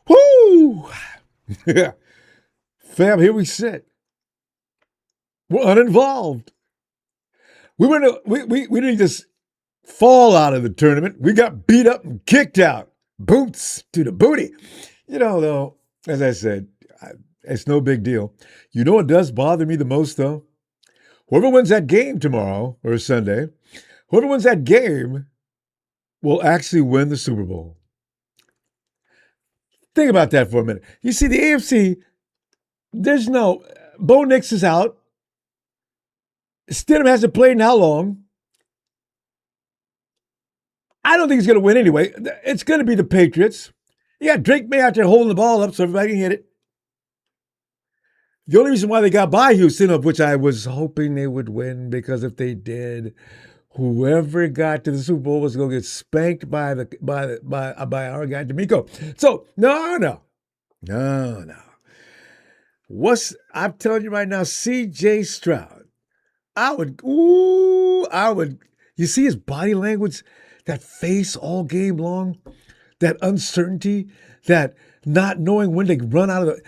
Woo! Fam, here we sit. We're uninvolved. We didn't just fall out of the tournament. We got beat up and kicked out. Boots to the booty. Though, as I said, it's no big deal. You know what does bother me the most, though? Whoever wins that game tomorrow or Sunday, whoever wins that game will actually win the Super Bowl. Think about that for a minute. You see, the AFC, there's no, Bo Nix is out. Stidham hasn't played in how long? I don't think he's going to win anyway. It's going to be the Patriots. Yeah, Drake May out there holding the ball up so everybody can hit it. The only reason why they got by Houston, of which I was hoping they would win, because if they did, whoever got to the Super Bowl was going to get spanked by our guy D'Amico. So no. I'm telling you right now, C.J. Stroud. I would. You see his body language, that face all game long, that uncertainty, that not knowing when to run out of the.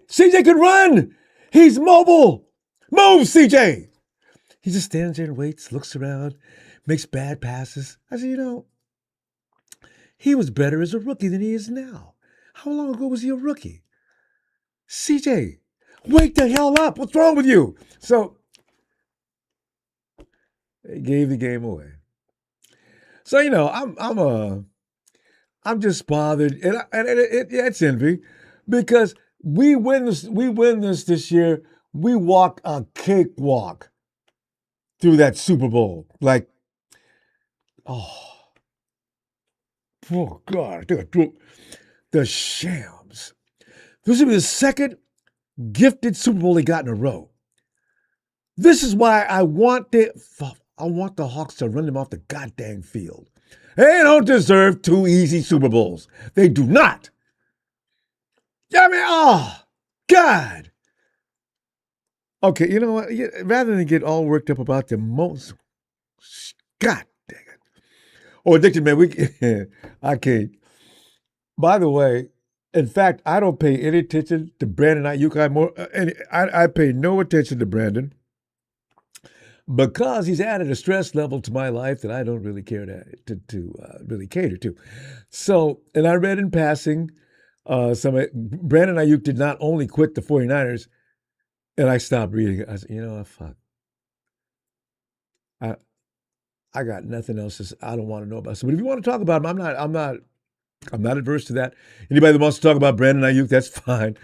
CJ could run. He's mobile. Move, CJ. He just stands there and waits, looks around, makes bad passes. I said, he was better as a rookie than he is now. How long ago was he a rookie? CJ, wake the hell up. What's wrong with you? So they gave the game away. So, I'm just bothered, and it's envy, because we win this year. We walk a cakewalk through that Super Bowl. Like, oh God, the Shams. This will be the second gifted Super Bowl they got in a row. This is why I want the Hawks to run them off the goddamn field. They don't deserve 2 easy Super Bowls. They do not. Oh, God. Okay, you know what? Rather than get all worked up about the most, God dang it. Oh, Addicted Man, I can't. By the way, in fact, I don't pay any attention to Brandon Ayuk. I pay no attention to Brandon, because he's added a stress level to my life that I don't really care to really cater to. So, and I read in passing, Brandon Ayuk did not only quit the 49ers, and I stopped reading it. I said, fuck. I got nothing else. I don't want to know about it. So, but if you want to talk about him, I'm not adverse to that. Anybody that wants to talk about Brandon Ayuk, that's fine.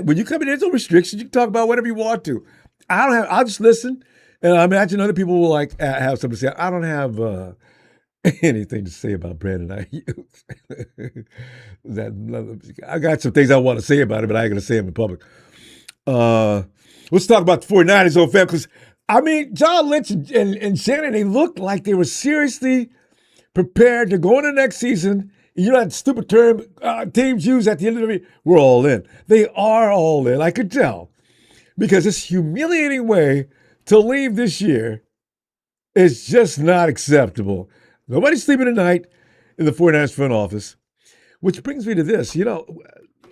When you come in, there's no restrictions. You can talk about whatever you want to. I'll just listen. And I imagine other people will have something to say. I don't have anything to say about Brandon Ayuk. I got some things I want to say about it, but I ain't going to say them in public. Let's talk about the 49ers, old fam, because, John Lynch and Shannon, they looked like they were seriously prepared to go into the next season. You know that stupid term teams use at the end of the year? We're all in. They are all in, I could tell. Because this humiliating way to leave this year is just not acceptable. Nobody's sleeping tonight in the 49ers front office. Which brings me to this.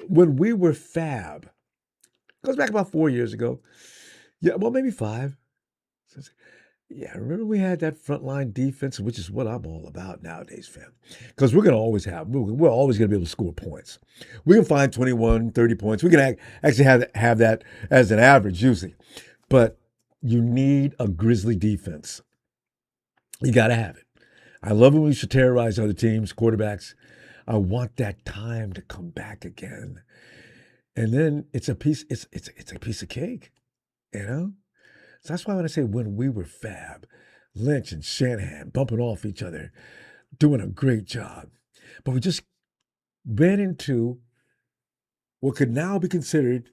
When we were fab, goes back about 4 years ago. Yeah, well, maybe 5. Yeah, remember we had that frontline defense, which is what I'm all about nowadays, fam. Because we're always going to be able to score points. We can find 21, 30 points. We can actually have that as an average usually. But you need a Grizzly defense. You got to have it. I love when we should terrorize other teams, quarterbacks. I want that time to come back again. And then it's a piece of cake, So that's why when I say when we were fab, Lynch and Shanahan bumping off each other, doing a great job. But we just ran into what could now be considered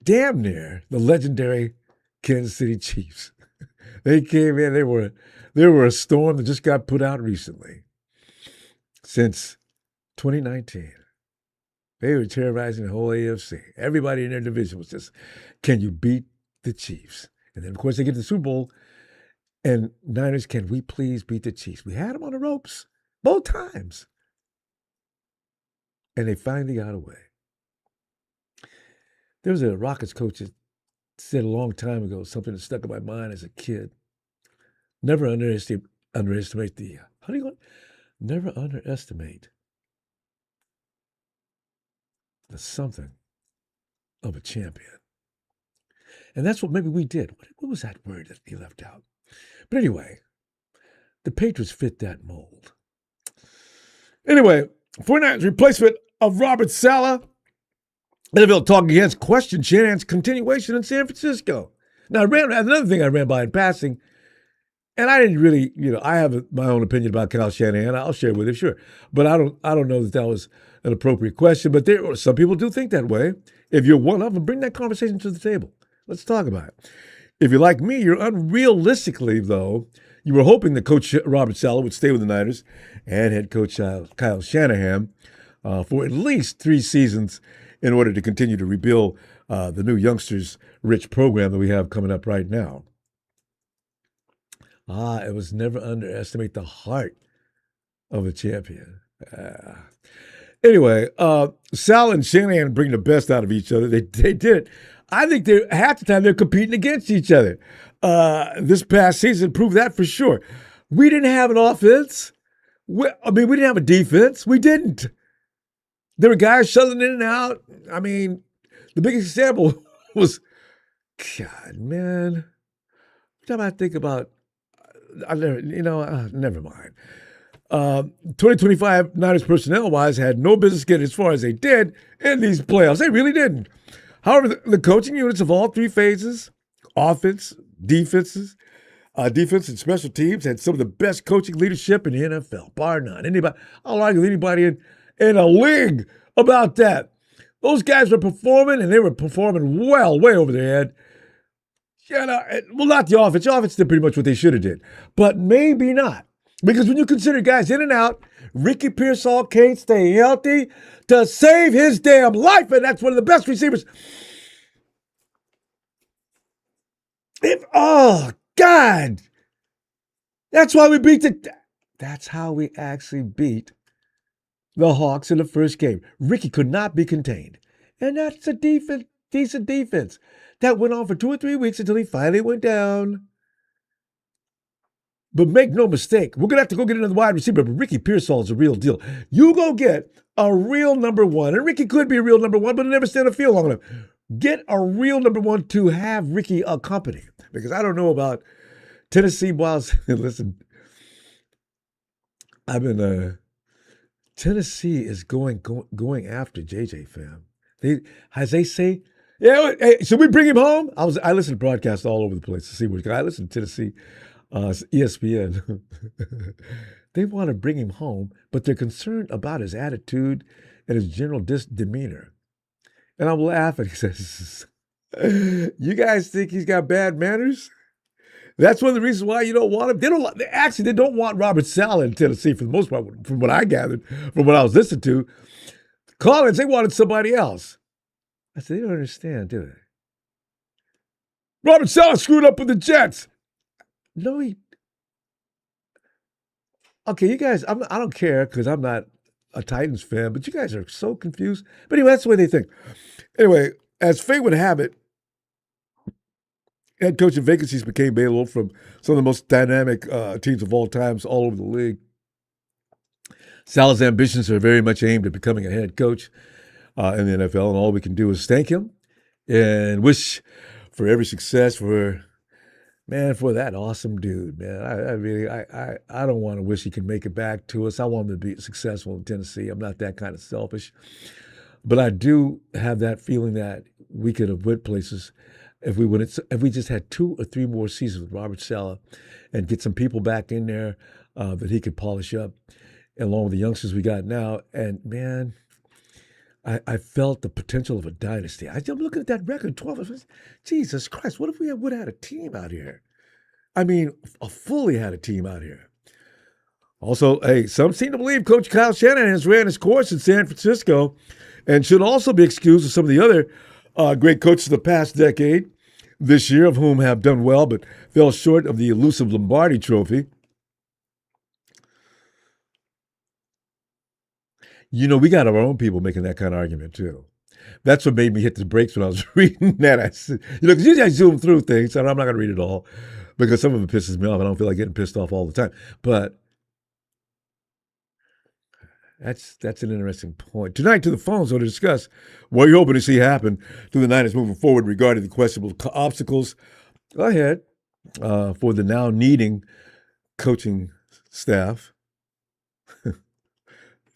damn near the legendary Kansas City Chiefs. They came in, they were a storm that just got put out recently. Since 2019. They were terrorizing the whole AFC. Everybody in their division was just, can you beat the Chiefs? And then, of course, they get to the Super Bowl. And Niners, can we please beat the Chiefs? We had them on the ropes both times. And they finally got away. There was a Rockets coach that said a long time ago, something that stuck in my mind as a kid. Never underestimate the, how do you go? Never underestimate the something of a champion. And that's what maybe we did. What was that word that he left out? But anyway, the Patriots fit that mold. Anyway, 49ers replacement of Robert Saleh. NFL Talk Against questioned Shanahan's continuation in San Francisco. Now, another thing I ran by in passing, and I didn't really, I have my own opinion about Kyle Shanahan. I'll share with you, sure. But I don't know that was an appropriate question. But some people do think that way. If you're one of them, bring that conversation to the table. Let's talk about it. If you're like me, you're unrealistically, though, you were hoping that Coach Robert Saleh would stay with the Niners and head coach Kyle Shanahan for at least 3 seasons in order to continue to rebuild the new youngsters-rich program that we have coming up right now. It was never underestimate the heart of a champion. Anyway, Saleh and Shanahan bring the best out of each other. They did it. I think half the time they're competing against each other. This past season proved that for sure. We didn't have an offense. We didn't have a defense. We didn't. There were guys shuttling in and out. I mean, the biggest example was, God, man. Every time I think about, never mind. 2025 Niners personnel-wise had no business getting as far as they did in these playoffs. They really didn't. However, the coaching units of all 3 phases, offense, defense, and special teams, had some of the best coaching leadership in the NFL, bar none. I'll argue with anybody in a league about that. Those guys were performing, and they were performing well, way over their head. Well, not the offense. The offense did pretty much what they should have did, but maybe not. Because when you consider guys in and out, Ricky Pearsall can't stay healthy to save his damn life, and that's one of the best receivers. God. That's why we that's how we actually beat the Hawks in the first game. Ricky could not be contained. And that's a decent defense. That went on for 2 or 3 weeks until he finally went down. But make no mistake, we're going to have to go get another wide receiver, but Ricky Pearsall is a real deal. You go get a real number 1, and Ricky could be a real number 1, but he'll never stay on the field long enough. Get a real number 1 to have Ricky accompany. Because I don't know about Tennessee whilst, listen, Tennessee is going after JJ, fam. They say, hey, should we bring him home? I listen to broadcasts all over the place to see what's going on. I listen to Tennessee. ESPN. They want to bring him home, but they're concerned about his attitude and his general demeanor. And I'm laughing. He says, you guys think he's got bad manners? That's one of the reasons why you don't want him. They don't want Robert Saleh in Tennessee for the most part, from what I gathered, from what I was listening to. Collins, they wanted somebody else. I said, they don't understand, do they? Robert Saleh screwed up with the Jets. No, okay, you guys, I don't care because I'm not a Titans fan, but you guys are so confused. But anyway, that's the way they think. Anyway, as fate would have it, head coaching vacancies became available from some of the most dynamic teams of all times all over the league. Saleh's ambitions are very much aimed at becoming a head coach in the NFL, and all we can do is thank him and wish for every success for that awesome dude, man. I don't want to wish he could make it back to us. I want him to be successful in Tennessee. I'm not that kind of selfish. But I do have that feeling that we could have went places if we just had 2 or 3 more seasons with Robert Saleh and get some people back in there that he could polish up along with the youngsters we got now. And, man, I felt the potential of a dynasty. I'm looking at that record, 12. Jesus Christ, what if we would have had a team out here? I mean, fully had a team out here. Also, hey, some seem to believe Coach Kyle Shanahan has ran his course in San Francisco and should also be excused of some of the other great coaches of the past decade this year, of whom have done well but fell short of the elusive Lombardi Trophy. We got our own people making that kind of argument, too. That's what made me hit the brakes when I was reading that. Because usually I zoom through things, and I'm not going to read it all because some of it pisses me off. I don't feel like getting pissed off all the time. But that's an interesting point. Tonight, to the phones, to discuss what you're hoping to see happen to the Niners moving forward regarding the questionable obstacles ahead for the now needing coaching staff.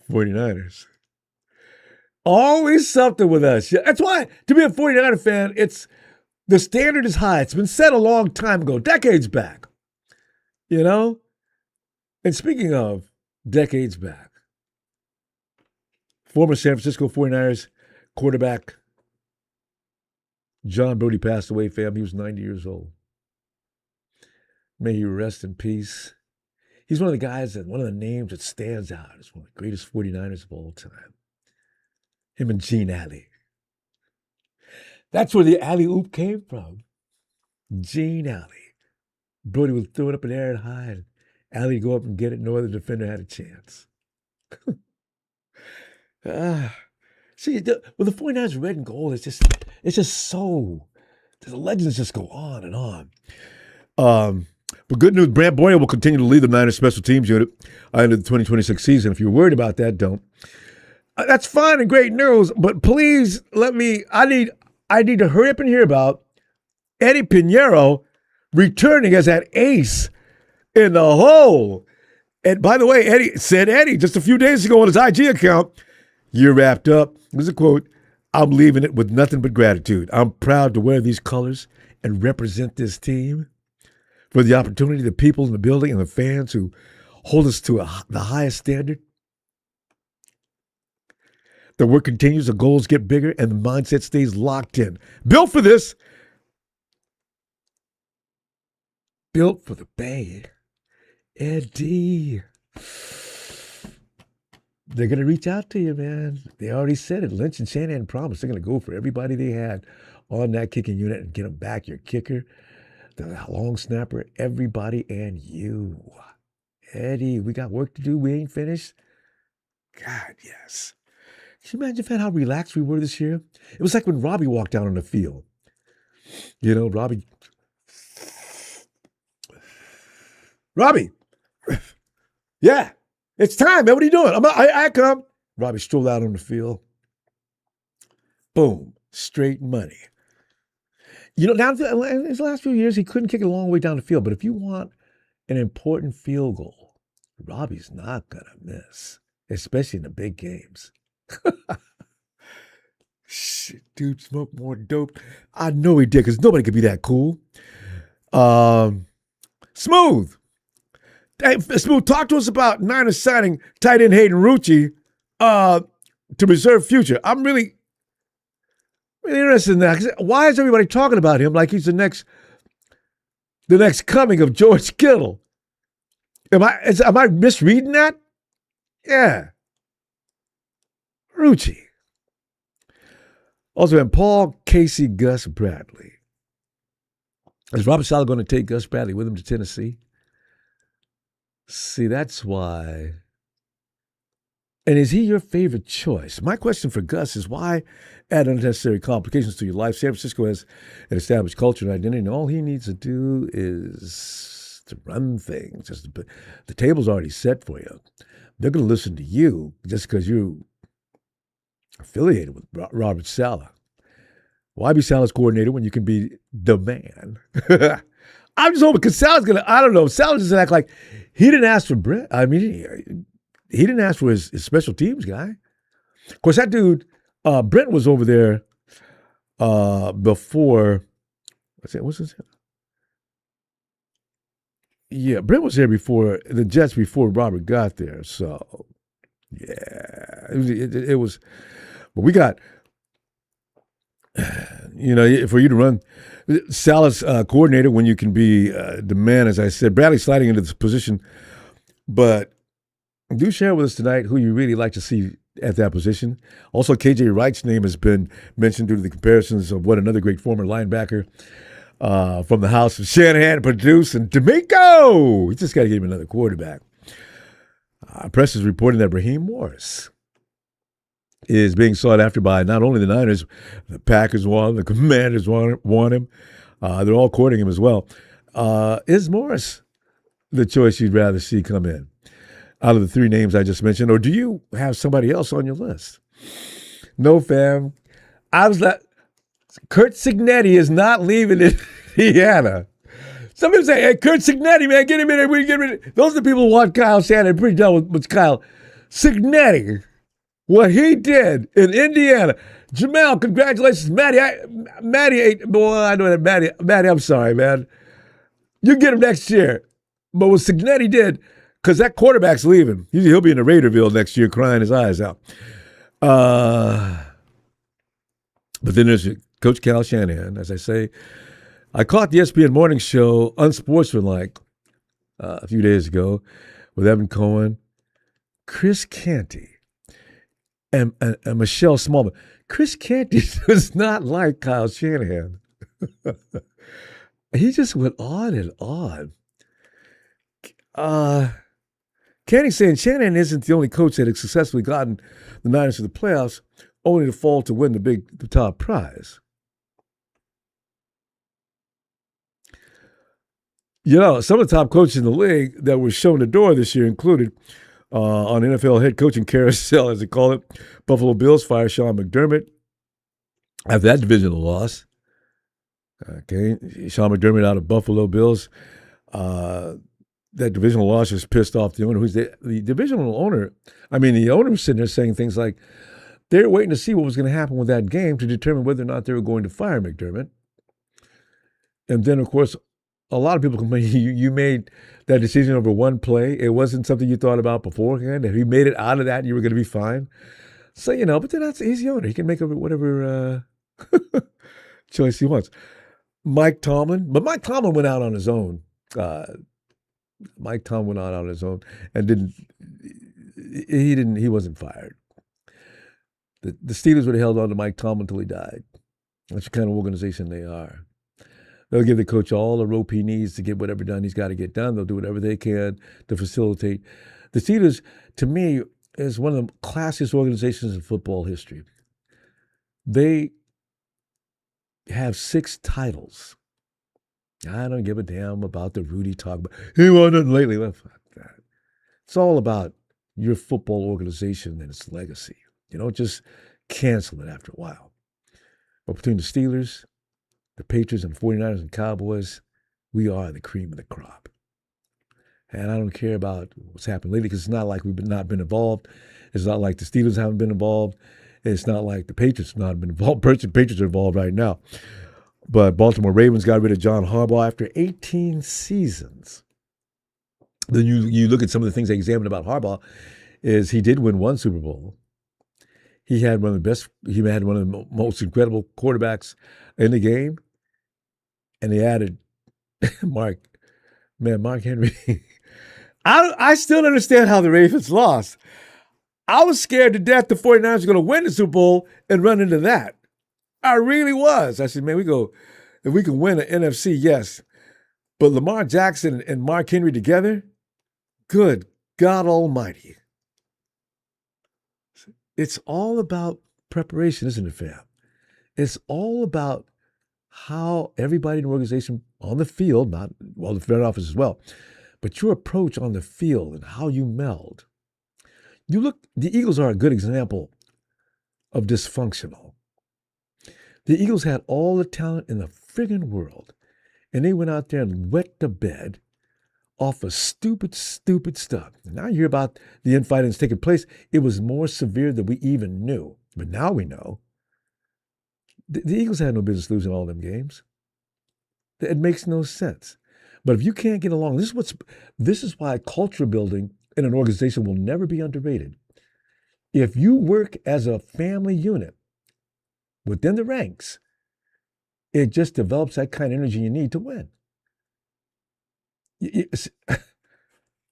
49ers. Always something with us. That's why, to be a 49er fan, the standard is high. It's been set a long time ago, decades back. And speaking of decades back, former San Francisco 49ers quarterback John Brody passed away, fam. He was 90 years old. May he rest in peace. He's one of the names that stands out as one of the greatest 49ers of all time. Him and Gene Alley. That's where the alley-oop came from. Gene Alley. Brody would throw it up in the air and hide. Alley would go up and get it. No other defender had a chance. See, the 49ers red and gold, it's just so, the legends just go on and on. But good news, Brant Boyer will continue to lead the Niners special teams unit into the 2026 season. If you're worried about that, don't. That's fine and great news, but please I need to hurry up and hear about Eddie Pinheiro returning as that ace in the hole. And by the way, Eddie just a few days ago on his IG account, "Year wrapped up." There's a quote, "I'm leaving it with nothing but gratitude. I'm proud to wear these colors and represent this team. For the opportunity, the people in the building and the fans who hold us to the highest standard. The work continues, the goals get bigger, and the mindset stays locked in. Built for this. Built for the Bay. Eddie." They're going to reach out to you, man. They already said it. Lynch and Shanahan promised they're going to go for everybody they had on that kicking unit and get them back. Your kicker, the long snapper, everybody, and you. Eddie, we got work to do. We ain't finished. God, yes. Can you imagine, fan, how relaxed we were this year? It was like when Robbie walked out on the field. Robbie. Yeah, it's time, man. What are you doing? I come. Robbie strolled out on the field. Boom. Straight money. Now in his last few years, he couldn't kick it a long way down the field. But if you want an important field goal, Robbie's not going to miss, especially in the big games. Shit, dude, smoke more dope. I know he did, because nobody could be that cool. Smooth. Hey, Smooth, talk to us about Niners signing tight end Hayden Rucci to preserve future. I'm really interested in that. Why is everybody talking about him like he's the next coming of George Kittle? Am I misreading that? Yeah. Rucci. Also, and Paul, Casey, Gus Bradley. Is Robert Saleh going to take Gus Bradley with him to Tennessee? See, that's why. And is he your favorite choice? My question for Gus is, why add unnecessary complications to your life? San Francisco has an established culture and identity, and all he needs to do is to run things. The table's already set for you. They're going to listen to you just because you're affiliated with Robert Saleh. Why be Saleh's coordinator when you can be the man? I'm just hoping, because Saleh's going to, I don't know, Saleh doesn't act like he didn't ask for Brent. I mean, he didn't ask for his special teams guy. Of course, that dude, Brent was over there before, what's his name? Yeah, Brent was there before the Jets, before Robert got there. So, yeah, it was, but we got, for you to run Saleh's coordinator when you can be the man, as I said. Bradley sliding into this position, but do share with us tonight who you really like to see at that position. Also, KJ Wright's name has been mentioned due to the comparisons of what another great former linebacker from the house of Shanahan produced, and D'Amico. He just got to give him another quarterback. Press is reporting that Raheem Morris is being sought after by not only the Niners, the Packers want him, the Commanders want him. They're all courting him as well. Is Morris the choice you'd rather see come in out of the three names I just mentioned, or do you have somebody else on your list? No, fam. Kurt Cignetti is not leaving Indiana. Some people say, hey, Kurt Cignetti, man, get him in there. Get rid of. Those are the people who want Kyle Shanahan. Pretty done with Kyle Cignetti. What he did in Indiana. Jamel, congratulations. Maddie, I know that Maddie, I'm sorry, man. You get him next year. But what Cignetti did, because that quarterback's leaving. He'll be in the Raiderville next year crying his eyes out. But then there's Coach Kyle Shanahan, as I say. I caught the ESPN morning show Unsportsmanlike a few days ago with Evan Cohen, Chris Canty, and Michelle Smallman. Chris Canty does not like Kyle Shanahan. He just went on and on. Canty saying Shanahan isn't the only coach that has successfully gotten the Niners to the playoffs, only to fall to win the top prize. You know, some of the top coaches in the league that were shown the door this year included on NFL head coaching carousel, as they call it, Buffalo Bills fire Sean McDermott after that divisional loss. Okay, Sean McDermott out of Buffalo Bills. That divisional loss just pissed off the owner. Who's the divisional owner? I mean, the owner was sitting there saying things like they're waiting to see what was going to happen with that game to determine whether or not they were going to fire McDermott. And then, of course, a lot of people complain you made that decision over one play. It wasn't something you thought about beforehand. If you made it out of that, you were going to be fine. So, but then that's easy owner. He can make whatever choice he wants. Mike Tomlin went out on his own. Mike Tomlin went out on his own and he wasn't fired. The Steelers would have held on to Mike Tomlin until he died. That's the kind of organization they are. They'll give the coach all the rope he needs to get whatever done he's got to get done. They'll do whatever they can to facilitate. The Steelers, to me, is one of the classiest organizations in football history. They have 6 titles. I don't give a damn about the Rudy talk. He won nothing lately. Well, fuck that. It's all about your football organization and its legacy. You don't just cancel it after a while. But between the Steelers, the Patriots and 49ers and Cowboys, we are the cream of the crop. And I don't care about what's happened lately because it's not like we've not been involved. It's not like the Steelers haven't been involved. It's not like the Patriots have not been involved. Patriots are involved right now. But Baltimore Ravens got rid of John Harbaugh after 18 seasons. Then you look at some of the things they examined about Harbaugh is he did win one Super Bowl. He had one of the most incredible quarterbacks in the game. And they added Mark Henry. I still don't understand how the Ravens lost. I was scared to death the 49ers were going to win the Super Bowl and run into that. I really was. I said, man, if we can win an NFC, yes. But Lamar Jackson and Mark Henry together, good God Almighty. It's all about preparation, isn't it, fam? It's all about how everybody in the organization on the field, the front office as well, but your approach on the field and how you meld. The Eagles are a good example of dysfunctional. The Eagles had all the talent in the friggin' world, and they went out there and wet the bed off of stupid stuff. And now you hear about the infighting that's taking place. It was more severe than we even knew. But now we know. The Eagles had no business losing all them games. It makes no sense. But if you can't get along, this is why culture building in an organization will never be underrated. If you work as a family unit within the ranks, it just develops that kind of energy you need to win.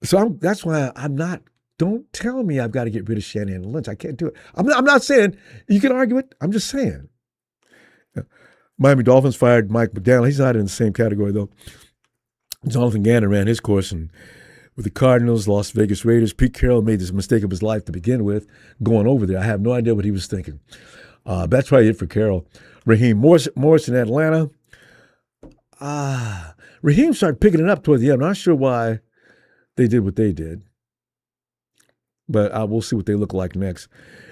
So that's why I'm not Don't tell me I've got to get rid of Shanahan and Lynch. I can't do it. I'm not saying you can argue it. I'm just saying. Miami Dolphins fired Mike McDaniel. He's not in the same category, though. Jonathan Gannon ran his course, and with the Cardinals, Las Vegas Raiders, Pete Carroll made this mistake of his life to begin with, going over there. I have no idea what he was thinking. That's probably it for Carroll. Raheem Morris in Atlanta. Raheem started picking it up toward the end. I'm not sure why they did what they did. But we'll see what they look like next.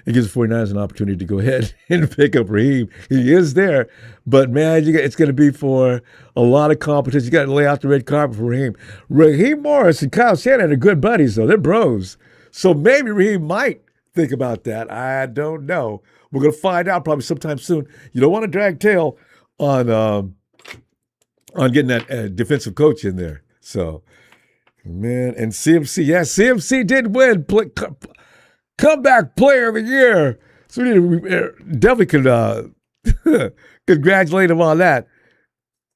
It gives the 49ers an opportunity to go ahead and pick up Raheem. He is there. But, man, it's going to be for a lot of competition. You got to lay out the red carpet for Raheem. Raheem Morris and Kyle Shanahan are good buddies, though. They're bros. So maybe Raheem might think about that. I don't know. We're going to find out probably sometime soon. You don't want to drag tail on getting that defensive coach in there. So, man, and CMC, CMC did win comeback player of the year. So we definitely could congratulate him on that.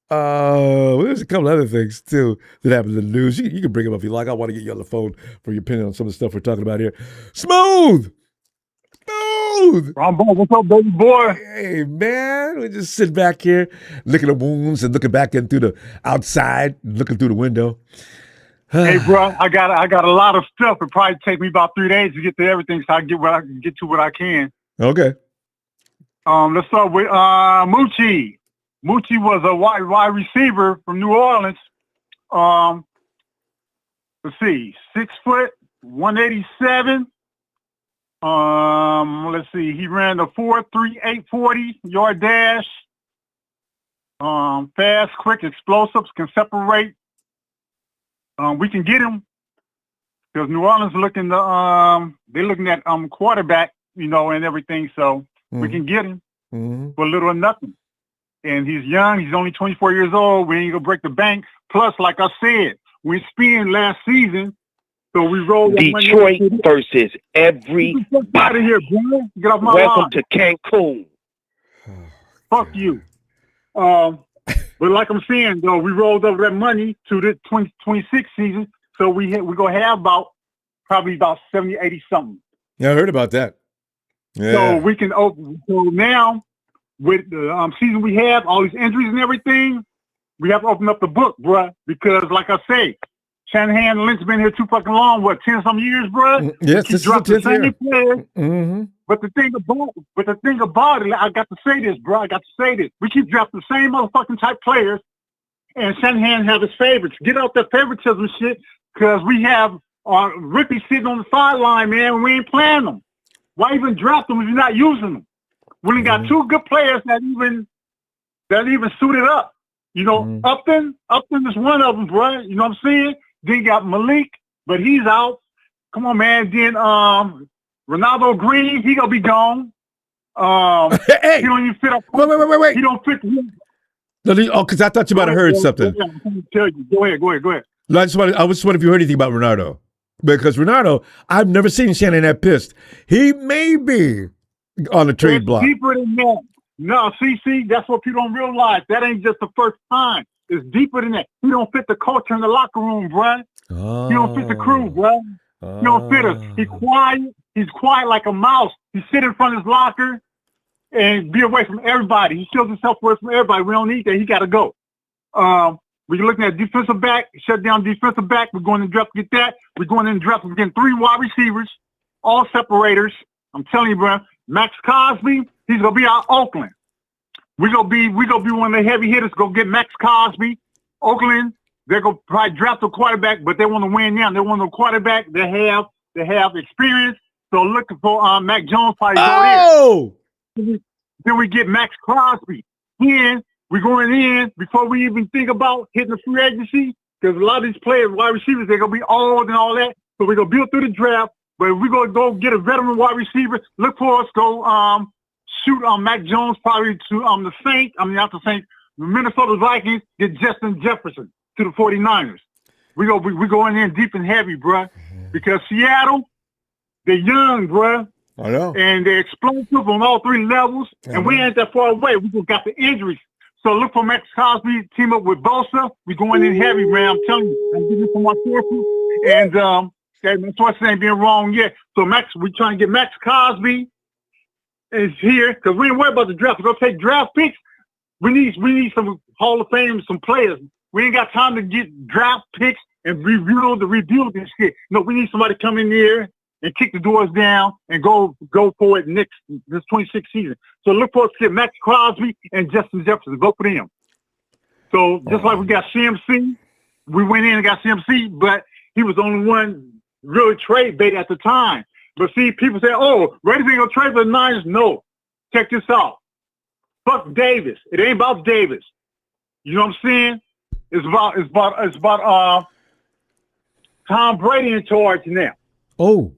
There's a couple other things, too, that happened in the news. You can bring them up if you like. I want to get you on the phone for your opinion on some of the stuff we're talking about here. Smooth! Ronbo, what's up, baby boy? Hey, man. We just sit back here, looking at the wounds and looking back in through the outside, looking through the window. Hey, bro, I got a lot of stuff. It'll probably take me about 3 days to get to everything, so I can get to what I can. Okay. Let's start with Moochie. Moochie was a wide receiver from New Orleans. Let's see, 6 foot, 187. Let's see, he ran the 4.38 40-yard dash. Fast, quick, explosives, can separate. We can get him because New Orleans looking at quarterback, and everything. So we can get him for little or nothing. And he's young. He's only 24 years old. We ain't gonna break the bank. Plus, like I said, we spent last season, so we rolled Detroit versus everybody. Get out of here, bro. Get off my Welcome line. to Cancun. Fuck you. But like I'm saying, though, we rolled over that money to the 2026 season, so we're going to have probably about 70, 80 something. Yeah, I heard about that. Yeah. So we can open. So now, with the season we have, all these injuries and everything, we have to open up the book, bruh, because like I say, Shanahan and Lynch been here too fucking long, 10-some years, bruh? Yes, this is the 10th year. Mm-hmm. But the thing about it, I got to say this, bro. I got to say this. We keep drafting the same motherfucking type players, and Shanahan have his favorites. Get out that favoritism shit, because we have rookies sitting on the sideline, man, and we ain't playing them. Why even draft them if you're not using them? We only got 2 good players that even suited up. Upton is one of them, bro. You know what I'm saying? Then you got Malik, but he's out. Come on, man. Then Ronaldo Green, he gonna be gone. Hey, he don't even fit up. Wait. He don't fit. No, because I thought you might have heard something. I'm gonna tell you. Go ahead. No, I just wonder if you heard anything about Ronaldo. Because Ronaldo, I've never seen Shannon that pissed. He may be on the trade block. Deeper than that. No, see, that's what people don't realize. That ain't just the first time. It's deeper than that. He don't fit the culture in the locker room, bruh. Oh. He don't fit the crew, bruh. He don't fit us. He's quiet like a mouse. He sit in front of his locker and be away from everybody. He shields himself away from everybody. We don't need that. He got to go. We're looking at defensive back, shut down defensive back. We're going to draft to get that. We're going in draft. We're getting 3 wide receivers, all separators. I'm telling you, bro. Max Cosby, he's gonna be out Oakland. We're gonna be one of the heavy hitters. Go get Max Cosby. Oakland, they're gonna probably draft a quarterback, but they want to win now. They want a quarterback. They have experience. So looking for Mac Jones probably go there. Then we get Max Crosby. Then we're going in before we even think about hitting the free agency, because a lot of these players, wide receivers, they're gonna be old and all that. So we're gonna build through the draft. But we're going to go get a veteran wide receiver. Look for us go shoot Mac Jones probably to the Minnesota Vikings, get Justin Jefferson to the 49ers. We're going in deep and heavy, bruh. Because Seattle, they're young, bruh. I know. And they're explosive on all 3 levels. And we ain't that far away. We just got the injuries. So look for Max Cosby, team up with Bosa. We're going in heavy, man. I'm telling you. I'm giving you some more sources. And Okay, Max Schwartz ain't been wrong yet. So we trying to get Max Crosby is here because we ain't worried about the draft. We're gonna take draft picks. We need some Hall of Fame, some players. We ain't got time to get draft picks and rebuild this shit. No, we need somebody to come in here and kick the doors down and go for it this 26th season. So look for us to get Max Crosby and Justin Jefferson. Vote for them. So just like we got CMC, we went in and got CMC, but he was the only one really trade bait at the time. But see, people say, "Oh, Raiders ain't gonna trade for the Niners." No, check this out. Fuck Davis. It ain't about Davis. You know what I'm saying? It's about Tom Brady in charge now. Oh.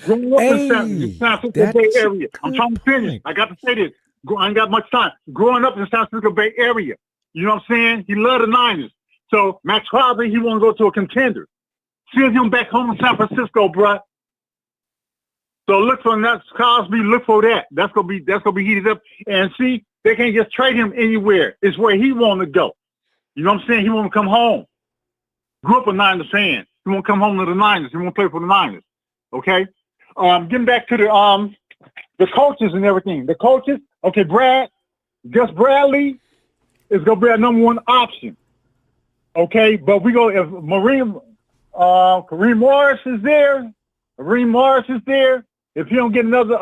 Growing up in San Francisco Bay Area. I'm trying to finish. I got to say this. I ain't got much time. Growing up in the San Francisco Bay Area. You know what I'm saying? He loved the Niners. So Max Crosby, he want to go to a contender. Send him back home in San Francisco, bruh. So look for Max Crosby. Look for that. That's gonna be heated up. And see, they can't just trade him anywhere. It's where he want to go. You know what I'm saying? He want to come home. Grew up a Niners fan. He want to come home to the Niners. He want to play for the Niners. Okay. Getting back to the coaches and everything. The coaches. Okay, Gus Bradley is gonna be our number one option. Okay, but we go if Kareem Morris is there. Kareem Morris is there. If he don't get another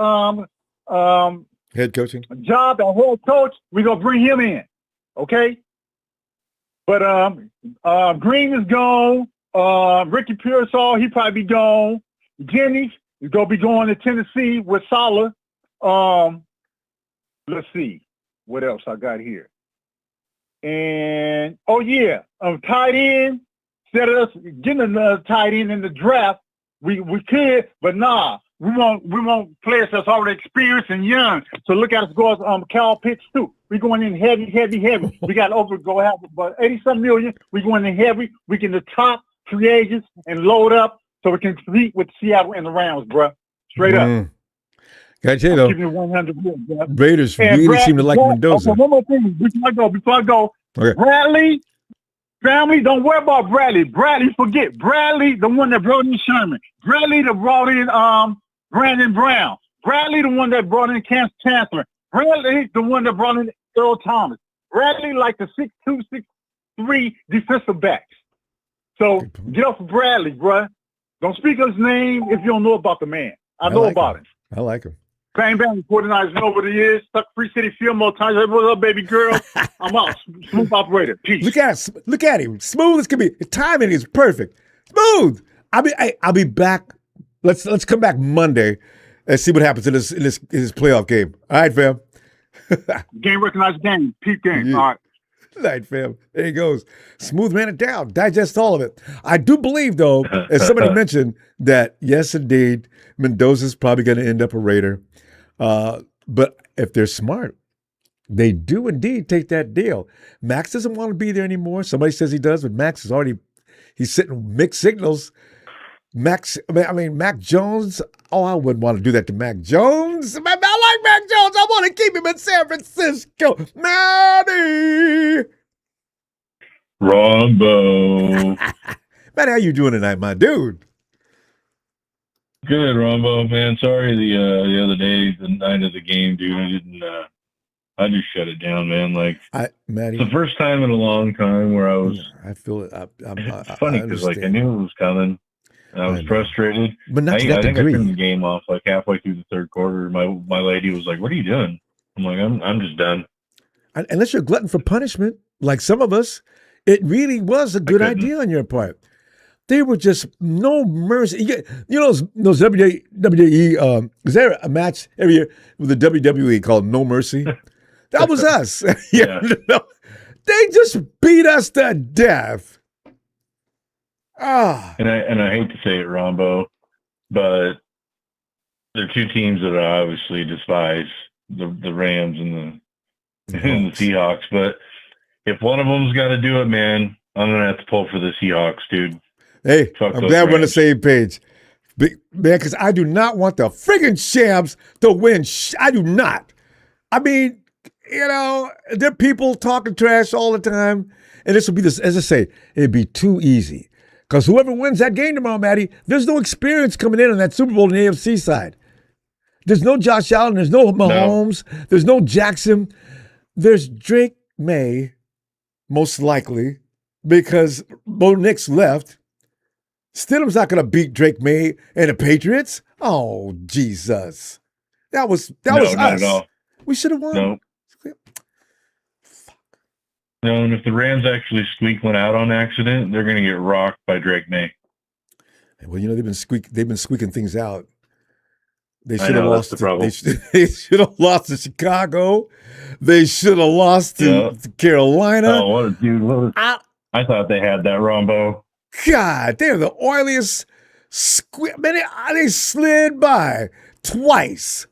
head coaching job as head coach, we're gonna bring him in. Okay. But Green is gone. Ricky Pearsall, he probably be gone. Jennings is gonna be going to Tennessee with Saleh. Let's see what else I got here. And tight end. Instead of us getting another tight end in the draft, we could, but nah. We want players that's already experienced and young. So look at us go as Kyle Pitts too. We going in heavy. We got go have about 80-some million. We going in heavy. We get the top free agents and load up so we can compete with Seattle and the Rams, bro. Straight up. Gotta tell you though, give you 100 bro. Raiders really seem to like Mendoza. Okay, one more thing before I go. Okay. Bradley family, don't worry about Bradley. Forget Bradley, the one that brought in Sherman. Bradley that brought in Brandon Brown. Bradley, the one that brought in Chancellor. Bradley, the one that brought in Earl Thomas. Bradley, like the 6'2", 6'3" defensive backs. So get off of Bradley, bruh. Don't speak his name if you don't know about the man. I know about him. I like him. Bang, bang, 49ers know what it is. Stuck Free City Field more times. Hey, what's up, baby girl? I'm out. Smooth operator. Peace. Look at him. Smooth as can be. The timing is perfect. Smooth. I'll be back. Let's come back Monday and see what happens in this playoff game. All right, fam. Game recognized game. Peak game. Yeah. All right. All right, fam. There he goes. Smooth ran it down. Digest all of it. I do believe, though, as somebody mentioned, that yes, indeed, Mendoza's probably going to end up a Raider. But if they're smart, they do indeed take that deal. Max doesn't want to be there anymore. Somebody says he does, but Max is he's sitting mixed signals. Mac Jones. Oh, I wouldn't want to do that to Mac Jones. I like Mac Jones. I want to keep him in San Francisco. Matty. Ronbo. Matty, how you doing tonight, my dude? Good, Ronbo, man. Sorry the other day, the night of the game, dude. I just shut it down, man. Matty, it's the first time in a long time where I was. Yeah, I feel it. It's funny because I knew it was coming. I was frustrated. But not to that think degree. I turned the game off halfway through the third quarter. My lady was like, "What are you doing?" I'm like, "I'm just done." Unless you're a glutton for punishment, like some of us, it really was a good idea on your part. They were just no mercy. You know those WWE. Is there a match every year with the WWE called No Mercy? That was us. Yeah. They just beat us to death. And I hate to say it, Ronbo, but there are two teams that I obviously despise: the Rams and the Seahawks. But if one of them's got to do it, man, I'm gonna have to pull for the Seahawks, dude. Hey, I'm glad we're on the same page, man, because I do not want the friggin' Shams to win. I do not. I mean, there are people talking trash all the time, and this will be this. As I say, it'd be too easy. Because whoever wins that game tomorrow, Matty, there's no experience coming in on that Super Bowl on the AFC side. There's no Josh Allen. There's no Mahomes. No. There's no Jackson. There's Drake May, most likely, because Bo Nix left. Stidham's not going to beat Drake May and the Patriots. Oh, Jesus. That was us. Not at all. We should have won. No. No, and if the Rams actually squeak one out on accident, they're going to get rocked by Drake May. Well, they've been squeaking things out. They should have lost. They should have lost to Chicago. They should have lost to Carolina. Oh, what a dude! I thought they had that Ronbo. God, they're the oiliest. Man, they slid by twice.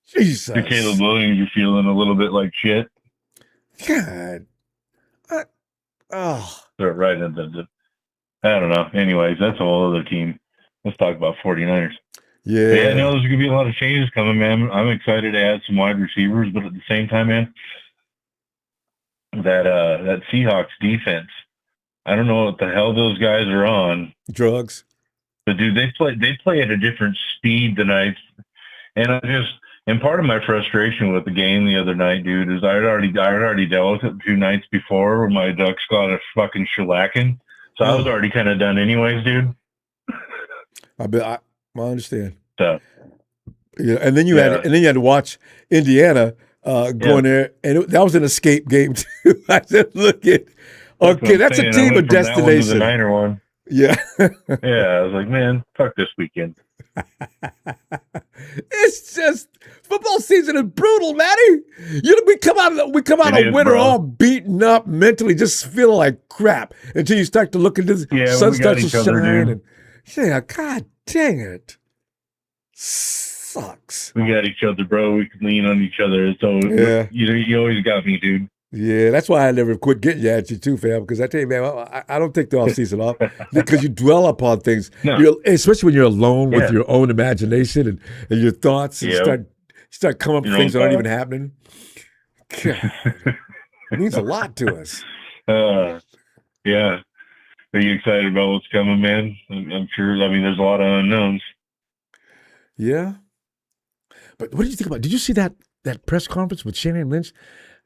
Jesus. To Caleb Williams, you're feeling a little bit like shit. God. They're right into I don't know. Anyways, that's a whole other team. Let's talk about 49ers. Yeah. But yeah, there's going to be a lot of changes coming, man. I'm excited to add some wide receivers, but at the same time, man, that Seahawks defense, I don't know what the hell those guys are on. Drugs. But dude, they play at a different speed tonight. And part of my frustration with the game the other night, dude, is I had already dealt with it 2 nights before where my Ducks got a fucking shellacking. So I was already kind of done anyways, dude. I understand. So, yeah, and then you had to watch Indiana going there, and that was an escape game too. I said, "Look at that's a team of destination." That one to the Niner one. Yeah, yeah. I was like, man, fuck this weekend. It's just football season is brutal, Matty. We come out a winner all beaten up mentally, just feeling like crap until you start to look into the sun starts to shine. And God dang it, sucks. We got each other, bro. We can lean on each other. So you always got me, dude. Yeah, that's why I never quit getting at you too, fam. Because I tell you, man, I don't take the off season off because you dwell upon things, especially when you're alone with your own imagination and your thoughts, and start coming up with things that aren't even happening. God, it means a lot to us. Yeah. Are you excited about what's coming, man? I'm sure. I mean, there's a lot of unknowns. Yeah. But what did you think about? Did you see that press conference with Shanahan and Lynch?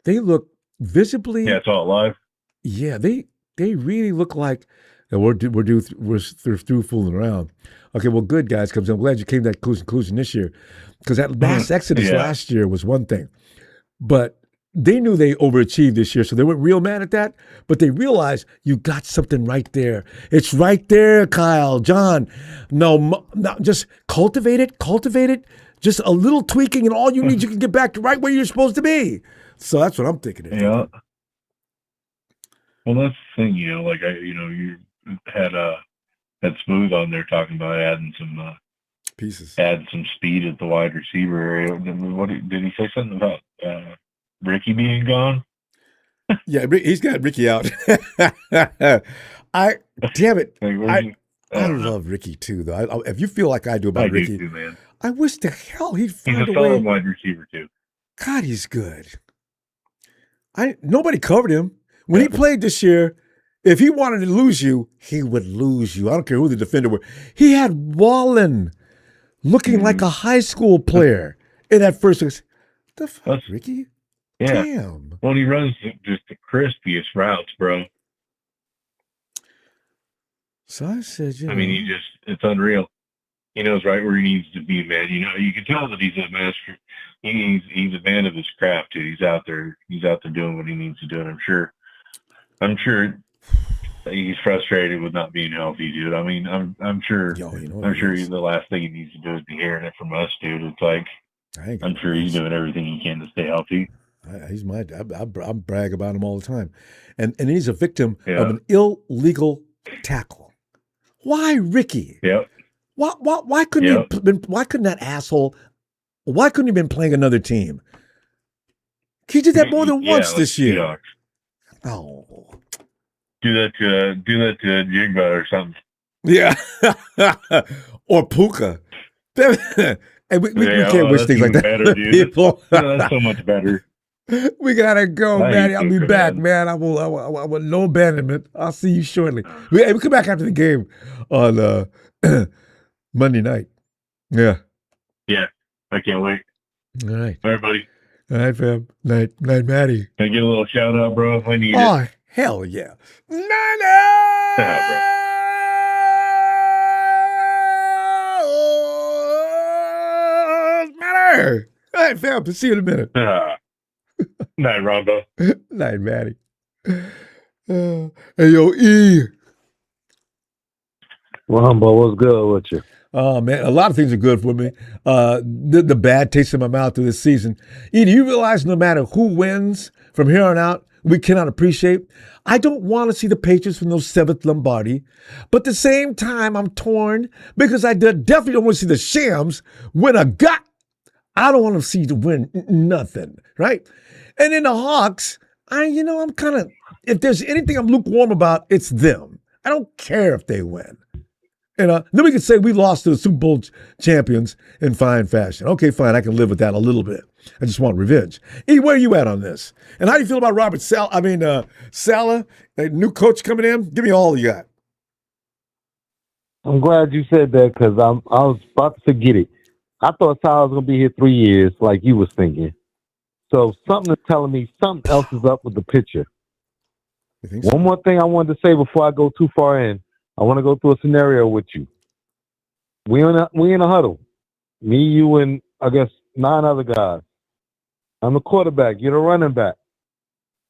They look visibly. Yeah, it's all live. Yeah, they really look like we're through fooling around. Okay, well, good guys comes in. I'm glad you came to that conclusion this year, because that mass exodus last year was one thing, but they knew they overachieved this year, so they weren't real mad at that. But they realized you got something right there. It's right there, Kyle, John. No, just cultivate it. Just a little tweaking, and all you need, you can get back to right where you're supposed to be. So that's what I'm thinking. Yeah. Well, that's the thing, you had Smooth on there talking about adding some pieces, add some speed at the wide receiver area. What did he say something about Ricky being gone? Yeah, he's got Ricky out. I love Ricky too, though. If you feel like I do about Ricky, too, man. I wish the hell he'd find a way. He's a solid wide receiver too. God, he's good. Nobody covered him when he played this year. If he wanted to lose you, he would lose you. I don't care who the defender were. He had Wallen looking like a high school player in that first. The fuck, Ricky? Yeah. Damn. Well, he runs just the crispiest routes, bro. So I said, it's unreal. He knows right where he needs to be, man. You can tell that he's a master. He's a man of his craft, too. He's out there doing what he needs to do, and I'm sure he's frustrated with not being healthy, dude. I mean, I'm sure. The last thing he needs to do is be hearing it from us, dude. It's like I'm sure he's doing everything he can to stay healthy. I brag about him all the time, and he's a victim of an illegal tackle. Why, Ricky? Yep. Why couldn't that asshole? Why couldn't he have been playing another team? He did that more than once this year. Oh. Do that to Jigba or something. Yeah. Or Puka. And we can't wish things like that. Better, dude. That's so much better. We gotta go, I hate Matty. I'll be Booker, back, man. man. I will no abandonment. I'll see you shortly. We come back after the game on Monday night. Yeah. Yeah, I can't wait. All right. All right, buddy. All right, fam. Night, Matty. Can I get a little shout out, bro? I need it. Oh, hell yeah. Yeah, Matter. All right, fam. See you in a minute. Night, Ronbo. Night, Matty. Hey, yo, E. Ronbo, what's good with you? Oh, man, a lot of things are good for me. The bad taste in my mouth through this season. E, do you realize no matter who wins from here on out, we cannot appreciate? I don't want to see the Patriots win those 7th Lombardi, but at the same time, I'm torn because I definitely don't want to see the Shams win a gut. I don't want to see to win nothing, right? And then the Hawks, I'm kind of, if there's anything I'm lukewarm about, it's them. I don't care if they win. Then we can say we lost to the Super Bowl champions in fine fashion. Okay, fine, I can live with that a little bit. I just want revenge. E, where are you at on this? And how do you feel about Robert Saleh? Saleh, a new coach coming in? Give me all you got. I'm glad you said that because I was about to forget it. I thought Saleh was going to be here 3 years like you was thinking. So something is telling me something else is up with the picture. You think so? One more thing I wanted to say before I go too far in. I want to go through a scenario with you. We in a huddle. Me, you, and I guess 9 other guys. I'm the quarterback. You're the running back.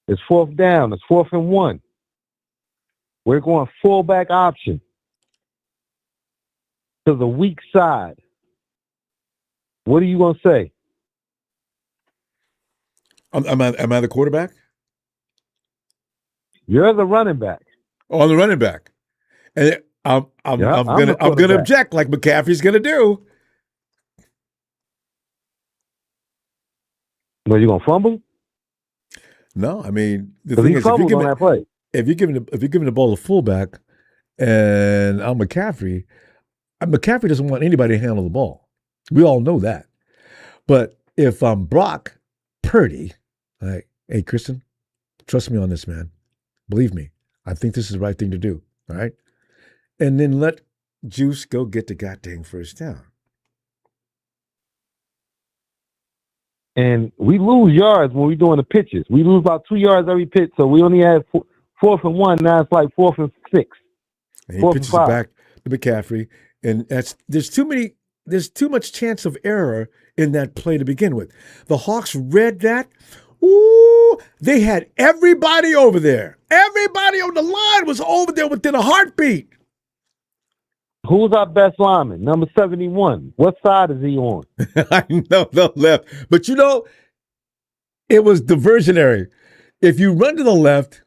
It's 4th down. It's 4th and 1. We're going fullback option to the weak side. What are you going to say? Am I the quarterback? You're the running back. Oh, I'm the running back. And I'm gonna object like McCaffrey's gonna do. But you gonna fumble? No, I mean the 'Cause thing he is, fumbled on that play. if you're giving the ball to fullback, and I'm McCaffrey doesn't want anybody to handle the ball. We all know that. But if I'm Brock Purdy, like, hey, Kristen, trust me on this, man. Believe me, I think this is the right thing to do. All right. And then let Juice go get the goddamn first down. And we lose yards when we're doing the pitches. We lose about 2 yards every pitch, so we only had 4th and 1. Now it's like 4th and 6. And he pitches it back to McCaffrey, and there's too much chance of error in that play to begin with. The Hawks read that. Ooh, they had everybody over there. Everybody on the line was over there within a heartbeat. Who's our best lineman? Number 71. What side is he on? I know the left. But it was diversionary. If you run to the left,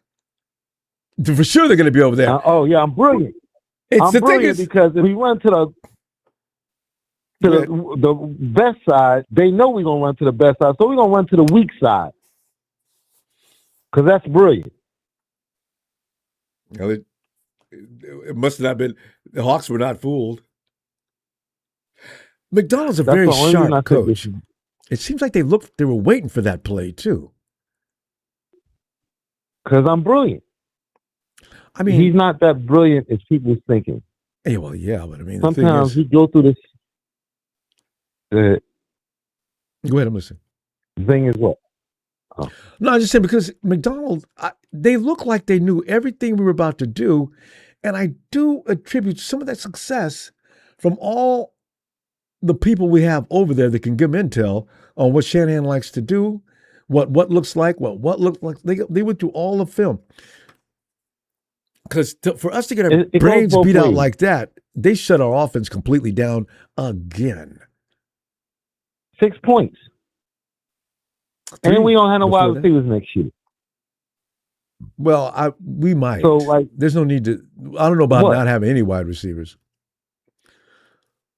for sure they're going to be over there. I'm brilliant. I'm brilliant because if we run to the best side, they know we're going to run to the best side. So we're going to run to the weak side. Because that's brilliant. It must not have been. The Hawks were not fooled. McDonald's a very sharp coach. It seems like they were waiting for that play too. Because I'm brilliant. I mean, he's not that brilliant as people thinking. Yeah, well, yeah, but I mean, sometimes we go through this. Go ahead, I'm listening. The thing is what? Oh. No, I just saying because McDonald's, they look like they knew everything we were about to do, and I do attribute some of that success from all the people we have over there that can give them intel on what Shanahan likes to do, what looks like, what looked like. They went through all the film. Because for us to get our brains beat out like that, they shut our offense completely down again. 6 points. And we don't have no wide receivers next year. Well, we might. So, like, there's no need to. I don't know about not having any wide receivers.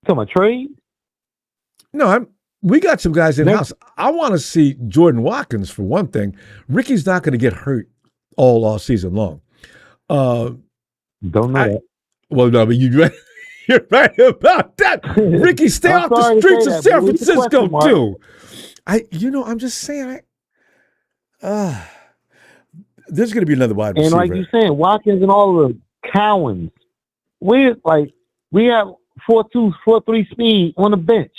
Talking about trade? No, we got some guys in house. I want to see Jordan Watkins for one thing. Ricky's not going to get hurt all season long. Don't know that. Well, no, but you're right about that. Ricky, stay off the streets of San Francisco too. I'm just saying. There's going to be another wide And receiver. like you saying, Watkins and all the Cowens, we have 4.2, 4.3 speed on the bench.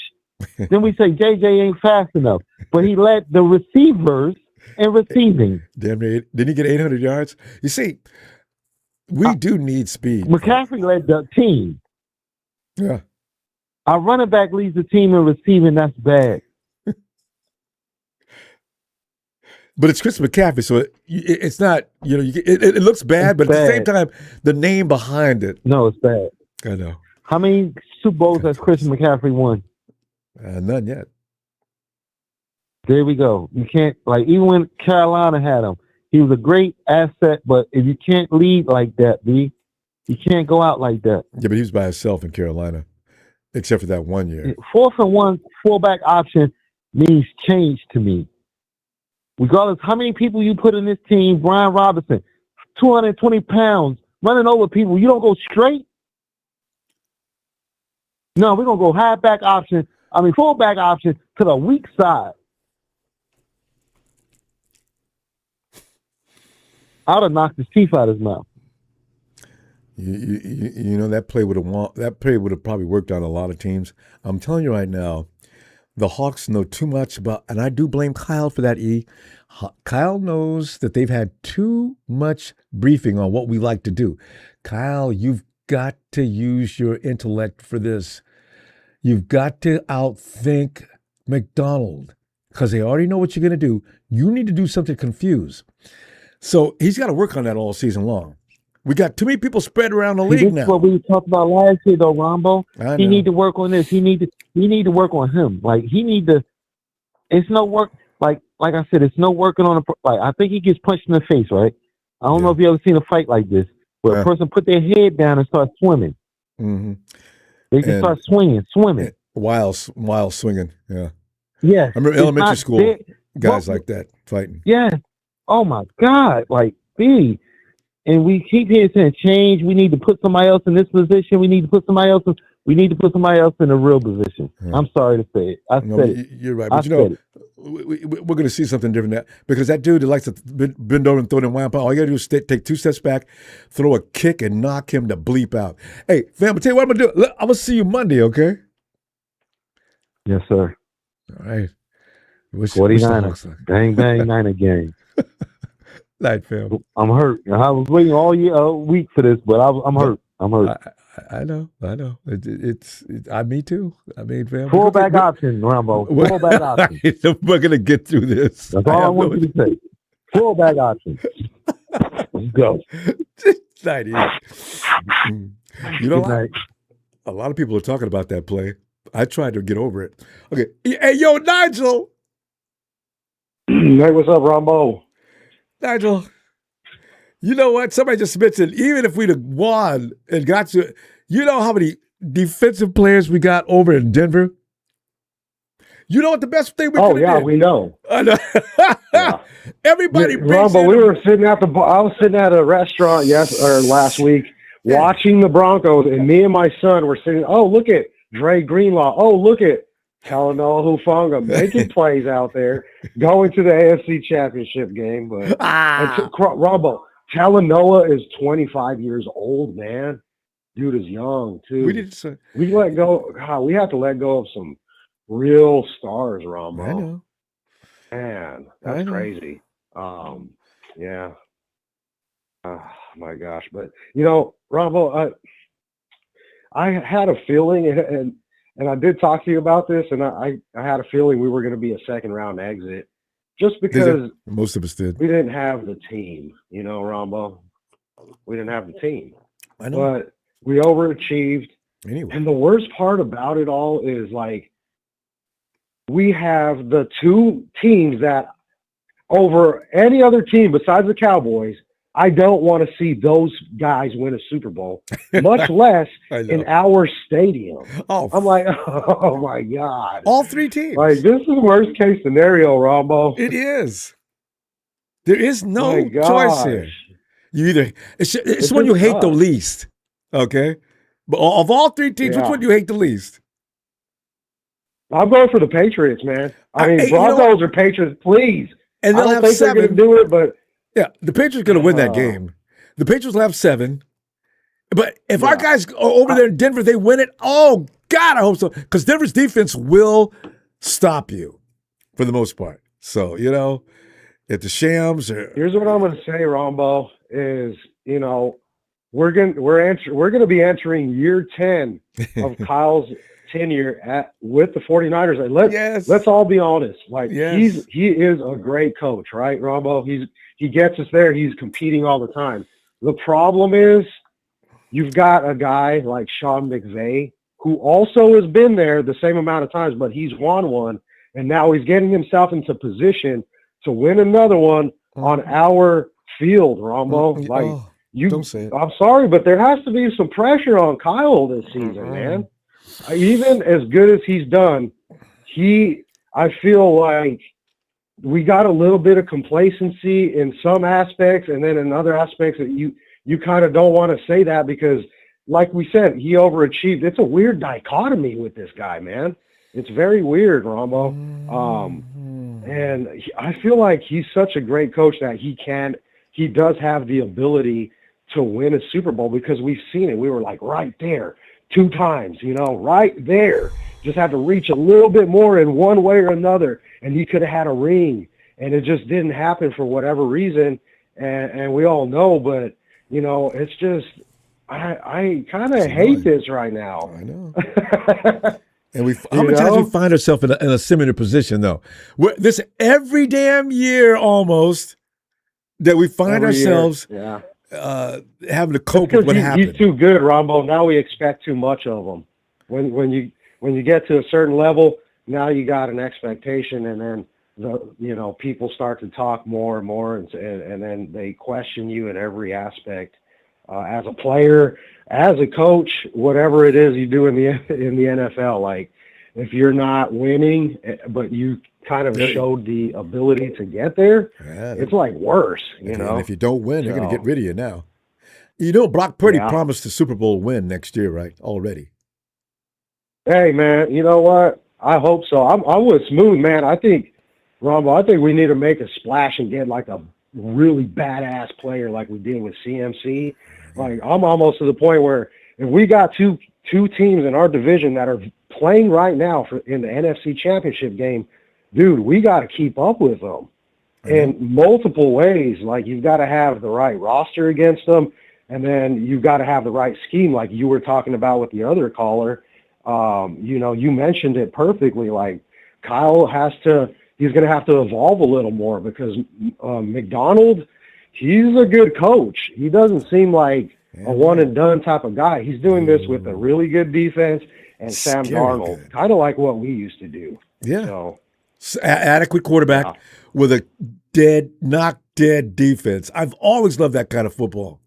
Then we say JJ ain't fast enough, but he led the receivers in receiving. Damn near, didn't he get 800 yards? You see, we do need speed. McCaffrey led the team. Yeah. Our running back leads the team in receiving. That's bad. But it's Chris McCaffrey, so it's not, it looks bad, but at the same time, the name behind it. No, it's bad. I know. How many Super Bowls has Chris McCaffrey won? None yet. There we go. You can't, even when Carolina had him, he was a great asset, but if you can't lead like that, B, you can't go out like that. Yeah, but he was by himself in Carolina, except for that 1 year. 4th and 1 fullback option means change to me. Regardless how many people you put in this team, Brian Robinson, 220 pounds, running over people, you don't go straight? No, we're going to go fullback option to the weak side. I would have knocked his teeth out of his mouth. That play would have probably worked on a lot of teams. I'm telling you right now, the Hawks know too much about, and I do blame Kyle for that, E. Kyle knows that they've had too much briefing on what we like to do. Kyle, you've got to use your intellect for this. You've got to outthink McDonald because they already know what you're going to do. You need to do something to confuse. So he's got to work on that all season long. We got too many people spread around the league now. That's what we talked about last year, though, Ronbo. He need to work on this. He need to work on him. It's no work. Like I said, it's no working on I think he gets punched in the face, right? I don't know if you ever seen a fight like this where a person put their head down and start swimming. Mm-hmm. They can start swimming. While swinging, yeah. Yeah. I remember elementary school guys like that fighting. Yeah. Oh, my God. B. And we keep hearing saying change. We need to put somebody else in this position. We need to put somebody else in a real position. Yeah. I'm sorry to say it. I said it. You're right. But we're going to see something different now because that dude that likes to bend over and throw them wild. All you got to do is take 2 steps back, throw a kick, and knock him to bleep out. Hey, fam, I'll tell you what I'm going to do. I'm going to see you Monday, okay? Yes, sir. All right. 49ers. Bang, bang, Niner game. Night, fam. I'm hurt. I was waiting all week for this, but I'm hurt. I'm hurt. I know. It's me too. I mean, fam. Fullback option, Ronbo. Fullback option. We're gonna get through this. That's all I want you to say. Fullback option. Let's go. Night. A lot of people are talking about that play. I tried to get over it. Okay. Hey, yo, Nigel. Hey, what's up, Ronbo? Nigel, you know what? Somebody just mentioned, even if we'd have won and got to, you know how many defensive players we got over in Denver? You know what the best thing we could have did? Oh, yeah, we know. I know. Yeah. Everybody Ronbo, I was sitting at a restaurant last week watching the Broncos, and me and my son were sitting, look at Dre Greenlaw. Oh, look at Talanoa Hufanga making plays out there, going to the AFC Championship game. But Ronbo, Talanoa is 25 years old, man. Dude is young too. We let go. God, we have to let go of some real stars, Ronbo. I know. Man, that's crazy. Yeah. Oh, my gosh, but Ronbo, I had a feeling, and I did talk to you about this, and I had a feeling we were going to be a second round exit just because most of us did. We didn't have the team, Ronbo. We didn't have the team. I know. But we overachieved. Anyway. And the worst part about it all is we have the 2 teams that over any other team besides the Cowboys, I don't want to see those guys win a Super Bowl, much less in our stadium. I'm like, oh, my God. All 3 teams. This is the worst case scenario, Ronbo. It is. There is no choice here. You either it's one you hate the least, okay? But of all 3 teams, which one do you hate the least? I'm going for the Patriots, man. I mean, Broncos or Patriots, please. And I they'll don't have think they're 7. going to do it, but Yeah, the Patriots are going to win that game. The Patriots will have 7. But if our guys are over there in Denver, they win it. Oh, God, I hope so. Because Denver's defense will stop you for the most part. So, if the Shams are. here's what I'm going to say, Rombo, is, we're going to be entering year 10 of Kyle's tenure with the 49ers. And let's all be honest. Like, he is a great coach, right, Rombo? He gets us there. He's competing all the time. The problem is, you've got a guy like Sean McVay who also has been there the same amount of times, but he's won one, and now he's getting himself into position to win another one on our field, Rombo. Don't say it. I'm sorry, but there has to be some pressure on Kyle this season, man. Even as good as he's done, I feel like we got a little bit of complacency in some aspects, and then in other aspects that you kind of don't want to say that because, like we said, he overachieved. It's a weird dichotomy with this guy, man. It's very weird, Ronbo. And I feel like he's such a great coach that he does have the ability to win a Super Bowl because we've seen it. We were like right there 2 times, right there. Just had to reach a little bit more in one way or another, and he could have had a ring. And it just didn't happen for whatever reason. And we all know, but, it's just I kind of hate this right now. I know. And how many times we find ourselves in a similar position, though? This every damn year almost that we find ourselves having to cope with what happened. He's too good, Ronbo. Now we expect too much of him. When you get to a certain level, now you got an expectation, and then people start to talk more and more, and then they question you in every aspect. As a player, as a coach, whatever it is you do in the NFL, like if you're not winning, but you kind of showed the ability to get there, it's like worse, And if you don't win, they're going to get rid of you now. Brock Purdy promised the Super Bowl win next year, right? Already. Hey, man, you know what? I hope so. I'm with Smooth, man. I think, Ronbo, we need to make a splash and get like a really badass player like we did with CMC. Like, I'm almost to the point where if we got two teams in our division that are playing right now in the NFC Championship game, dude, we got to keep up with them in multiple ways. Like, you've got to have the right roster against them, and then you've got to have the right scheme, like you were talking about with the other caller. You mentioned it perfectly. Like, Kyle he's going to have to evolve a little more because McDonald, he's a good coach. He doesn't seem like a one-and-done type of guy. He's doing this with a really good defense and Sam Darnold, kind of like what we used to do. Yeah. So, adequate quarterback with a knock-dead defense. I've always loved that kind of football.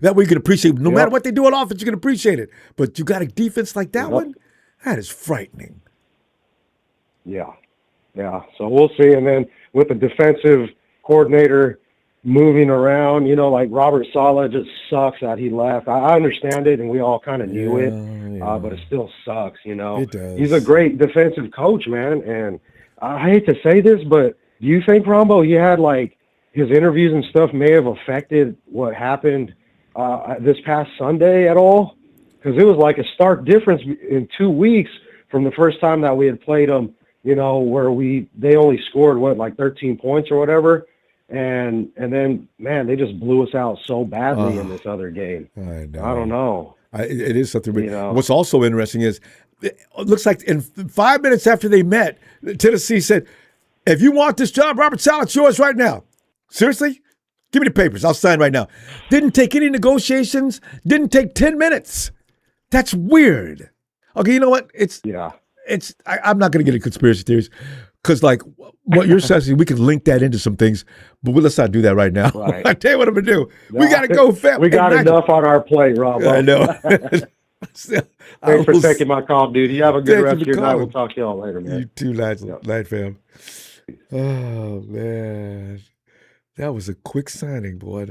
That we can appreciate. No matter what they do on offense, you can appreciate it. But you got a defense like that one? That is frightening. Yeah. Yeah, so we'll see. And then with the defensive coordinator moving around, like Robert Saleh just sucks that he left. I understand it, and we all kind of knew it, but it still sucks, It does. He's a great defensive coach, man, and I hate to say this, but do you think, Rombo, he had, like, his interviews and stuff may have affected what happened this past Sunday at all? Because it was like a stark difference in 2 weeks from the first time that we had played them, where they only scored, like 13 points or whatever. And then, man, they just blew us out so badly in this other game. I know. I don't know. It is something. What's also interesting is it looks like in 5 minutes after they met, Tennessee said, if you want this job, Robert Saleh, it's yours right now. Seriously? Give me the papers. I'll sign right now. Didn't take any negotiations. Didn't take 10 minutes. That's weird. Okay, you know what? I'm not going to get into conspiracy theories because, like, what you're saying, we can link that into some things, but let's not do that right now. Right. I tell you what I'm going to do. We got to go fast. We got enough on our plate, Rob. I know. Thanks for taking my call, dude. You have a good rest of your night. We'll talk to y'all later, man. You too, Light fam. Oh, man. That was a quick signing, boy.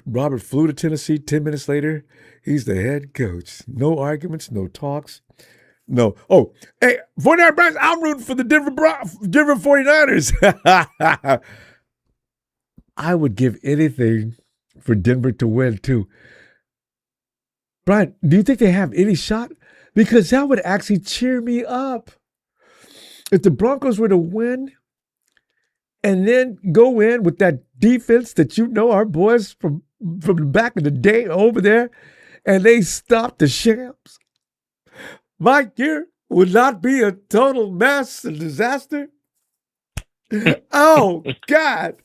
Robert flew to Tennessee. 10 minutes later, he's the head coach. No arguments, no talks. No. Oh, hey, 49 Browns, I'm rooting for the Denver 49ers. I would give anything for Denver to win, too. Brian, do you think they have any shot? Because that would actually cheer me up. If the Broncos were to win and then go in with that defense that our boys from the back of the day over there, and they stop the Shams, my year would not be a total mess and disaster. Oh, God.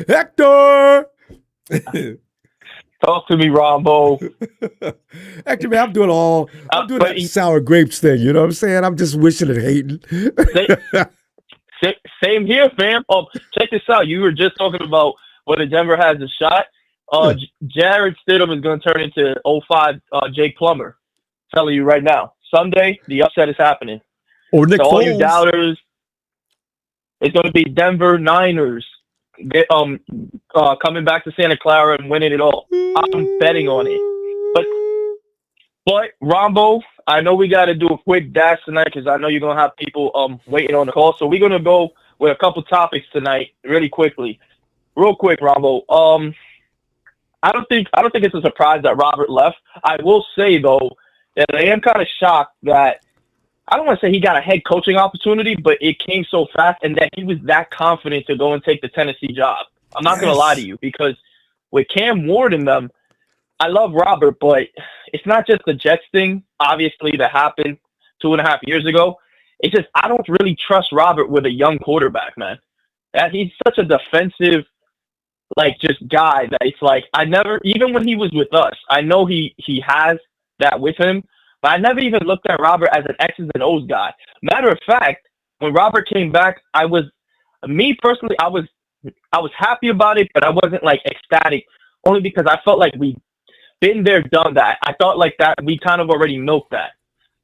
Hector! Talk to me, Ronbo. Actually, man, I'm doing that sour grapes thing. You know what I'm saying? I'm just wishing and hating. Same here, fam. Check this out. You were just talking about whether Denver has a shot. Jared Stidham is going to turn into 05 Jake Plummer. Telling you right now. Sunday, the upset is happening. Or Nick so Foles. All you doubters, it's going to be Denver Niners coming back to Santa Clara and winning it all. I'm betting on it. But Rombo, I know we got to do a quick dash tonight because I know you're going to have people waiting on the call. So we're going to go with a couple topics tonight really quickly. Real quick, Rombo. I don't think it's a surprise that Robert left. I will say, though, that I am kind of shocked that I don't want to say he got a head coaching opportunity, but it came so fast and that he was that confident to go and take the Tennessee job. I'm not going to lie to you because with Cam Ward in them, I love Robert, but it's not just the Jets thing, obviously, that happened 2.5 years ago. It's just I don't really trust Robert with a young quarterback, man. He's such a defensive, just guy that it's even when he was with us, I know he has that with him, but I never even looked at Robert as an X's and O's guy. Matter of fact, when Robert came back, I was happy about it, but I wasn't ecstatic, only because I felt like we been there, done that. I thought that we kind of already milked that.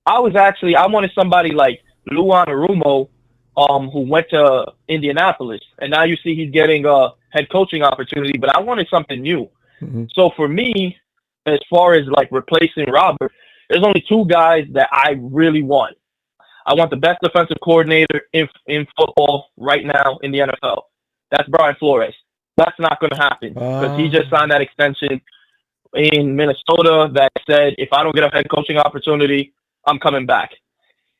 I wanted somebody like Luan Arumo, who went to Indianapolis, and now you see he's getting a head coaching opportunity, but I wanted something new. Mm-hmm. So for me, as far as replacing Robert, there's only two guys that I really want. I want the best defensive coordinator in football right now in the NFL. That's Brian Flores. That's not going to happen because he just signed that extension in Minnesota that said, if I don't get a head coaching opportunity, I'm coming back.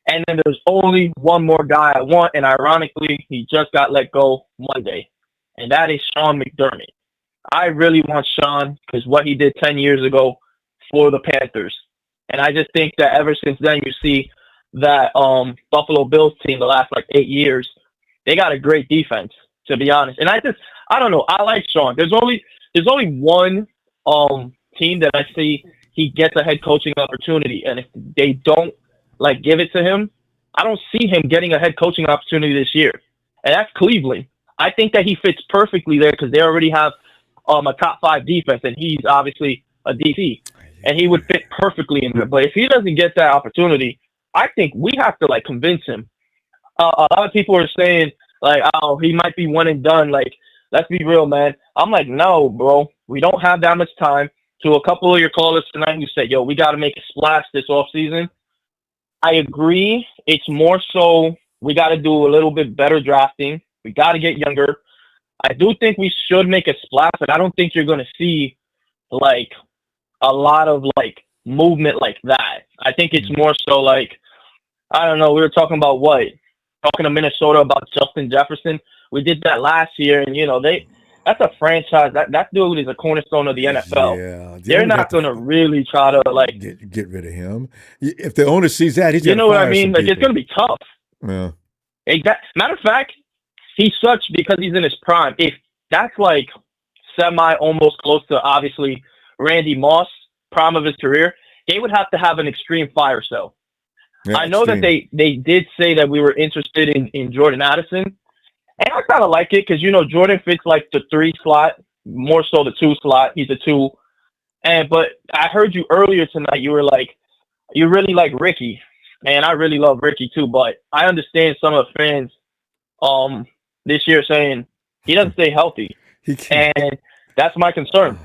And then there's only one more guy I want, and ironically, he just got let go Monday, and that is Sean McDermott. I really want Sean because what he did 10 years ago for the Panthers. And I just think that ever since then, you see that Buffalo Bills team the last 8 years, they got a great defense, to be honest. And I don't know. I like Sean. There's only one team that I see he gets a head coaching opportunity, and if they don't give it to him, I don't see him getting a head coaching opportunity this year, and that's Cleveland. I think that he fits perfectly there because they already have a top 5 defense, and he's obviously a DC, and he would fit perfectly in there. But if he doesn't get that opportunity, I think we have to convince him. A lot of people are saying oh, he might be one and done. Let's be real, man. I'm no, bro. We don't have that much time. To a couple of your callers tonight who said, yo, we got to make a splash this offseason. I agree. It's more so we got to do a little bit better drafting. We got to get younger. I do think we should make a splash, but I don't think you're going to see a lot of movement like that. I think it's more so I don't know. We were talking about talking to Minnesota about Justin Jefferson. We did that last year, and that's a franchise. That dude is a cornerstone of the NFL. Yeah, they're not going to really try to get rid of him. If the owner sees that, he's going to what I mean. It's going to be tough. Yeah. Matter of fact, he sucks because he's in his prime. If that's semi almost close to obviously Randy Moss prime of his career, they would have to have an extreme fire sale. Yeah, I know that they did say that we were interested in Jordan Addison. And I kind of like it because, Jordan fits the 3 slot, more so the 2 slot. He's a 2. But I heard you earlier tonight. You were you really like Ricky. And I really love Ricky too. But I understand some of the fans this year saying he doesn't stay healthy. And that's my concern.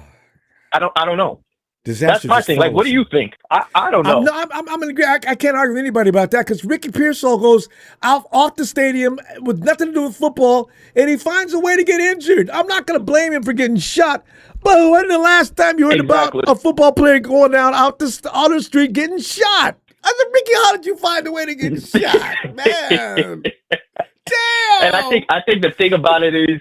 I don't know. That's my thing. Like, what do you think? I don't know. I'm in agree. I can't argue with anybody about that because Ricky Pearsall goes out off the stadium with nothing to do with football, and he finds a way to get injured. I'm not going to blame him for getting shot. But when the last time you heard about a football player going down out the street getting shot? I said, Ricky, how did you find a way to get shot, man? Damn. And I think the thing about it is,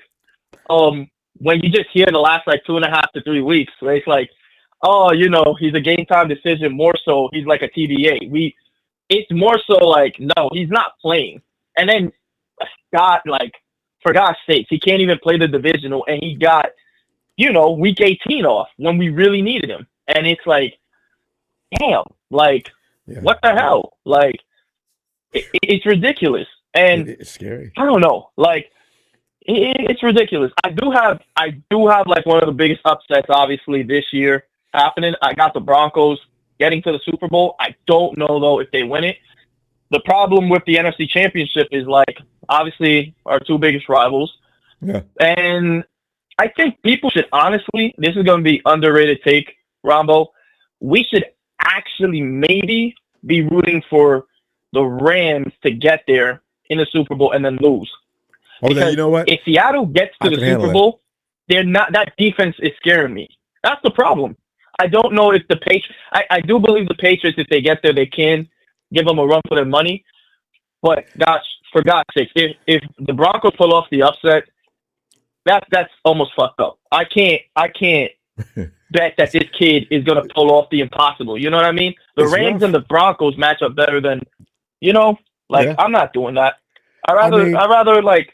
when you just hear the last like 2.5 to 3 weeks, where it's like, oh, you know, he's a game time decision. More so, he's like a TBA. It's more so like, no, he's not playing. And then, God, like, for God's sakes, he can't even play the divisional, and he got, you know, week 18 off when we really needed him. And it's like, damn, like, what the hell? Like, it's ridiculous. And it's scary. I don't know, like, it's ridiculous. I do have like one of the biggest upsets, obviously, this year happening. I got the Broncos getting to the Super Bowl. I don't know, though, if they win it. The problem with the NFC Championship is, like, obviously our two biggest rivals. Yeah. And I think people should honestly, this is going to be underrated take, Ronbo. We should actually maybe be rooting for the Rams to get there in the Super Bowl and then lose. Oh, then you know what? If Seattle gets to the Super Bowl, they're not. That defense is scaring me. That's the problem. I don't know if the Patriots. I do believe the Patriots, if they get there, they can give them a run for their money. But gosh, for God's sake, if the Broncos pull off the upset, that's almost fucked up. I can't bet that this kid is gonna pull off the impossible. You know what I mean? The Rams and the Broncos match up better than, you know. Like, I'm not doing that. I'd rather like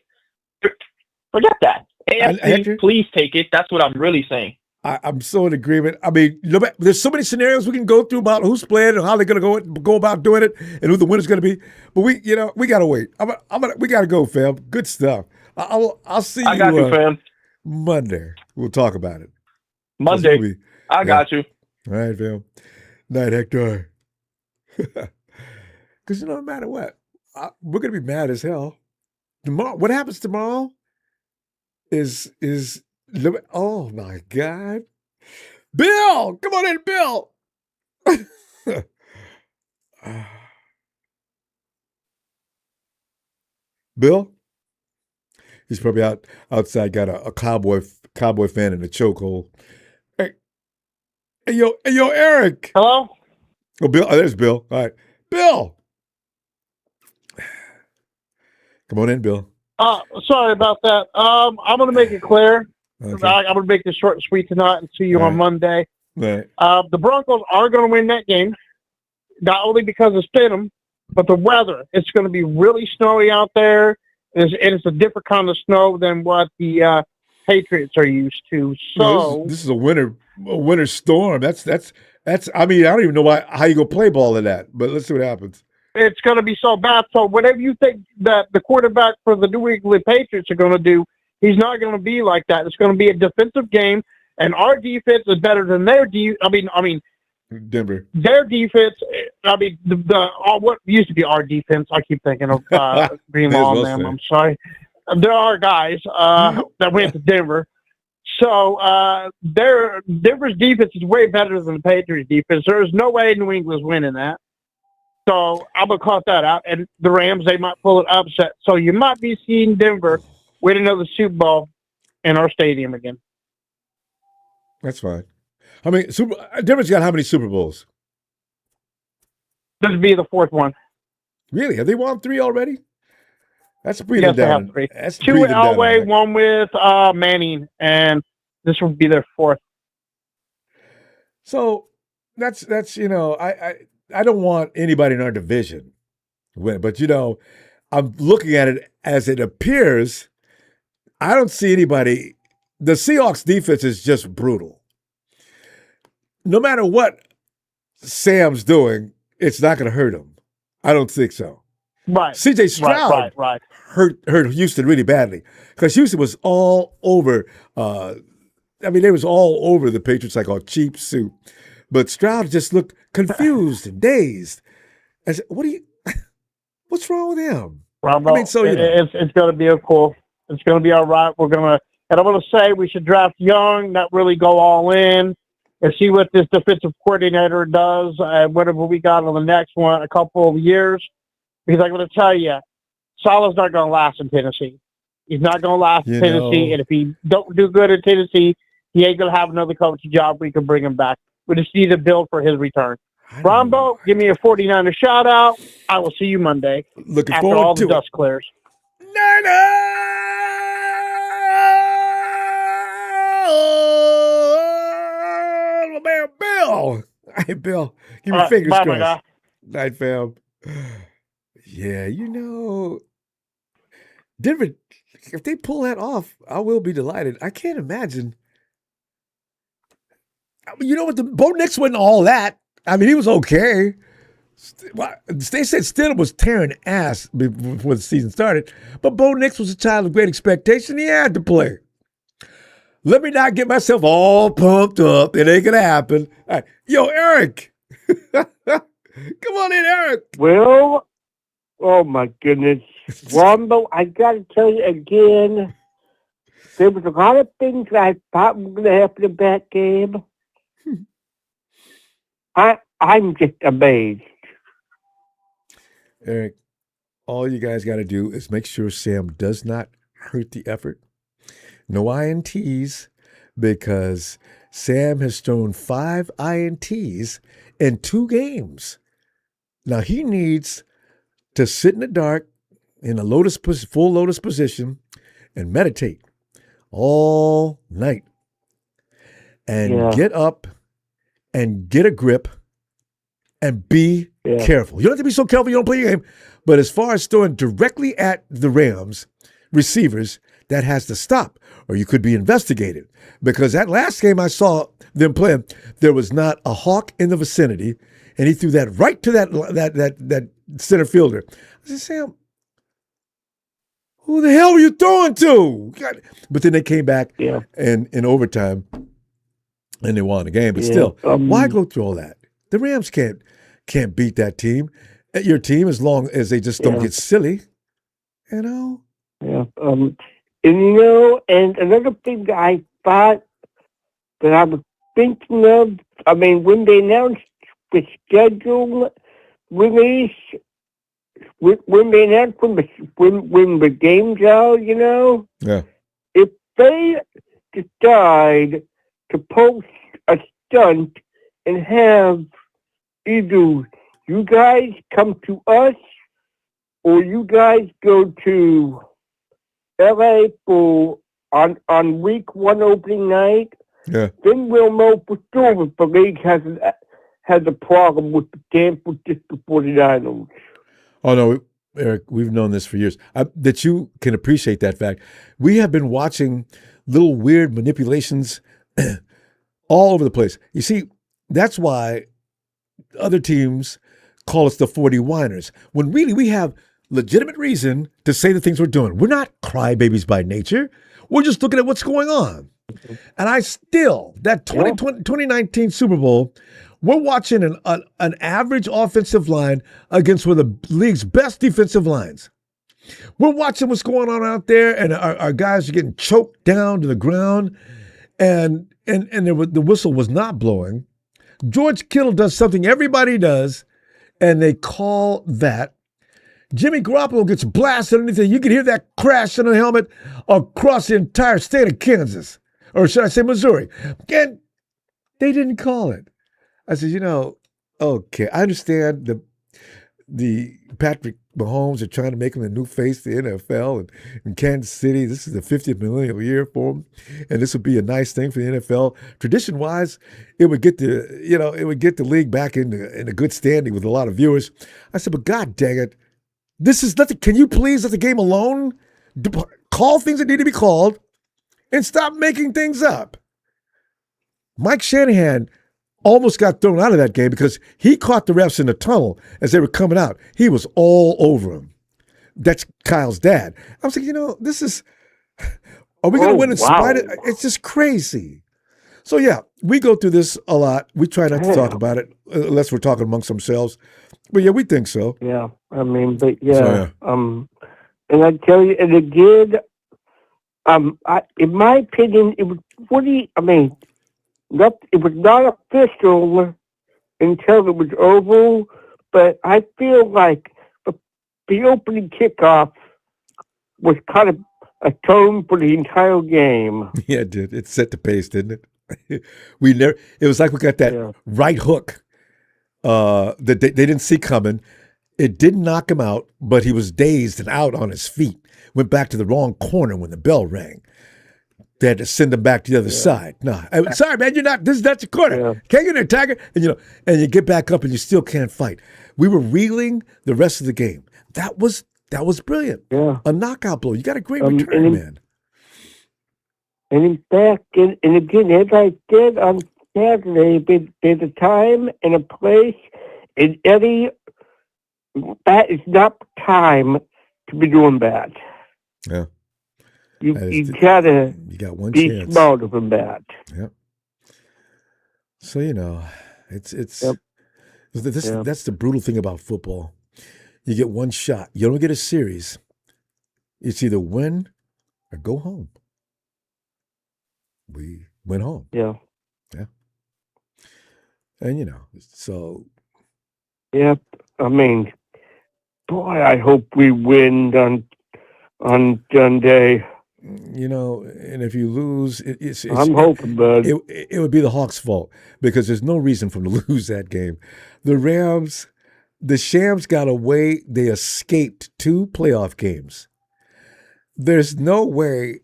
forget that. AFC, please take it. That's what I'm really saying. I'm so in agreement. I mean, there's so many scenarios we can go through about who's playing and how they're going to go about doing it and who the winner's going to be. But we got to wait. We got to go, fam. Good stuff. I'll see you. I got you, fam. Monday. We'll talk about it. Monday. I got you. All right, fam. Night, Hector. Because, no matter what, we're going to be mad as hell. Tomorrow, what happens tomorrow is oh my God. Bill, come on in, Bill. Bill? He's probably outside, got a cowboy fan in a chokehold. Hey, yo, Eric. Hello? Oh, Bill. Oh, there's Bill. All right. Bill. Come on in, Bill. Sorry about that. I'm going to make it clear. Okay. I'm going to make this short and sweet tonight and see you on Monday. Right. The Broncos are going to win that game, not only because of Stidham, but the weather. It's going to be really snowy out there, and it's a different kind of snow than what the Patriots are used to. So this is a winter storm. That's. I mean, I don't even know how you go play ball in that, but let's see what happens. It's going to be so bad. So whatever you think that the quarterback for the New England Patriots are going to do, he's not going to be like that. It's going to be a defensive game, and our defense is better than their Denver. Their defense. I mean, what used to be our defense. I keep thinking of Greenlaw and them. I'm sorry. There are guys that went to Denver. So Denver's defense is way better than the Patriots' defense. There's no way New England's winning that. So I'm going to cut that out. And the Rams, they might pull an upset. So you might be seeing Denver win another Super Bowl in our stadium again. That's fine. I mean, Denver's got how many Super Bowls? This would be the fourth one. Really? Have they won 3 already? That's breathing down. They have 3. That's 2 with Elway, 1 with Manning, and this would be their 4th. So that's I don't want anybody in our division to win, but I'm looking at it as it appears. I don't see anybody. The Seahawks defense is just brutal. No matter what Sam's doing, it's not going to hurt him. I don't think so. Right. CJ Stroud hurt Houston really badly because Houston was all over. They was all over the Patriots like a cheap suit. But Stroud just looked confused and dazed. I said, what's wrong with him? Ronbo, it's going to be cool. It's going to be all right. And I'm going to say we should draft young, not really go all in. and see what this defensive coordinator does, whatever we got on the next one, a couple of years. Because I'm going to tell you, Saleh's not going to last in Tennessee. He's not going to last in Tennessee, and if he don't do good in Tennessee, he ain't going to have another coaching job. We can bring him back. We just need to build for his return. Ronbo, give me a 49er shout out. I will see you Monday. Looking after forward all to the dust clears. Bill. Hey, Bill. Give me fingers bye, crossed. Night, fam. Yeah, Denver, if they pull that off, I will be delighted. I can't imagine. You know what? Bo Nix wasn't all that. I mean, he was okay. They said Stidham was tearing ass before the season started, but Bo Nix was a child of great expectation. He had to play. Let me not get myself all pumped up. It ain't going to happen. All right. Yo, Eric. Come on in, Eric. Well, oh my goodness. Ronbo, I got to tell you again, there was a lot of things that I thought were going to happen in that game. I'm just amazed. Eric, all you guys got to do is make sure Sam does not hurt the effort. No INTs, because Sam has thrown 5 INTs in 2 games. Now he needs to sit in the dark in a full lotus position and meditate all night and get up and get a grip and be careful. You don't have to be so careful you don't play your game. But as far as throwing directly at the Rams receivers, that has to stop, or you could be investigated. Because that last game I saw them playing, there was not a hawk in the vicinity, and he threw that right to that center fielder. I said, Sam, who the hell were you throwing to? But then they came back in overtime, and they won the game. But still, why go through all that? The Rams can't beat that team, your team, as long as they just don't get silly. You know? Yeah. And another thing that I thought that I was thinking of, I mean, when they announced the schedule release, when they announced when the games are, if they decide to post a stunt and have either you guys come to us or you guys go to LA for on week 1 opening night, then we'll know for sure if the league has a problem with the Tampa just before the 49ers. Oh, no, Eric, we've known this for years. That you can appreciate that fact. We have been watching little weird manipulations all over the place. You see, that's why other teams call us the 40-winers, when really we have legitimate reason to say the things we're doing. We're not crybabies by nature. We're just looking at what's going on. And that 2019 Super Bowl, we're watching an average offensive line against one of the league's best defensive lines. We're watching what's going on out there, and our guys are getting choked down to the ground, and the whistle was not blowing. George Kittle does something everybody does, and they call that. Jimmy Garoppolo gets blasted underneath it. You can hear that crash in the helmet across the entire state of Kansas, or should I say Missouri. And they didn't call it. I said, okay, I understand the Patrick Mahomes are trying to make him a new face to the NFL, and in Kansas City, this is the 50th millennial year for him, and this would be a nice thing for the NFL. Tradition-wise, it would get the league back in a good standing with a lot of viewers. I said, but God dang it, this is nothing. Can you please let the game alone? Call things that need to be called, and stop making things up. Mike Shanahan almost got thrown out of that game because he caught the refs in the tunnel as they were coming out. He was all over him. That's Kyle's dad. I was like, this is, are we going to win in spite of it? It's just crazy. So, we go through this a lot. We try not to talk about it unless we're talking amongst ourselves. But, we think so. Yeah, I mean, but, and I tell you, and again, in my opinion, it was it was not official until it was over, but I feel like the opening kickoff was kind of a tone for the entire game. Yeah, it did. It set the pace, didn't it? It was like we got that right hook that they didn't see coming. It didn't knock him out, but he was dazed and out on his feet. Went back to the wrong corner when the bell rang. They had to send him back to the other side. No, sorry, man, this is not your corner. Yeah. Can't get there, Tiger. And you get back up and you still can't fight. We were reeling the rest of the game. That was brilliant. Yeah. A knockout blow. You got a great return, man. And in fact, and again, as I said on Saturday, there's a time and a place, and Eddie, that is not time to be doing that. Yeah. You gotta got one be chance. smarter than that. Yep. So it's that's the brutal thing about football. You get one shot. You don't get a series. It's either win or go home. We went home. Yeah. Yeah. And so. Yep. I mean, boy, I hope we win on Sunday. And if you lose, it's I'm hoping, bud. It would be the Hawks' fault because there's no reason for them to lose that game. The Rams, the Shams got away. They escaped 2 playoff games. There's no way.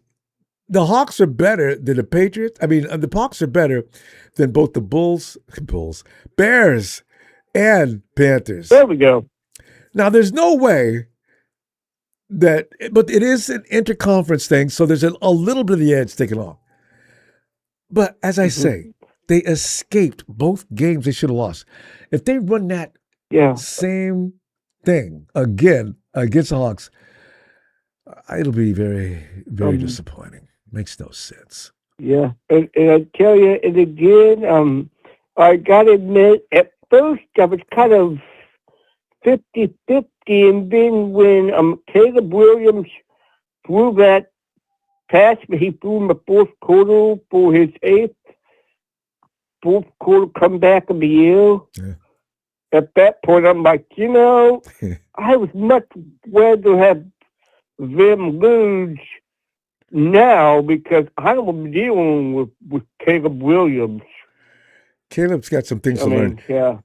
The Hawks are better than the Patriots. I mean, the Hawks are better than both the Bears, and Panthers. There we go. Now, there's no way but it is an interconference thing, so there's a little bit of the edge taken off. But as I say, they escaped both games they should have lost. If they run that same thing again against the Hawks, it'll be very, very disappointing. Makes no sense. Yeah, and I tell you, and again, I got to admit, at first I was kind of 50-50, and then when Caleb Williams threw that pass, he threw in the fourth quarter for his 8th fourth quarter comeback of the year. Yeah. At that point, I'm like, I would much rather have them lose now because I don't want to be dealing with Caleb Williams. Caleb's got some things to learn. Yeah.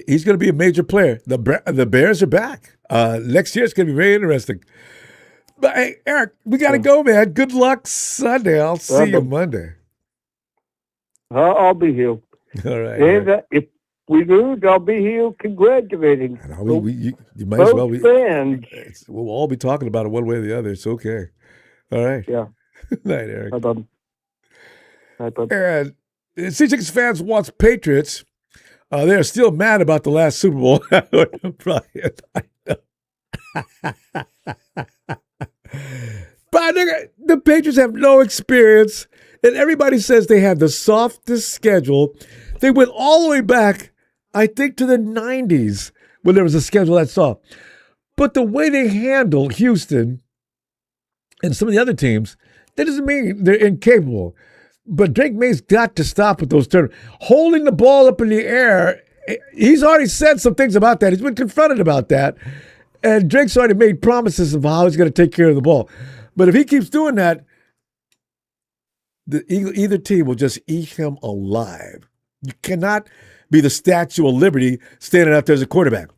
He's going to be a major player. The Bears are back. Next year it's going to be very interesting. But hey, Eric, we got to go, man. Good luck Sunday. I'll see you Monday. I'll be here. All right. And if we lose, I'll be here congratulating. You might as well. Fans. We'll all be talking about it one way or the other. It's okay. All right. Yeah. Night, Eric. Bye, bud. Bye, bud. And C6 fans wants Patriots. They're still mad about the last Super Bowl. Brian, I know. But the Patriots have no experience, and everybody says they have the softest schedule. They went all the way back, I think, to the 90s when there was a schedule that soft. But the way they handle Houston and some of the other teams, that doesn't mean they're incapable. But Drake May's got to stop with those turnovers. Holding the ball up in the air, he's already said some things about that. He's been confronted about that. And Drake's already made promises of how he's going to take care of the ball. But if he keeps doing that, either team will just eat him alive. You cannot be the Statue of Liberty standing out there as a quarterback.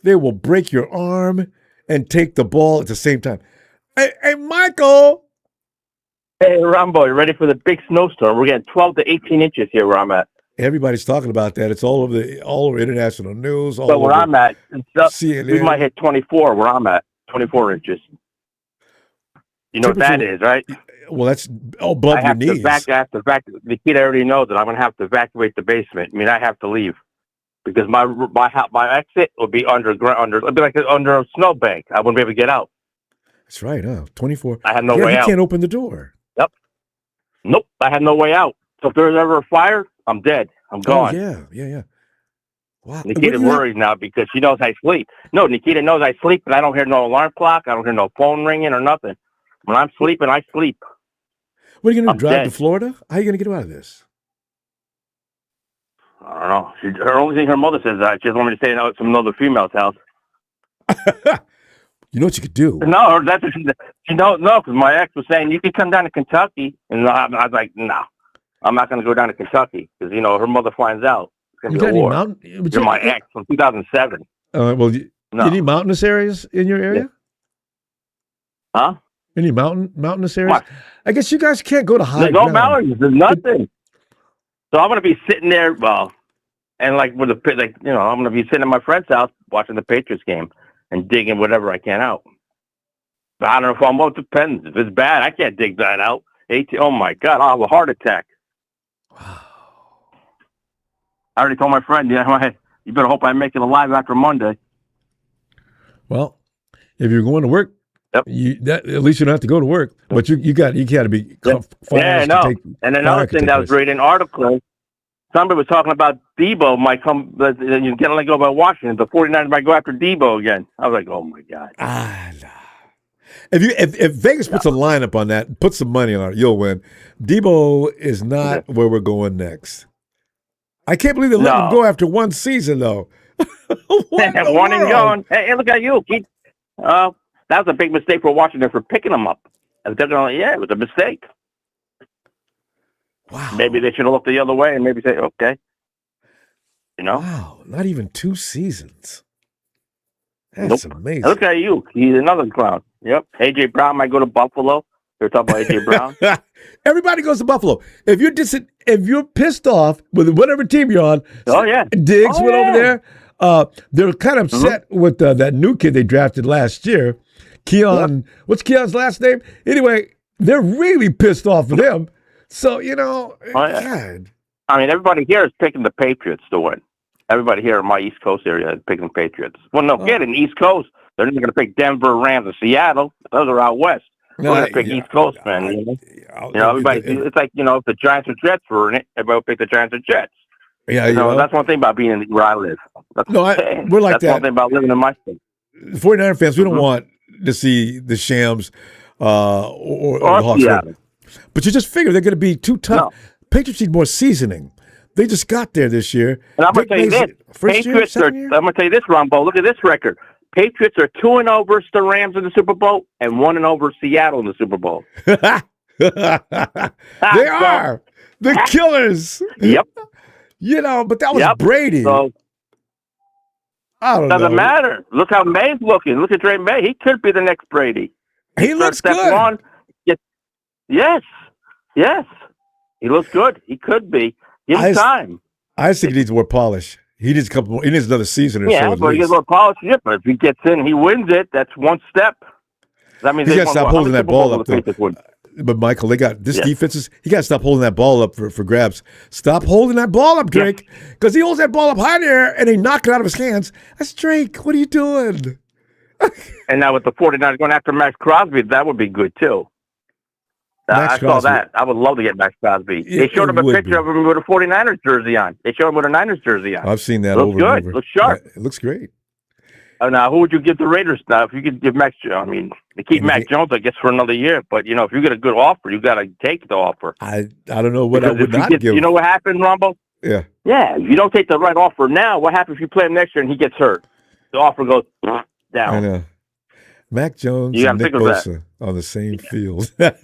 They will break your arm and take the ball at the same time. Hey, Michael. Hey, Ronbo, you ready for the big snowstorm? We're getting 12 to 18 inches here where I'm at. Everybody's talking about that. It's all over international news. But where I'm at, we might hit 24 where I'm at, 24 inches. You know what that is, right? Well, that's above your knees. I have to evacuate. The kid already knows that I'm going to have to evacuate the basement. I mean, I have to leave because my exit will be underground. It'll be like under a snowbank. I wouldn't be able to get out. That's right. 24. I had no way out. You can't open the door. Yep. Nope. I had no way out. So if there's ever a fire, I'm dead. I'm gone. Oh, yeah. Wow. Nikita's worried now because she knows I sleep. No, Nikita knows I sleep, and I don't hear no alarm clock. I don't hear no phone ringing or nothing. When I'm sleeping, I sleep. What are you going to do? Drive dead. to Florida? How are you going to get out of this? I don't know. Her only thing her mother says is she doesn't want me to stay at some other female's house. You know what you could do? No, that's what she don't know, because my ex was saying you could come down to Kentucky, and I was like, no, I'm not going to go down to Kentucky because her mother finds out. It's going to be a war. You're my ex from 2007. Well, any mountainous areas in your area? Huh? Any mountainous areas? What? I guess you guys can't go to high There's ground. no mountains. There's nothing. So I'm going to be sitting there, and like with I'm going to be sitting at my friend's house watching the Patriots game and digging whatever I can out. But I don't know if I'm it depends. If it's bad, I can't dig that out. Oh my God, I'll have a heart attack. Wow. I already told my friend, you better hope I make it alive after Monday. Well, if you're going to work, yep. At least you don't have to go to work. But you got to be yeah, no. And another thing that was reading an article, somebody was talking about Debo might come, you get let go by Washington. The 49ers might go after Debo again. I was like, oh my God. No. If Vegas puts a lineup on that, put some money on it, you'll win. Debo is not where we're going next. I can't believe they let him go after one season, though. One and going. Hey, look at you. That was a big mistake for Washington for picking him up. And it was a mistake. Wow. Maybe they should have looked the other way and maybe say, okay. Wow, not even 2 seasons. That's amazing. Look at you. He's another clown. Yep. A.J. Brown might go to Buffalo. They're talking about A.J. Brown. Everybody goes to Buffalo. If you're pissed off with whatever team you're on, Diggs went over there. They're kind of upset with that new kid they drafted last year. Keon, what's Keon's last name? Anyway, they're really pissed off with him. So, God. I mean, everybody here is picking the Patriots to win. Everybody here in my East Coast area is picking the Patriots. Well, no kidding. East Coast, they're not going to pick Denver, Rams, or Seattle. Those are out west. We're going to pick East Coast, man. Everybody. It's like if the Giants or Jets were in it, everybody would pick the Giants or Jets. Yeah, that's one thing about being where I live. We're like that's that. One thing about living in my state. 49er fans, we don't want to see the Shams or the Hawks. Seattle. But you just figure they're going to be too tough. No. Patriots need more seasoning. They just got there this year. And I'm going to tell you this. Patriots I'm going to tell you this, Ronbo. Look at this record. Patriots are 2-0 versus the Rams in the Super Bowl and 1-0 versus Seattle in the Super Bowl. They are. The killers. Yep. But that was Brady. So, I don't know. Doesn't matter. Look how May's looking. Look at Dre May. He could be the next Brady. He looks good. Yes. He looks good. He could be. Give him time. I think he needs more polish. He needs a couple more. He needs another season or so. Yeah, but he gets more polish. Yeah, but if he gets in, he wins it. That's one step. That means he's got to stop holding that ball up. But Michael, they got this defenses. He got to stop holding that ball up for grabs. Stop holding that ball up, Drake, because he holds that ball up high there and they knock it out of his hands. That's Drake. What are you doing? And now with the 49ers going after Max Crosby, that would be good too. I saw that. I would love to get Max Crosby. They showed him a picture of him with a 49ers jersey on. They showed him with a Niners jersey on. I've seen that over and over. Looks good. Looks sharp. It looks great. Now, who would you give the Raiders now? If you could give Max, they keep Mac Jones, I guess, for another year. But, if you get a good offer, you got to take the offer. I don't know what I would not give. You know what happened, Ronbo? Yeah. Yeah. If you don't take the right offer now, what happens if you play him next year and he gets hurt? The offer goes down. I know. Mac Jones and Nick Bosa on the same field. And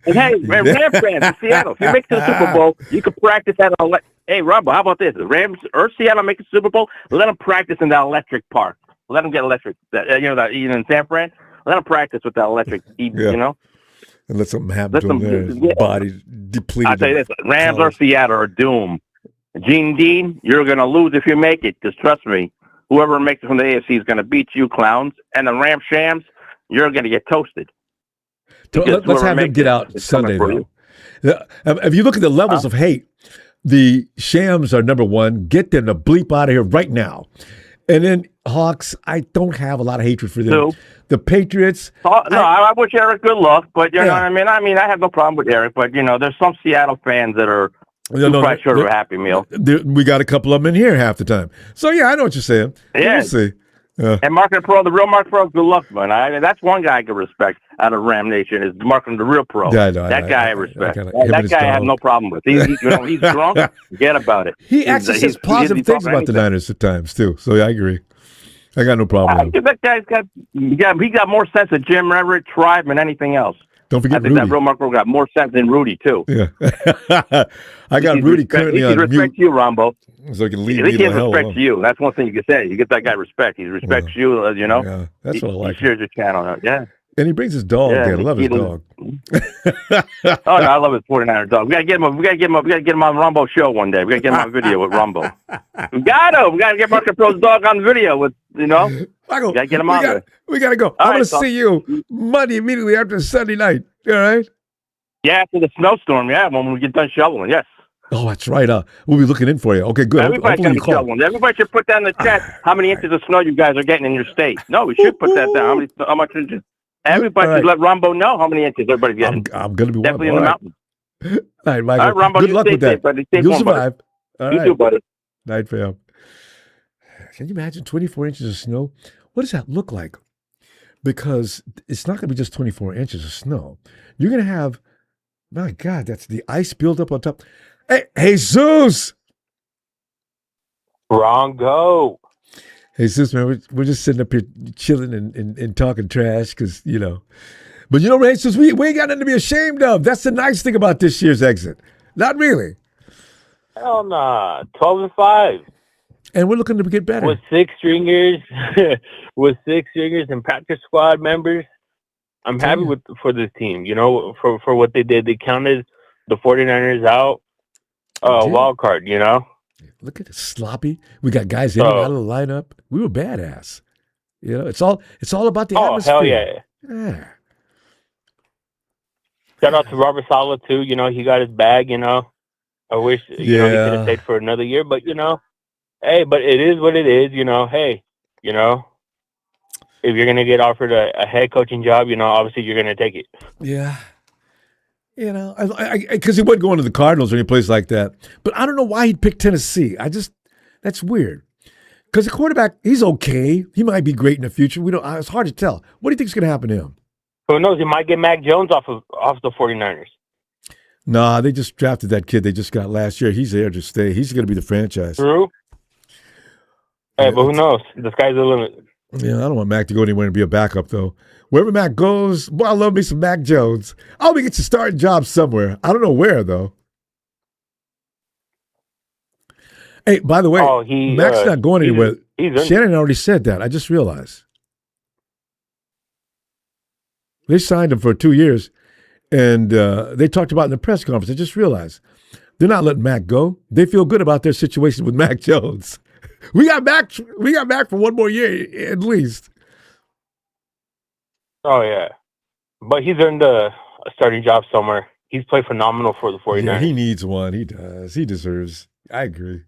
hey, Rams fans in Seattle, if you make the Super Bowl, you can practice at Hey, Ronbo, how about this? The Rams or Seattle make the Super Bowl, let them practice in that electric park. Let them get electric. That in San Fran, let them practice with that electric. And let something happen to him there. His body depleted. I'll tell you this, Rams or Seattle are doomed. Gene Dean, you're going to lose if you make it, because trust me, whoever makes it from the AFC is going to beat you, clowns. And the Ram Shams, you're going to get toasted. Let's have him get out Sunday, though. If you look at the levels of hate, the Shams are number one. Get them to bleep out of here right now. And then Hawks, I don't have a lot of hatred for them. No. The Patriots. I wish Eric good luck, but you know what I mean? I have no problem with Eric, but, there's some Seattle fans that are quite short of a Happy Meal. We got a couple of them in here half the time. So, I know what you're saying. Yeah. We'll see. And Mark Pro, the real Mark Pro, good luck, man. That's one guy I can respect out of Ram Nation is Mark, the real pro. Yeah, that guy I respect. That guy I have no problem with. He's drunk. Forget about it. He actually says positive things about the Niners at times too. So yeah, I agree. I got no problem with him. That guy's got more sense of Jim Everett, Tribe, than anything else. Don't forget I think Rudy. that real Mark Pro got more sense than Rudy too. Yeah, I got Rudy currently on mute. He respects you, Rombo. So he can leave me the hell alone. He respects you. That's one thing you can say. You get that guy respect. He respects you. Yeah, that's what I like. He shares your channel. Yeah. And he brings his dog. Yeah, I love his dog. I love his 49er dog. We gotta get him. We gotta get him on Ronbo show one day. We gotta get him on video with Ronbo. We gotta get Mark Pro's dog on video with Michael, gotta get him on there. We gotta go. I'm gonna see you Monday immediately after Sunday night. All right. Yeah, after the snowstorm. Yeah, when we get done shoveling. Yes. Oh, that's right. We'll be looking in for you. Okay, good. Everybody should put down in the chat how many inches of snow you guys are getting in your state. No, we should put that down. How much inches? Everybody should let Rombo know how many inches everybody's getting. I'm going to be definitely in the mountains. All right, Michael. All right, Rombo, good luck with that. Buddy. You'll survive. All you too, buddy. Night, fam. Can you imagine 24 inches of snow? What does that look like? Because it's not going to be just 24 inches of snow. You're going to have, my God, that's the ice build up on top. Hey, Jesus! Rongo. Jesus, man, we're just sitting up here chilling and talking trash because, But Jesus, we ain't got nothing to be ashamed of. That's the nice thing about this year's exit. Not really. Hell nah. 12-5. And we're looking to get better. With six stringers and practice squad members. I'm happy for this team, for what they did. They counted the 49ers out. Wild card, Look at it, sloppy. We got guys in and out of the lineup. We were badass. It's all about the atmosphere. Oh, hell yeah. Shout out to Robert Saleh too. He got his bag. I wish he could have stayed for another year, but hey, but it is what it is. Hey, if you're gonna get offered a head coaching job, obviously you're gonna take it. Yeah. Because he wasn't going to the Cardinals or any place like that. But I don't know why he'd pick Tennessee. That's weird. Because the quarterback, he's okay. He might be great in the future. It's hard to tell. What do you think is going to happen to him? Who knows? He might get Mac Jones off the 49ers. Nah, they just drafted that kid they just got last year. He's there to stay. He's going to be the franchise. True. Hey, but who knows? The sky's the limit. Yeah, I don't want Mac to go anywhere and be a backup, though. Wherever Mac goes, I love me some Mac Jones. I hope he gets a starting job somewhere. I don't know where, though. Hey, by the way, Mac's not going anywhere. Shanahan already said that. I just realized. They signed him for 2 years, and they talked about it in the press conference. I just realized they're not letting Mac go. They feel good about their situation with Mac Jones. We got Mac for one more year at least. Oh, yeah. But he's earned a starting job somewhere. He's played phenomenal for the 49ers. Yeah, he needs one. He does. He deserves. I agree.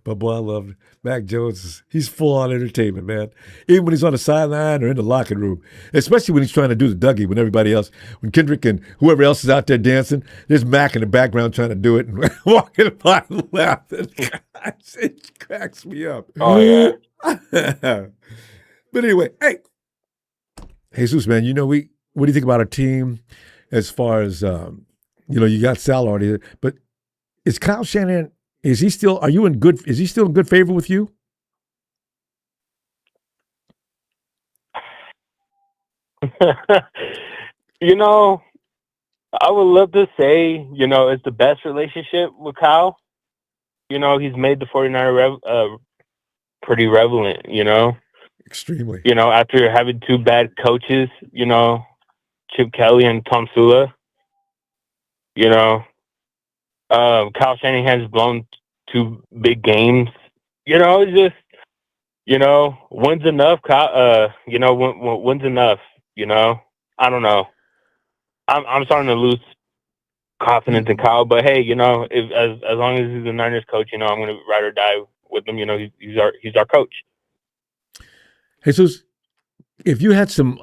But, boy, I love Mac Jones. He's full-on entertainment, man. Even when he's on the sideline or in the locker room, especially when he's trying to do the Dougie when everybody else, when Kendrick and whoever else is out there dancing, there's Mac in the background trying to do it and walking by and laughing. Gosh, it cracks me up. Oh, yeah. But anyway, hey, Jesus, man, what do you think about our team as far as, you got Sal already, but is Kyle Shanahan, is he still in good favor with you? I would love to say, it's the best relationship with Kyle. He's made the 49er pretty relevant, Extremely. After having two bad coaches, Chip Kelly and Tom Sula, Kyle Shanahan's blown two big games. It's just, when's enough? When's enough? I don't know. I'm starting to lose confidence in Kyle, but hey, if as long as he's the Niners coach, I'm going to ride or die with him. He's our coach. Hey, so if you had some,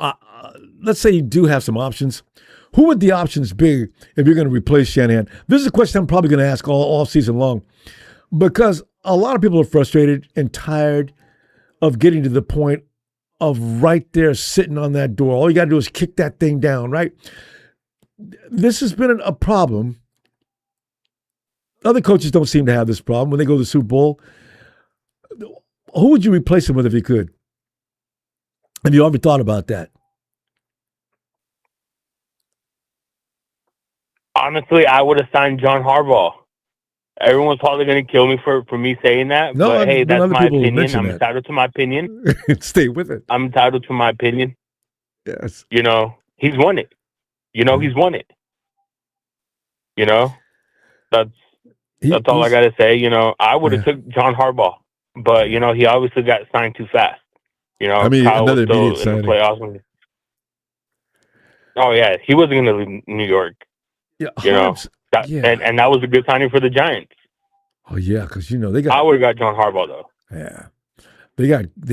let's say you do have some options, who would the options be if you're going to replace Shanahan? This is a question I'm probably going to ask all season long because a lot of people are frustrated and tired of getting to the point of right there sitting on that door. All you got to do is kick that thing down, right? This has been a problem. Other coaches don't seem to have this problem when they go to the Super Bowl. Who would you replace him with if you could? Have you ever thought about that? Honestly, I would have signed John Harbaugh. Everyone's probably going to kill me for me saying that, No, but hey, that's other my people will opinion. mention I'm that. entitled to my opinion. Stay with it. I'm entitled to my opinion. Yes. You know, he's won it. You know, he's won it. You know, that's all I got to say. You know, I would have took John Harbaugh, but you know, he obviously got signed too fast. You know, I mean, Kyle was another still immediate in signing. the playoffs. Oh yeah, he wasn't going to leave New York. Yeah, you know, and that was a good signing for the Giants. Oh yeah, because you know they got. I would have got John Harbaugh though. Yeah, they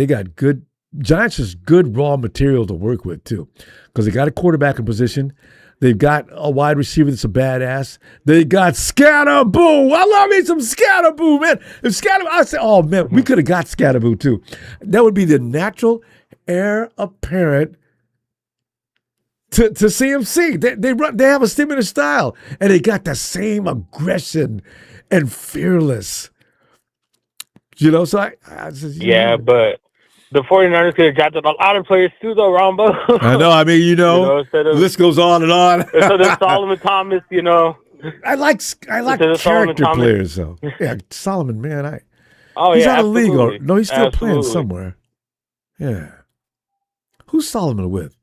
got good. Giants is good raw material to work with too, because they got a quarterback in position. They've got a wide receiver that's a badass. They got Scatterboo. I love me some Scatterboo, man. If Scatterboo, I say, oh man, we could have got Scatterboo too. That would be the natural heir apparent to CMC. They have a similar style, and they got the same aggression and fearless. You know, so I just, yeah, but the 49ers could have drafted a lot of players too, though, Ronbo. I know. I mean, you know the list goes on and on. So there's Solomon Thomas, you know. I like character players, though. Yeah, Solomon, man. He's out of the league. Or, no, he's still playing somewhere. Yeah. Who's Solomon with?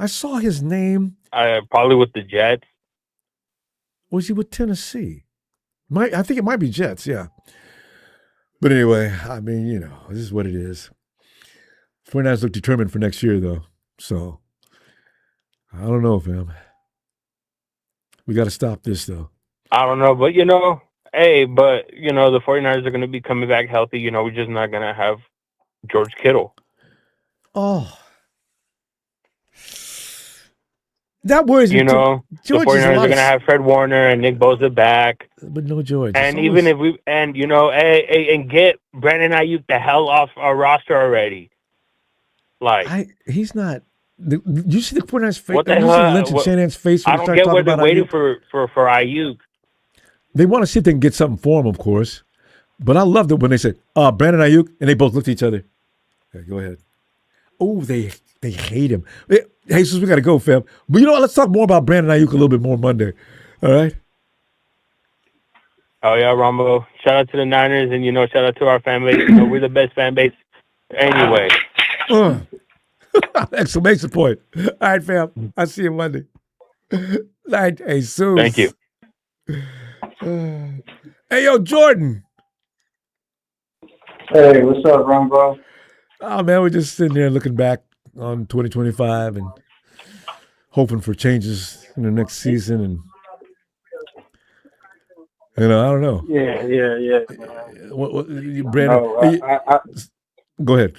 I saw his name. Probably with the Jets. Was he with Tennessee? I think it might be Jets, yeah. But anyway, I mean, you know, this is what it is. 49ers look determined for next year, though. So, I don't know, fam. We got to stop this, though. I don't know, but, you know, hey, but, you know, the 49ers are going to be coming back healthy. You know, we're just not going to have George Kittle. Oh. That worries me. You know, the 49ers are going to have Fred Warner and Nick Bosa back. But no George. And even if we, and, you know, and get Brandon Ayuk the hell off our roster already. Like, he's not. You see the 49ers face? What the you hell? see Lynch and Shanahan's face when I don't get where they're waiting Ayuk? for Ayuk. They want to see if they can get something for him, of course. But I loved it when they said, Brandon Ayuk, and they both looked at each other. Okay, go ahead. Oh, they hate him. Hey, Jesus, we got to go, fam. But you know what? Let's talk more about Brandon Ayuk a little bit more Monday. All right? Oh, yeah, Ronbo. Shout out to the Niners, and, you know, shout out to our fan base. You know, we're the best fan base anyway. Exclamation point. All right, fam. I'll see you Monday. All right, Jesus. Thank you. Hey, yo, Jordan. Hey, what's up, Ronbo? Oh, man, we're just sitting there looking back on 2025 and hoping for changes in the next season. And, you know, I don't know. Yeah. Brandon, go ahead.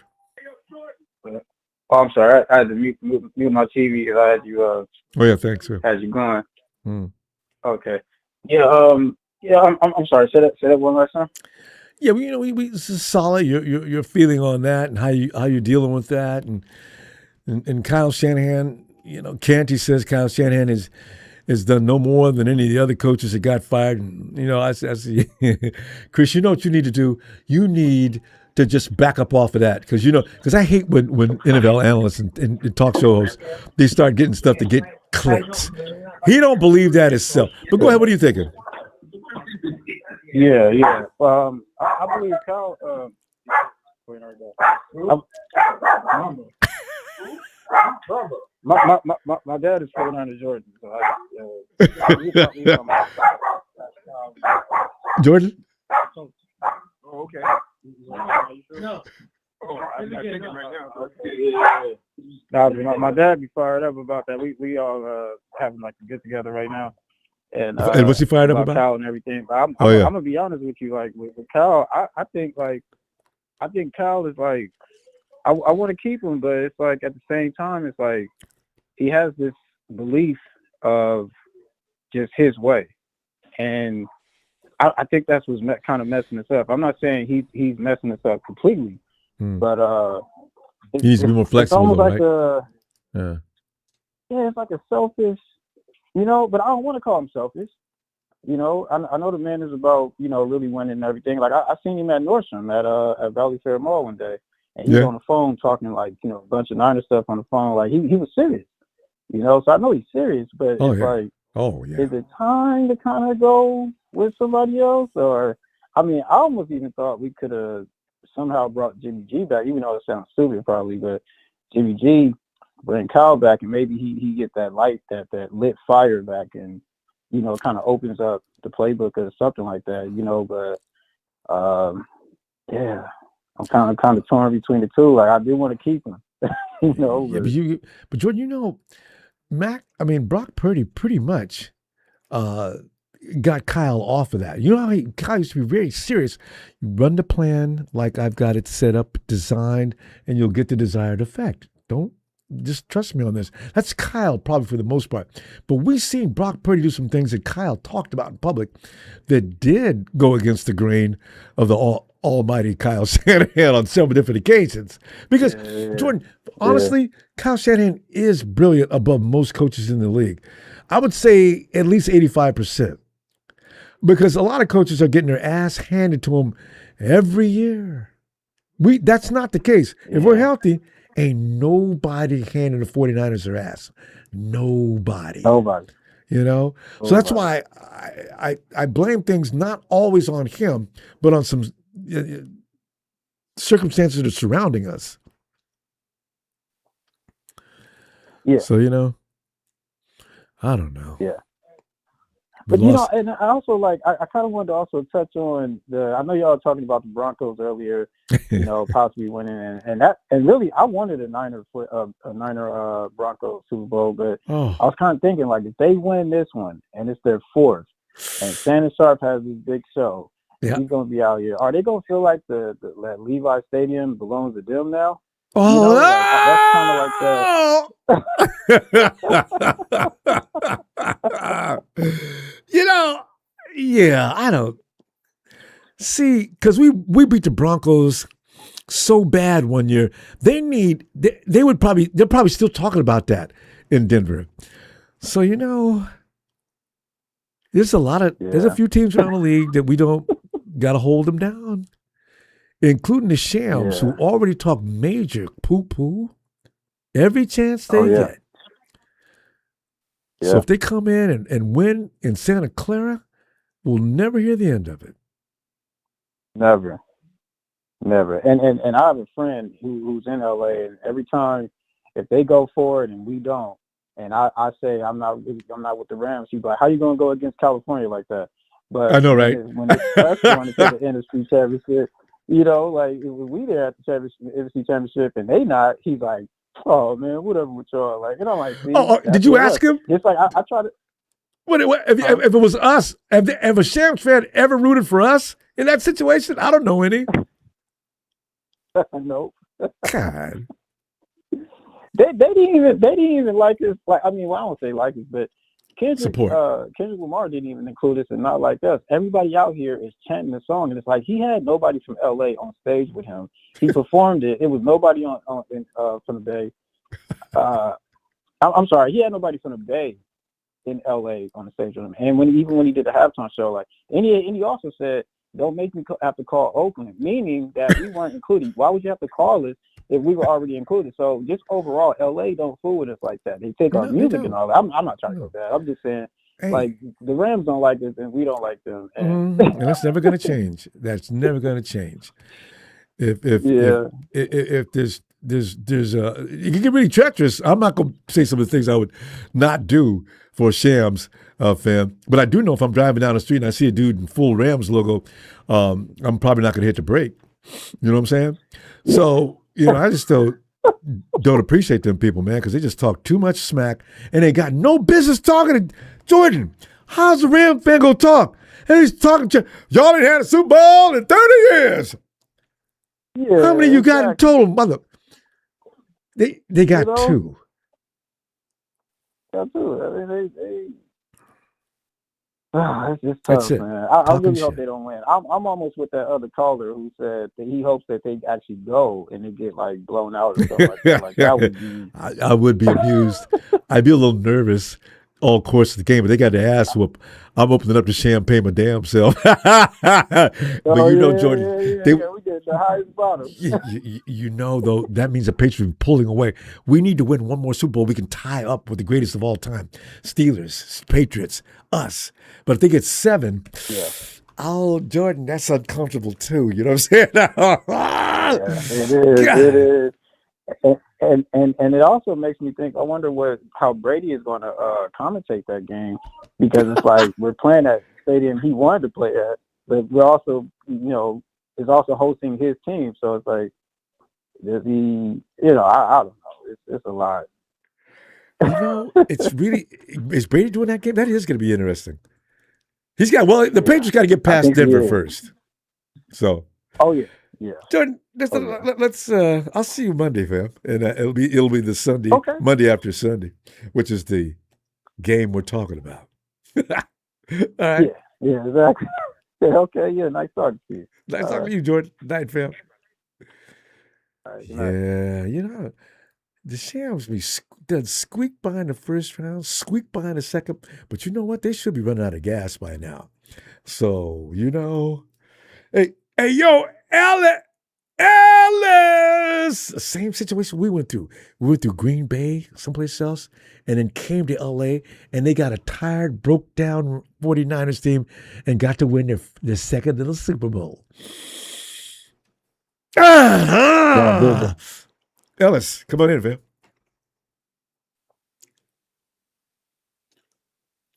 Oh, I'm sorry. I had to mute my TV because I had you. Oh yeah, thanks. Sir. Had you going? Okay. Yeah. I'm sorry. Say that one last time. Yeah, you know, we this is solid. Your feeling on that and how you're dealing with that, and Kyle Shanahan. You know, Canty says Kyle Shanahan has done no more than any of the other coaches that got fired. And, you know, I see, Chris, you know what you need to do? You need to just back up off of that because I hate when NFL analysts and talk show hosts, they start getting stuff to get clicks. He don't believe that himself. But go ahead, what are you thinking? Yeah. I believe Kyle. My dad is 49ers Jordan. So Jordan? Oh, okay. No. My dad be fired up about that. We all having like a get together right now, and what's he fired up about? Kyle and everything. But I'm gonna be honest with you. Like with Kyle, I think Kyle is like I want to keep him, but it's like at the same time, it's like he has this belief of just his way, and I think that's what's kind of messing us up. I'm not saying he's messing us up completely, But he needs to be more flexible, it's almost though, like it's like a selfish, but I don't want to call him selfish. I know the man is about, really winning and everything. Like I seen him at Nordstrom at Valley Fair Mall one day, and he's on the phone talking like, a bunch of Niner stuff on the phone. Like he was serious, So I know he's serious, but like, is it time to kind of go with somebody else? Or, I almost even thought we could have somehow brought Jimmy G back, even though it sounds stupid probably, but Jimmy G bring Kyle back, and maybe he get that light, that lit fire back, and kind of opens up the playbook or something like that, but I'm kind of torn between the two. Like I do want to keep him, but Jordan, Brock Purdy pretty much got Kyle off of that. You know how Kyle used to be very serious. You run the plan like I've got it set up, designed, and you'll get the desired effect. Don't just trust me on this. That's Kyle probably for the most part. But we've seen Brock Purdy do some things that Kyle talked about in public that did go against the grain of the almighty Kyle Shanahan on several different occasions. Because, Jordan, honestly, Kyle Shanahan is brilliant above most coaches in the league. I would say at least 85%. Because a lot of coaches are getting their ass handed to them every year. That's not the case. If we're healthy, ain't nobody handing the 49ers their ass. Nobody. Nobody. So that's why I blame things not always on him, but on some circumstances that are surrounding us. Yeah. So, I don't know. Yeah. But, and I also I kind of wanted to also touch on I know y'all were talking about the Broncos earlier, possibly winning, and really I wanted a Niner Broncos Super Bowl, but I was kind of thinking like if they win this one and it's their fourth, and Shannon Sharp has this big show, he's going to be out here. Are they going to feel like that Levi Stadium belongs to them now? That's I don't see, because we beat the Broncos so bad one year. They're probably still talking about that in Denver. So there's a few teams around the league that we don't got to hold them down, including the Shams, who already talk major poo-poo every chance they get. So if they come in and win in Santa Clara, we'll never hear the end of it. Never. And I have a friend who's in LA, and every time if they go for it and we don't, and I say I'm not with the Rams, he's like, how you gonna go against California like that? But I know, right? When it's us going to the NFC Championship, like we there at the NFC Championship and they not, he's like, oh man, whatever with y'all. Like, and I'm like, see, did you ask him? It's like I try to. If it was us, have a Shams fan ever rooted for us in that situation? I don't know any. Nope. God. They didn't even like us. Like, I won't say like us, but Kendrick Lamar didn't even include us and not like us. Everybody out here is chanting the song, and it's like he had nobody from LA on stage with him. He performed it. It was nobody from the Bay. I'm sorry, he had nobody from the Bay in LA on the stage with him. And when he did the halftime show, and he also said, "Don't make me have to call Oakland," meaning that we weren't included. Why would you have to call us if we were already included? So just overall, LA don't fool with us like that. They take our music and all that. I'm not trying to go that. I'm just saying, like, the Rams don't like us and we don't like them. And that's never going to change. That's never going to change. If there's you can get really treacherous. I'm not going to say some of the things I would not do for a Shams fan, but I do know if I'm driving down the street and I see a dude in full Rams logo, I'm probably not going to hit the brake. You know what I'm saying? So, I just don't appreciate them people, man, because they just talk too much smack and they got no business talking to Jordan. How's a Ram fan going to talk? And he's talking to y'all ain't had a Super Bowl in 30 years. Yeah, how many you got in total, mother? They got two. Got two. It's just That's tough, it. man. I Talking really hope shit. they don't win. I'm almost with that other caller who said that he hopes that they actually go and they get like blown out or something like that. Like that would be. I would be amused. I'd be a little nervous all course of the game, but they got the ass whoop. I'm opening up the champagne my damn self. But Oh you know, yeah, Jordan, yeah, yeah, they, yeah. We get the highest bottom. you know, though, that means the Patriots are pulling away. We need to win one more Super Bowl. We can tie up with the greatest of all time. Steelers, Patriots, us. But if they get 7, Yeah. oh, Jordan, that's uncomfortable too. You know what I'm saying? Yeah, it is. God. It is. And it also makes me think. I wonder how Brady is going to commentate that game, because it's like we're playing at stadium he wanted to play at, but we're also, is also hosting his team. So it's like, does he? I don't know. It's a lot. It's really, is Brady doing that game? That is going to be interesting. He's got, the Patriots got to get past Denver first. So. Oh yeah. Yeah. Jordan, let's I'll see you Monday, fam. And it'll be the Sunday, okay. Monday after Sunday, which is the game we're talking about. All right. Yeah, exactly. Yeah, okay, yeah, nice talking to you. Nice talking to you, Jordan. Night, fam. All right, yeah, the Shams done squeak by in the first round, squeak by in the second, but you know what? They should be running out of gas by now. So, hey, yo, Alice! Same situation we went through. We went through Green Bay, someplace else, and then came to L.A., and they got a tired, broke-down 49ers team and got to win their second little Super Bowl. Ellis, come on in, fam.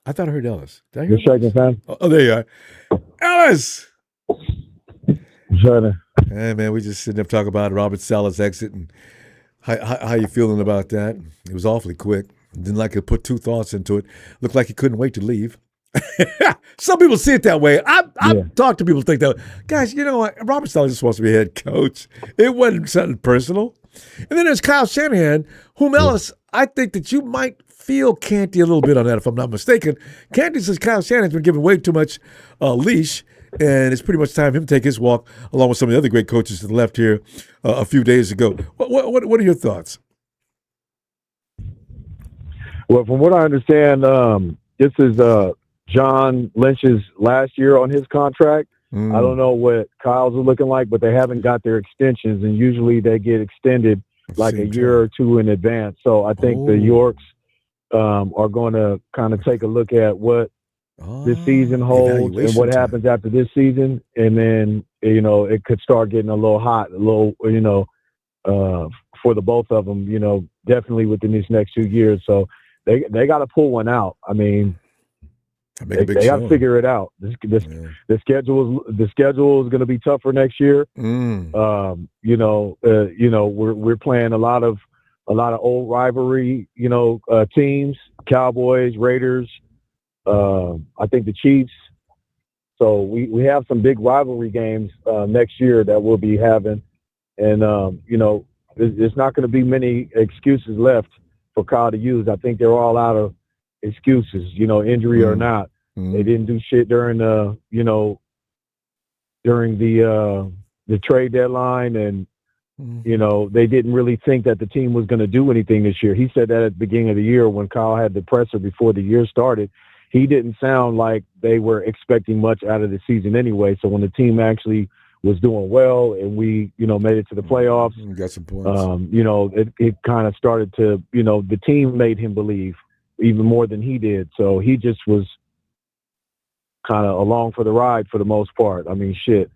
I thought I heard Ellis. Did I hear You're shaking, fam? Oh, there you are. Ellis! Jordan. Hey, man, we just sitting up talking about Robert Saleh's exit and how you feeling about that. It was awfully quick. Didn't like to put 2 thoughts into it. Looked like he couldn't wait to leave. Some people see it that way. I've talked to people who think that. Guys, you know what? Robert Saleh just wants to be a head coach. It wasn't something personal. And then there's Kyle Shanahan, whom Ellis, I think that you might feel Canty a little bit on that, if I'm not mistaken. Canty says Kyle Shanahan's been given way too much leash, and it's pretty much time for him to take his walk, along with some of the other great coaches that left here a few days ago. What are your thoughts? Well, from what I understand, this is John Lynch's last year on his contract. I don't know what Kyle's are looking like, but they haven't got their extensions, and usually they get extended like a year or 2 in advance. So I think the Yorks are going to kind of take a look at what this season holds and what happens after this season, and then it could start getting a little hot, for the both of them. Definitely within these next 2 years. So they got to pull one out. I mean, they got to figure it out. The schedule is going to be tougher next year. We're playing a lot of old rivalry, teams, Cowboys, Raiders, I think the Chiefs. So we have some big rivalry games next year that we'll be having, and there's not going to be many excuses left for Kyle to use. I think they're all out of excuses, injury or not. They didn't do shit during the trade deadline, and they didn't really think that the team was going to do anything this year. He said that at the beginning of the year when Kyle had the presser before the year started. He didn't sound like they were expecting much out of the season anyway. So when the team actually was doing well and we, made it to the playoffs, got some points. It kind of started to, the team made him believe even more than he did. So he just was kind of along for the ride for the most part. I mean, shit.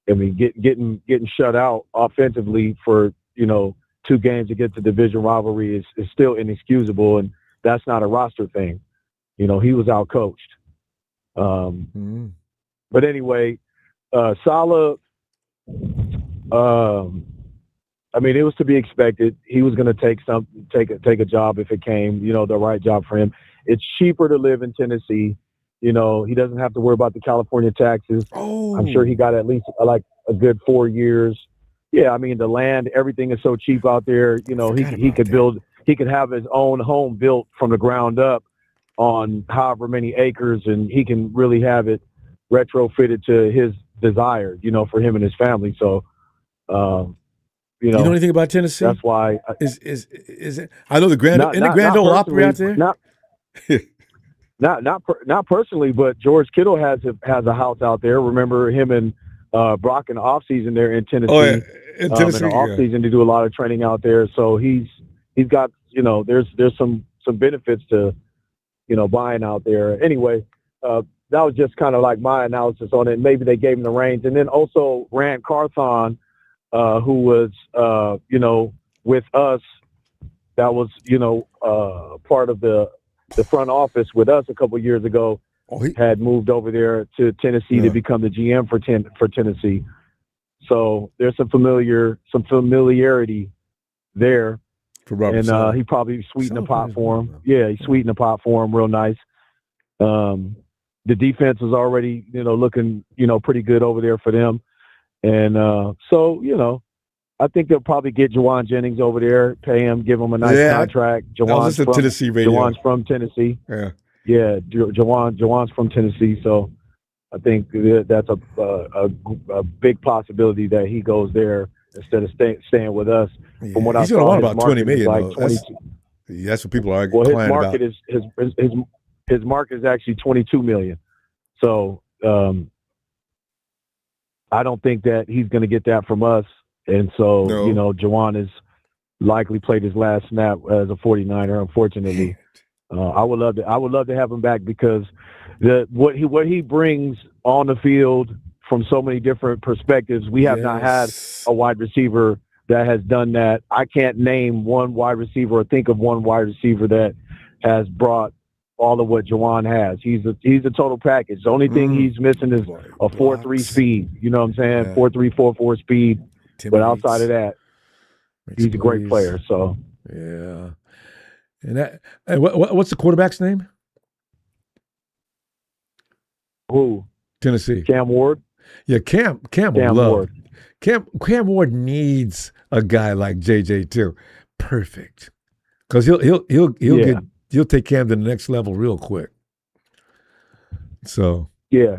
I mean, getting shut out offensively for, 2 games to get to division rivalry is still inexcusable, and that's not a roster thing. He was out-coached. But anyway, Saleh, I mean, it was to be expected. He was going to take a job if it came, the right job for him. It's cheaper to live in Tennessee. He doesn't have to worry about the California taxes. I'm sure he got at least like a good 4 years. Yeah, I mean, the land, everything is so cheap out there. He could have his own home built from the ground up on however many acres, and he can really have it retrofitted to his desire, for him and his family. So, you know anything about Tennessee? That's why. Is it? I know the Grand Ole Opry out there. Not personally, but George Kittle has a house out there. Remember him and Brock in the off season there in Tennessee. Oh, yeah. In Tennessee, in the off season to do a lot of training out there. So he's got there's some benefits to buying out there. Anyway, that was just kind of like my analysis on it. Maybe they gave him the reins, and then also Rand Carthon, who was with us. That was part of the front office with us a couple of years ago. Had moved over there to Tennessee to become the GM for Tennessee. So there's some familiarity there. For Robert and Saleh. he probably sweetened the pot for him. Yeah, he sweetened the pot for him real nice. The defense was already, looking, pretty good over there for them. And so, I think they'll probably get Jawan Jennings over there, pay him, give him a nice contract. Jawan's from Tennessee radio. Jawan's from Tennessee. Yeah. Yeah, Jawan's from Tennessee, so I think that's a big possibility that he goes there instead of staying with us. Yeah. From what He's I saw, going to want about $20 million. like 22. That's what people are Well, his crying market about. his market is actually $22 million. So I don't think that he's going to get that from us. And so Jawan has likely played his last snap as a 49er. Unfortunately, I would love to have him back because what he brings on the field from so many different perspectives. We have not had a wide receiver that has done that. I can't name one wide receiver or think of one wide receiver that has brought all of what Jawan has. He's a total package. The only thing he's missing is a 4.3 speed. You know what I'm saying? 4.3, 4.4 speed. But outside of that, he's a great player. So yeah. And what's the quarterback's name? Who? Tennessee. Cam Ward. Yeah, Cam Ward. Cam Ward needs a guy like JJ too. Perfect. Because he'll take Cam to the next level real quick. So yeah.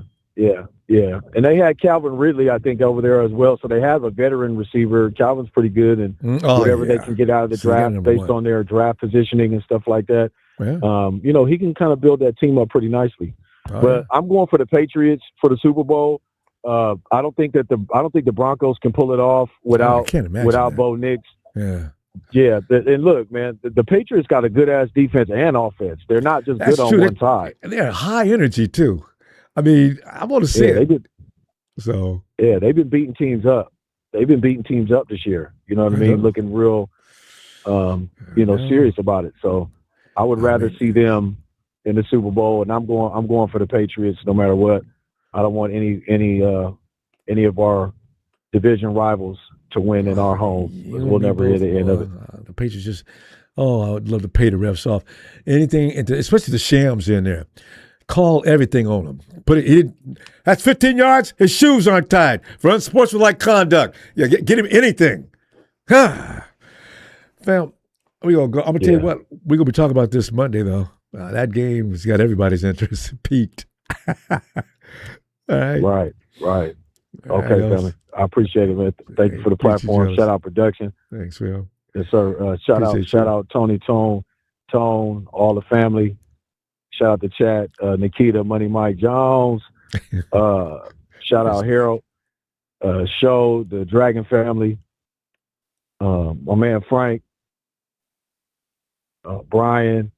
And they had Calvin Ridley, I think, over there as well. So they have a veteran receiver. Calvin's pretty good, and whatever they can get out of the draft based on their draft positioning and stuff like that. Yeah. He can kind of build that team up pretty nicely. But I'm going for the Patriots for the Super Bowl. I don't think the Broncos can pull it off without Bo Nix. Yeah. Yeah, and look, man, the Patriots got a good ass defense and offense. They're not just good on one side. And they're high energy too. I mean, I want to see it. They did. So yeah, they've been beating teams up. This year. You know what I mean? Looking real, serious about it. So I would rather see them in the Super Bowl, and I'm going for the Patriots no matter what. I don't want any of our division rivals to win in our home. We'll never hear the end of it. The Patriots just, I would love to pay the refs off. Anything, especially the shams in there. Call everything on them. That's 15 yards. His shoes aren't tied for unsportsmanlike conduct. Yeah, get him anything. Fam, we gonna go. I'm gonna tell you what. We're gonna be talking about this Monday though. That game has got everybody's interest peaked. All right. Right. Okay, family. I appreciate it, man. Thank you for the platform. Shout out production. Thanks, Phil. Yes, sir. Shout out Tony, Tone, all the family. Shout out to chat, Nikita, Money Mike Jones. Shout out Harold, Show, the Dragon family. My man Frank, Brian,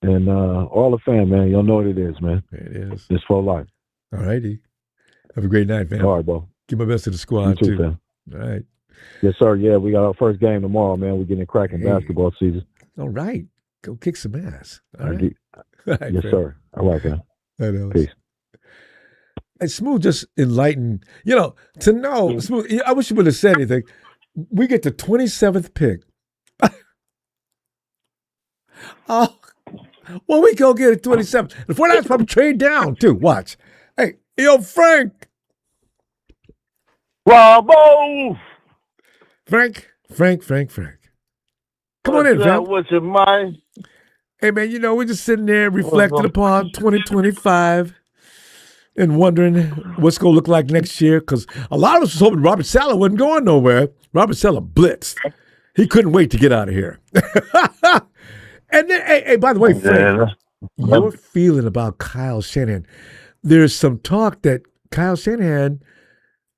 and all the fam, man. Y'all know what it is, man. It is. It's for life. All righty. Have a great night, fam. All right, bro. Give my best to the squad, you too, too. fam. All right. Yes, sir. Yeah, we got our first game tomorrow, man. We're getting cracking basketball season. All right. Go kick some ass. All right. Yes, fam. sir. All right, man. Peace. And Smooth just enlightened, to know, Smooth, I wish you would have said anything. We get the 27th pick. We go get a 27th. The 49ers probably trade down, too. Watch. Hey, yo, Frank. Ronbo. Frank. Come on in, fam. What's your mind? Hey, man, we're just sitting there reflecting upon 2025 and wondering what's going to look like next year, because a lot of us was hoping Robert Saleh wasn't going nowhere. Robert Saleh blitzed. He couldn't wait to get out of here. And then, hey, by the way, Frank, your feeling about Kyle Shanahan. There's some talk that Kyle Shanahan,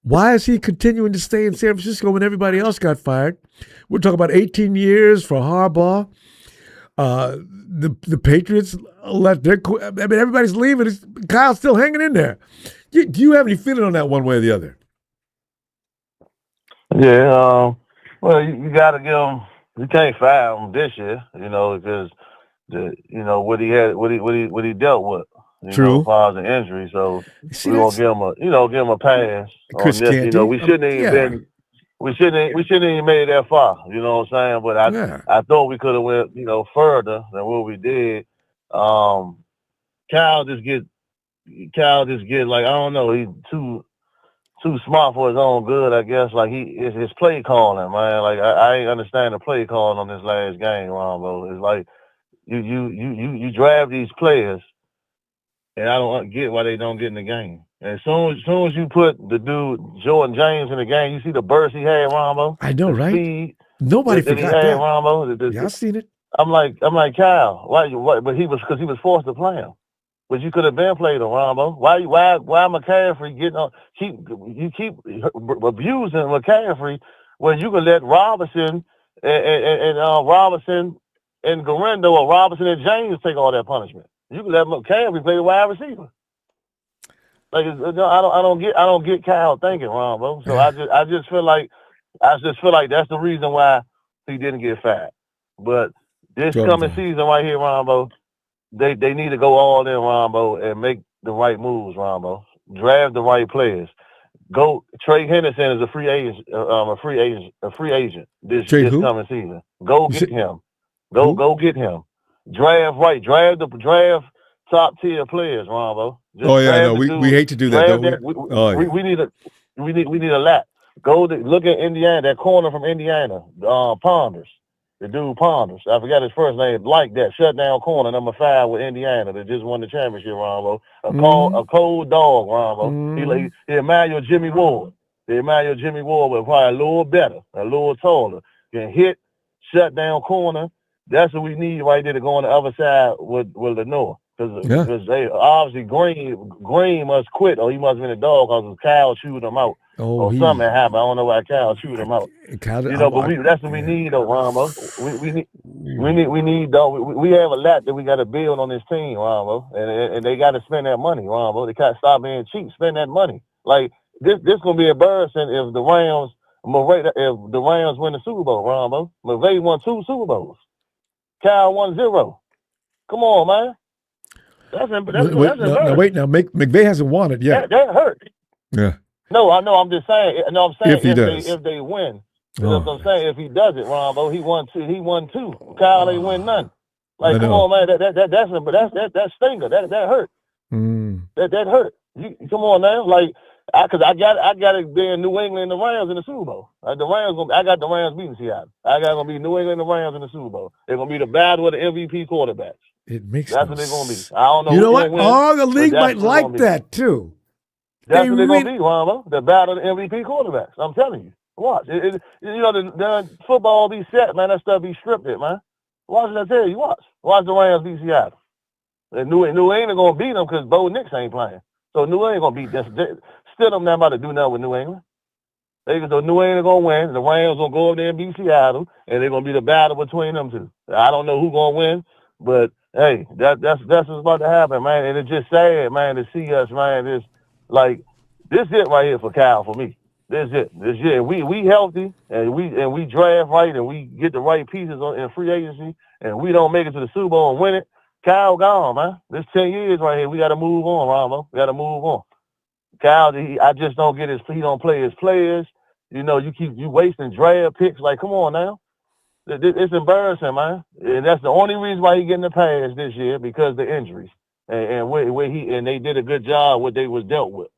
why is he continuing to stay in San Francisco when everybody else got fired? We're talking about 18 years for Harbaugh. The Patriots left their. I mean, everybody's leaving. Kyle's still hanging in there. Do you have any feeling on that one way or the other? Yeah. Well, you got to give him. You can't fire him this year, because what he dealt with. True. As far as the injury, so we're gonna give him a pass Chris on this. Canty. We shouldn't even we shouldn't even made it that far. You know what I'm saying? But I thought we could have went further than what we did. Kyle just get like, I don't know, he's too smart for his own good, I guess. Like his play calling, man. Like I ain't understand the play calling on this last game, Ronbo. It's like you draft these players. And I don't get why they don't get in the game. And as soon as you put the dude Jordan James in the game, you see the burst he had, Ronbo. I know, right? Speed Nobody that forgot he had, that. Ronbo. Yeah, I seen it. I'm like Kyle. Why? But he was forced to play him. But you could have been played him, Ronbo. Why McCaffrey getting on? You keep abusing McCaffrey when you can let Robinson and Robinson and Garendo or Robinson and James take all that punishment. You can let McCaffrey play the wide receiver. Like I don't get Kyle thinking, Ronbo. So I just feel like that's the reason why he didn't get fired. But this coming season right here, Ronbo, they need to go all in, Ronbo, and make the right moves, Ronbo. Draft the right players. Go. Trey Henderson is a free agent. This coming season. Go get him. Go get him. Draft right. Draft top tier players, Ronbo. I know. We hate to do that, don't we? We need a lot. Look at Indiana, that corner from Indiana, Ponders. The dude Ponders. I forgot his first name. Like that. Shutdown corner, number 5 with Indiana that just won the championship, Ronbo. A cold dog, Ronbo. He Emmanuel Jimmy Ward. The Emmanuel Jimmy Ward was probably a little better, a little taller. Can hit, shutdown corner. That's what we need right there to go on the other side with Lenore. Because they obviously Green must quit, or he must have been a dog because Kyle chewed him out. Or something happened. I don't know why Kyle chewed him out. But that's what we need though, Ronbo. We need though. We have a lot that we got to build on this team, Ronbo, and they got to spend that money, Ronbo. They can't stop being cheap. Spend that money. Like this gonna be embarrassing if the Rams win the Super Bowl, Ronbo. McVay won 2 Super Bowls. Kyle won 0. Come on, man. That's embarrassing. Now, McVay hasn't won it yet. That hurt. Yeah. No, I know. I'm just saying. No, I'm saying if they win. You know what I'm saying? If he does it, Ronbo, he won 2. Kyle ain't win none. Like, come on, man. That's stinger. That hurt. That hurt. Come on now. Like, because I got it being New England and the Rams in the Super Bowl. I got the Rams beating Seattle. I got gonna be New England and the Rams in the Super Bowl. They're gonna be the battle of the MVP quarterbacks. That's what they're gonna be. I don't know. You know what? The league might like that too. That's what they're gonna be, Ronbo. The battle of the MVP quarterbacks. I'm telling you. Watch. The football be set, man. That stuff be scripted, man. Watch what I tell you. Watch the Rams beat Seattle. And New England gonna beat them because Bo Nix ain't playing. So New England gonna beat them. Still, I'm not about to do nothing with New England. So New England gonna win. The Rams gonna go up there and beat Seattle, and they're gonna be the battle between them two. I don't know who's gonna win, but hey, that's what's about to happen, man. And it's just sad, man, to see us, man. This it right here for Kyle, for me. This year we healthy and we draft right and we get the right pieces in free agency and we don't make it to the Super Bowl and win it. Kyle gone, man. This 10 years right here, we got to move on, Ronbo. We got to move on. Kyle, I just don't get he don't play his players. You wasting draft picks. Like, come on now. It's embarrassing, man. And that's the only reason why he getting the pass this year, because of the injuries. And they did a good job what they was dealt with.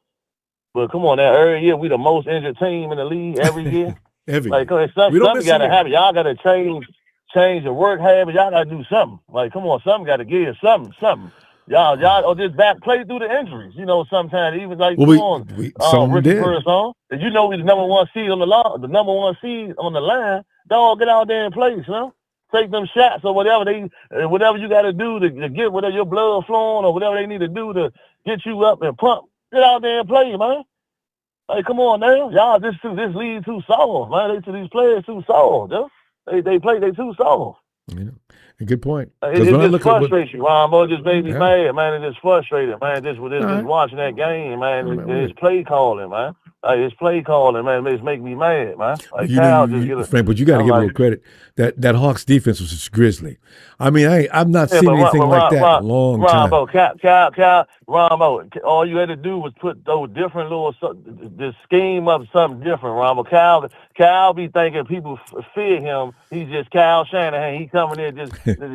But come on now, every year we the most injured team in the league every year. Something got to happen. Y'all got to change. change your work habits. Y'all gotta do something. Like, come on, something gotta give something. Y'all or just back play through the injuries. You know, sometimes even like Ricky did. Pearson. And you know we the number one seed on the line. Dog, get out there and play, son. Take them shots or whatever you got to do to get whatever your blood flowing or whatever they need to do to get you up and pump. Get out there and play, man. Hey, come on now, y'all. This league too soft, man. These players too soft, yo. They too soft. Yeah. Good point. It just frustrates you, Ronbo. It just made me mad, man. It just frustrated, man. Just watching that game, man. It's play calling, man. It's play calling, man. It's making me mad, man. Like Frank, but you got to give a little credit. That Hawks defense was just grisly. I mean, I've not seen anything like that in a long time. Ronbo, all you had to do was put those different little the scheme up something different, Ronbo. Kyle be thinking people fear him. He's just Kyle Shanahan. He coming in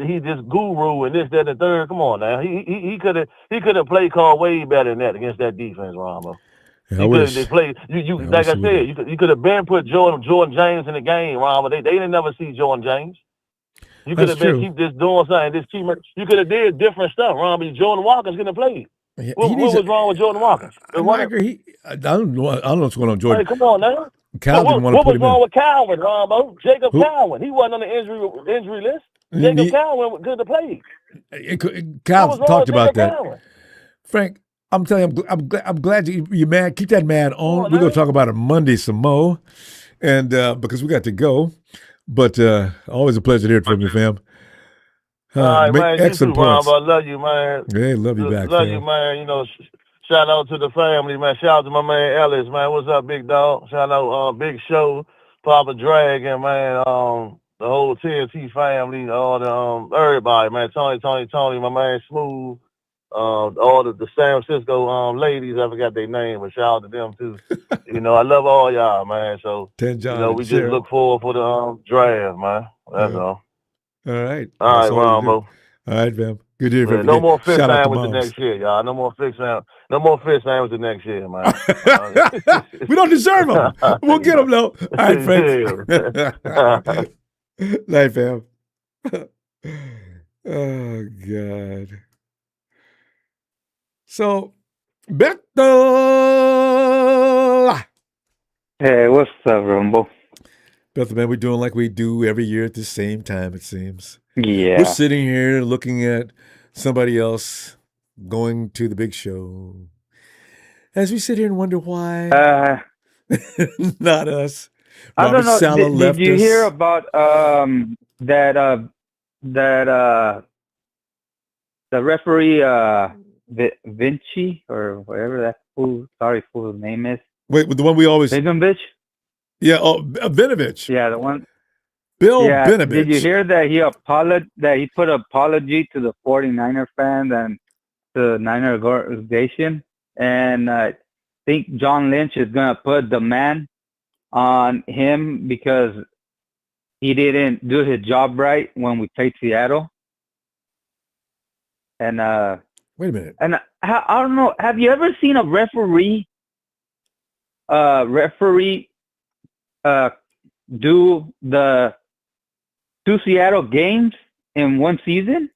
he's just guru and this, that, and the third. Come on now. He could have play called way better than that against that defense, Ronbo. Yeah, they played like I said, you could have been put Jordan James in the game, Ron, but they didn't never see Jordan James. You could have been keep just doing something, you could have did different stuff, Ron, but Jordan Walker's gonna play. What was wrong with Jordan Walker? I don't know what's going on, Jordan. Hey, come on now. Kyle didn't want to put him in. What was wrong with Calvin, Ronbo? Jacob Calvin. He wasn't on the injury list. Jacob Calvin was good to play. Kyle talked about that. Frank, I'm telling you, I'm glad you're mad. Keep that man on. We're going to talk about it Monday some more, and because we got to go. But always a pleasure to hear from you, fam. All right, man. Excellent you too, points. I love you, man. Yeah, love you back, Love fam. you, man. You know, shout out to the family, man. Shout out to my man Ellis, man. What's up, big dog? Shout out Big Show, Papa Dragon, man. The whole TNT family, all the everybody, man. Tony, my man Smooth. All the San Francisco ladies, I forgot their name, but shout out to them too. You know, I love all y'all, man. So John, you know, we just look forward for the draft, man. That's all. All right. All right, Ronbo. All right, fam. Good to hear from you. No more fish sandwiches next year, y'all. No more fish sandwiches next year, man. We don't deserve them. We'll get them though. All right, Frank. Night, fam. Oh God. So, Beto. Hey, what's up, Ronbo? Bethel, man, we're doing like we do every year at the same time, it seems. Yeah. We're sitting here looking at somebody else going to the big show. As we sit here and wonder why. Not us. I don't know. Saleh left did you us. hear about the referee Vinci or whatever that fool name is? Wait, the one we always Vinovich? Yeah, Vinovich. Yeah, the one. Bill Vinovich. Did you hear that he put apology to the 49er fans and to the Niner organization? And I think John Lynch is gonna put the man on him because he didn't do his job right when we played Seattle. And wait a minute. And I don't know. Have you ever seen a referee do the 2 Seattle games in one season,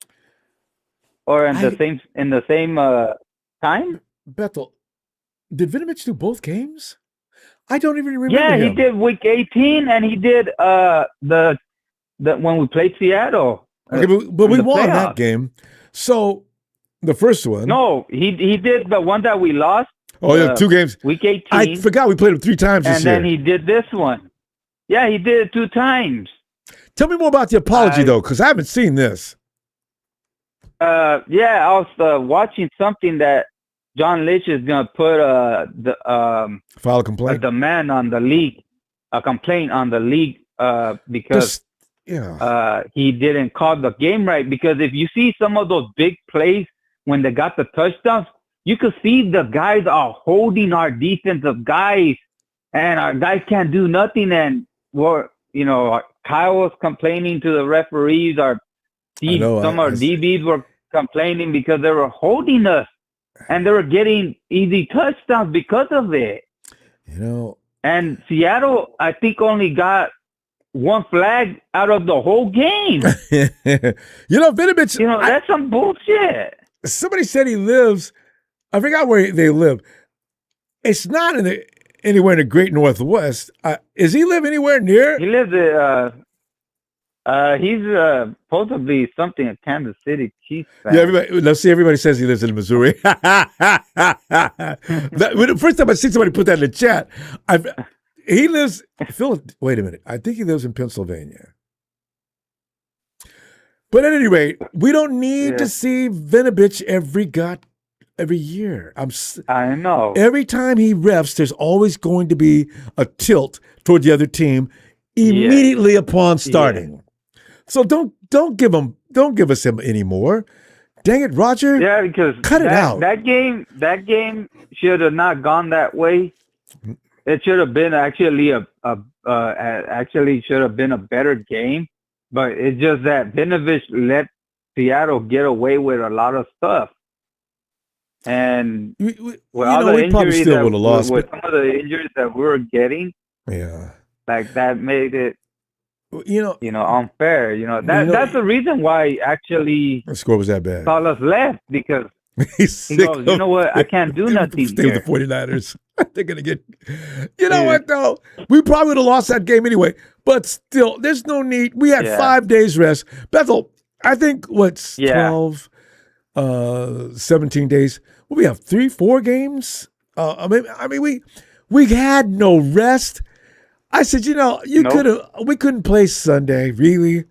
or in the same time? Bethel, did Vinovich do both games? I don't even remember. Yeah, him. he did week 18, and he did the when we played Seattle. Okay, but we won that game. So the first one. No, he did the one that we lost. Oh yeah, 2 games. Week 18. I forgot we played him 3 times this year. And then he did this one. Yeah, he did it 2 times. Tell me more about the apology though, because I haven't seen this. Yeah, I was watching something that John Lynch is gonna put file a complaint. The man on the league, a complaint on the league because he didn't call the game right. Because if you see some of those big plays when they got the touchdowns, you could see the guys are holding our defensive guys, and our guys can't do nothing. And Kyle was complaining to the referees. Some of our DBs were complaining because they were holding us, and they were getting easy touchdowns because of it. And Seattle, I think, only got one flag out of the whole game. Vinovich. That's some bullshit. Somebody said he lives. I forgot where they live. It's not anywhere in the Great Northwest. Does he live anywhere near? He lives he's supposedly something in Kansas City Chiefs fan. Yeah, everybody says he lives in Missouri. First time I see somebody put that in the chat, he lives. Wait a minute. I think he lives in Pennsylvania. But at any rate, we don't need to see Vinovich every year. I know. Every time he refs, there's always going to be a tilt toward the other team immediately upon starting. Yeah. So don't give us him anymore. Dang it, Roger. Yeah, because cut it out. That game should have not gone that way. It should have been actually should have been a better game. But it's just that Vinovich let Seattle get away with a lot of stuff. And with all the injuries some of the injuries that we were getting, like that made it unfair. That's the reason why actually the score was that bad. Saleh left, because he goes, you know what, I can't do nothing. Stay with the 49ers. They're gonna get. What though? We probably would have lost that game anyway. But still, there's no need. We had 5 days rest. Bethel, I think 12, 17 days. Well, we have 3-4 games. We had no rest. I said, we couldn't play Sunday, really.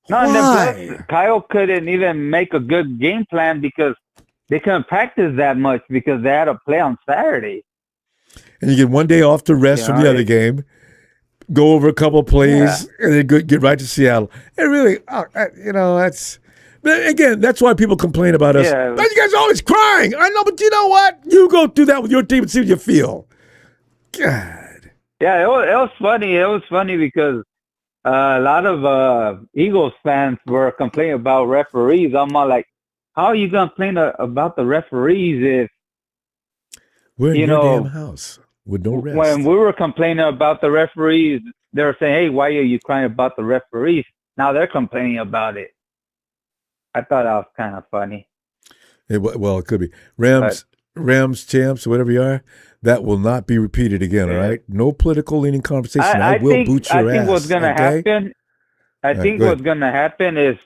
No, and then Kyle couldn't even make a good game plan because they couldn't practice that much because they had to play on Saturday. And you get 1 day off to rest from the other game, go over a couple of plays, and then get right to Seattle. And really, that's. But again, that's why people complain about us. Yeah. But you guys are always crying. I know, but you know what? You go through that with your team and see what you feel. God. Yeah, it was funny. It was funny because a lot of Eagles fans were complaining about referees. I'm all like, how are you going to complain about the referees if we're in your damn house with no rest? When we were complaining about the referees, they were saying, hey, why are you crying about the referees? Now they're complaining about it. I thought that was kind of funny. Well, it could be. Rams champs, whatever you are, that will not be repeated again, all right? No political leaning conversation. I will boot your ass. I think what's going to happen, what's going to happen is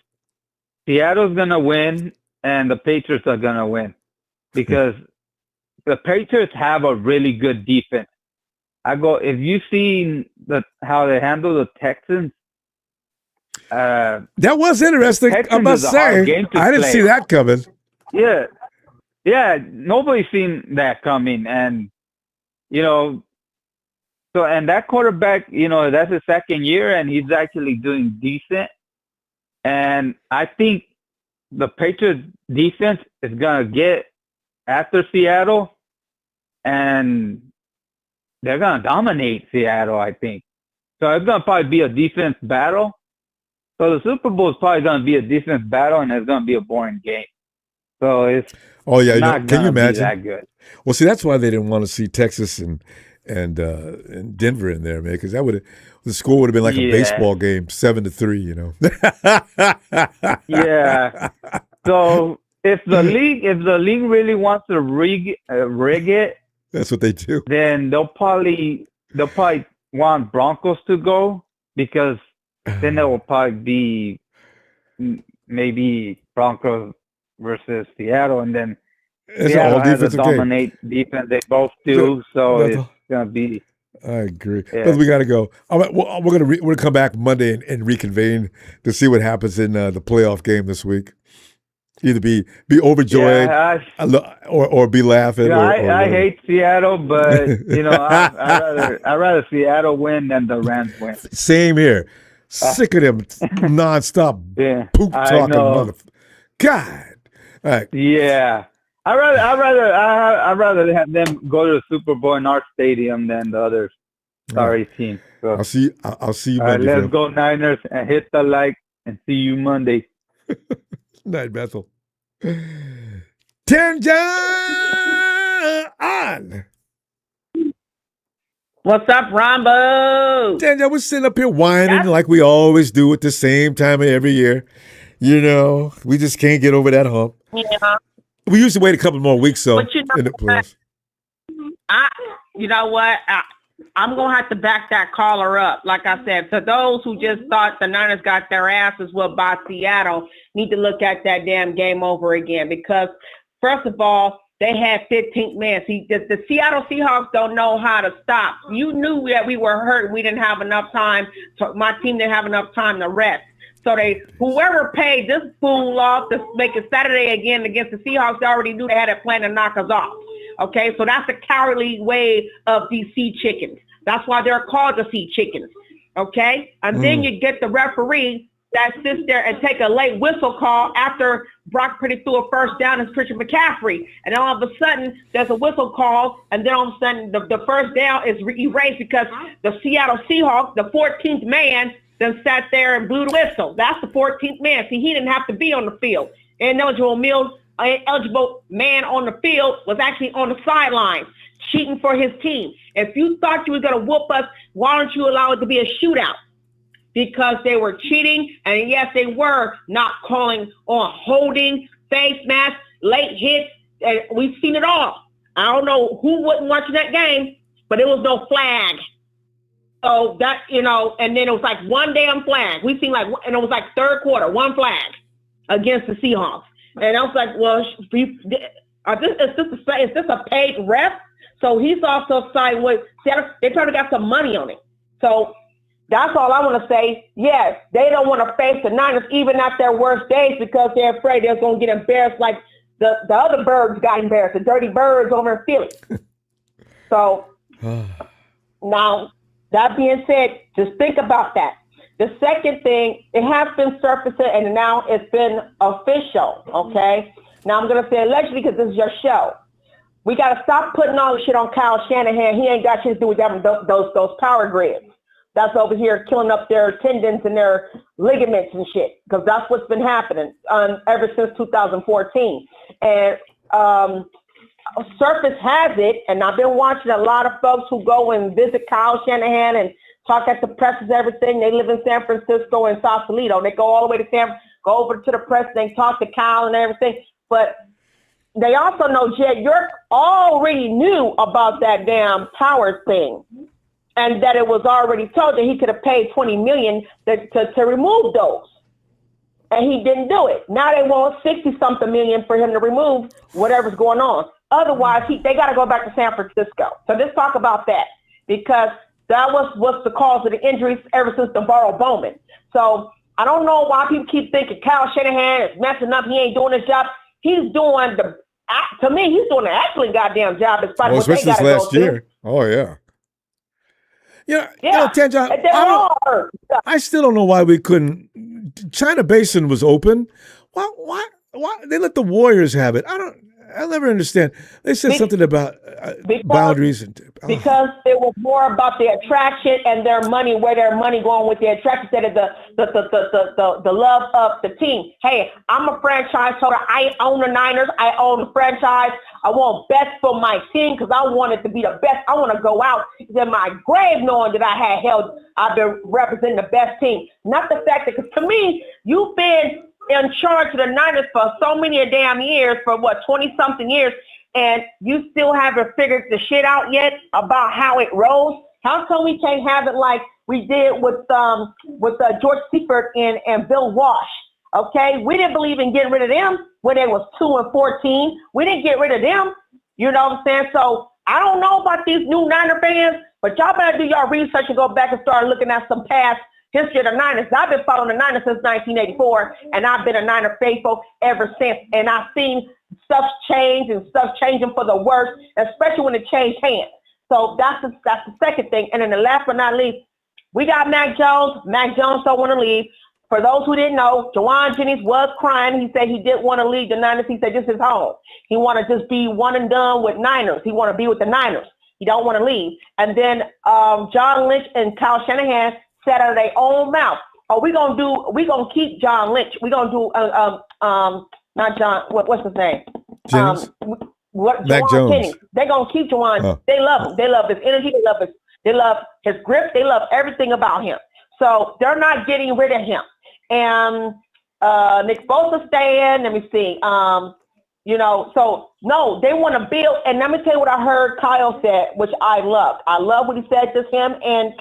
Seattle's going to win and the Patriots are going to win because the Patriots have a really good defense. If you've seen how they handle the Texans, that was interesting. I must say, I didn't see that coming. Yeah, nobody's seen that coming, and and that quarterback, that's his second year, and he's actually doing decent. And I think the Patriots defense is gonna get after Seattle, and they're gonna dominate Seattle, I think. So it's gonna probably be a defense battle. So the Super Bowl is probably going to be a defense battle, and it's going to be a boring game. So it's not can you imagine? Be that good. Well, see, that's why they didn't want to see Texas and Denver in there, man, because the score would have been like a baseball game, 7-3. Yeah. So if the league really wants to rig it, that's what they do. Then they'll probably want Broncos to go because. Then it will probably be maybe Broncos versus Seattle, and then Seattle has a dominate defense. They both do, so it's gonna be. I agree, but we got to go. We're gonna come back Monday and reconvene to see what happens in the playoff game this week. Either be overjoyed or be laughing. I hate Seattle, but I'd rather Seattle win than the Rams win. Same here. Sick of them nonstop poop talking motherfucker. God. All right. Yeah. I'd rather have them go to the Super Bowl in our stadium than the other sorry team. So, I'll see you Monday. All right, let's go Niners and hit the like and see you Monday. Night, Bethel. 10 on. What's up, Ronbo? Daniel, we're sitting up here whining like we always do at the same time of every year. You know, we just can't get over that hump. Yeah. We usually wait a couple more weeks, so But you know in the playoffs. You know what? I'm going to have to back that caller up. Like I said, to those who just thought the Niners got their asses whooped by Seattle, need to look at that damn game over again because, first of all, they had 15th man. See, the Seattle Seahawks don't know how to stop. You knew that we were hurt. We didn't have enough time. My team didn't have enough time to rest. So whoever paid this fool off to make it Saturday again against the Seahawks, they already knew they had a plan to knock us off. Okay, so that's the cowardly way of these sea chickens. That's why they're called the sea chickens. Okay, and then you get the referee that sits there and take a late whistle call after Brock Purdy threw a first down as Christian McCaffrey. And then all of a sudden, there's a whistle call, and then all of a sudden, the first down is erased because the Seattle Seahawks, the 14th man, then sat there and blew the whistle. That's the 14th man. See, he didn't have to be on the field. Eligible man on the field was actually on the sidelines cheating for his team. If you thought you were going to whoop us, why don't you allow it to be a shootout? Because they were cheating, and yes, they were not calling on holding, face mask, late hits. And we've seen it all. I don't know who wasn't watching that game, but it was no flag. So that, and then it was like one damn flag. We seen and it was like third quarter, one flag against the Seahawks. And I was like, well, is this a paid ref? So he's also siding with Seattle. They probably got some money on it. So that's all I want to say. Yes, they don't want to face the Niners even at their worst days because they're afraid they're going to get embarrassed like the other birds got embarrassed, the dirty birds over in Philly. So now, that being said, just think about that. The second thing, it has been surfacing and now it's been official, okay? Now I'm going to say allegedly because this is your show. We got to stop putting all the shit on Kyle Shanahan. He ain't got shit to do with those power grids. That's over here killing up their tendons and their ligaments and shit because that's what's been happening ever since 2014. And Surface has it, and I've been watching a lot of folks who go and visit Kyle Shanahan and talk at the presses, everything. They live in San Francisco and Sausalito. They go all the way to go over to the press, and they talk to Kyle and everything. But they also know Jed York already knew about that damn power thing, and that it was already told that he could have paid $20 million to remove those. And he didn't do it. Now they want 60-something million for him to remove whatever's going on. Otherwise, they got to go back to San Francisco. So let's talk about that because that was what's the cause of the injuries ever since Navarro Bowman. So I don't know why people keep thinking Kyle Shanahan is messing up. He ain't doing his job. He's doing to me, he's doing an excellent goddamn job despite what they got to go through. Year. Oh, yeah. Tanja, I still don't know why we couldn't. China Basin was open. Why they let the Warriors have it? I'll never understand. They said something about boundaries because it was more about the attraction and their money, where their money going with the attraction instead of the love of the team. Hey, I'm a franchise holder. I own the Niners. I own the franchise. I want best for my team because I want it to be the best. I want to go out in my grave knowing that I've been representing the best team. Not the fact that, because to me, you've been in charge of the Niners for so many damn years, for 20-something years, and you still haven't figured the shit out yet about how it rolls? How come we can't have it like we did with George Seifert and Bill Walsh? Okay, we didn't believe in getting rid of them when they was 2-14. We didn't get rid of them. You know what I'm saying? So I don't know about these new Niner fans, but y'all better do your research and go back and start looking at some past history of the Niners. I've been following the Niners since 1984, and I've been a Niner faithful ever since. And I've seen stuff change and stuff changing for the worse, especially when it changed hands. So that's the second thing. And then the last but not least, we got Mac Jones. Mac Jones don't want to leave. For those who didn't know, Jawan Jennings was crying. He said he didn't want to leave the Niners. He said this is home. He want to just be one and done with Niners. He want to be with the Niners. He don't want to leave. And then John Lynch and Kyle Shanahan said out of their own mouth, we're gonna keep John Lynch. We're gonna do not John, what's his name? Jennings? Mac Jones. Jennings. They're gonna keep Jawan. They love him. They love his energy. They love They love his grip. They love everything about him. So they're not getting rid of him. And Nick Bosa staying. Let me see. So no, they want to build. And let me tell you what I heard Kyle said, which I loved. I love what he said to him and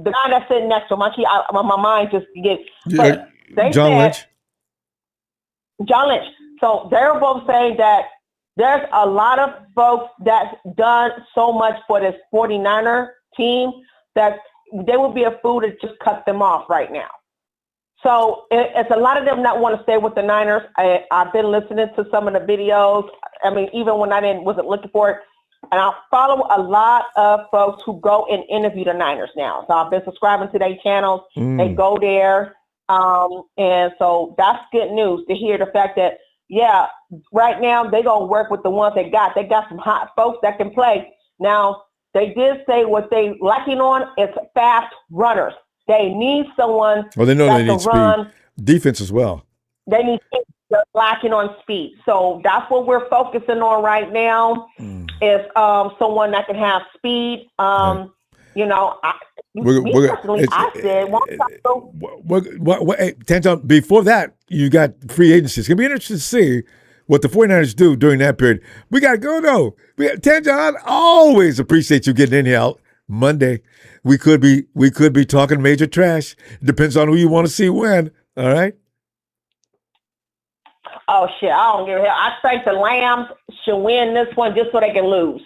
the guy that's sitting next to him. My mind just gets. But they John said, Lynch. John Lynch. So they're both saying that there's a lot of folks that's done so much for this 49er team that they would be a fool to just cut them off right now. So it's a lot of them that want to stay with the Niners. I've been listening to some of the videos. I mean, even when I wasn't looking for it. And I follow a lot of folks who go and interview the Niners now. So I've been subscribing to their channels. They go there. And so that's good news to hear the fact that, right now they're going to work with the ones they got. They got some hot folks that can play. Now, they did say what they lacking on is fast runners. They need someone Well, they know they need run. speed. Defense as well. They need speed. They're lacking on speed. So that's what we're focusing on right now is someone that can have speed. I said hey, Tanton, before that, you got free agency. It's going to be interesting to see what the 49ers do during that period. We got to go, though. Tanton, always appreciate you getting in here out Monday. We could be talking major trash. It depends on who you want to see win. All right? Oh, shit, I don't give a hell. I think the Lambs should win this one just so they can lose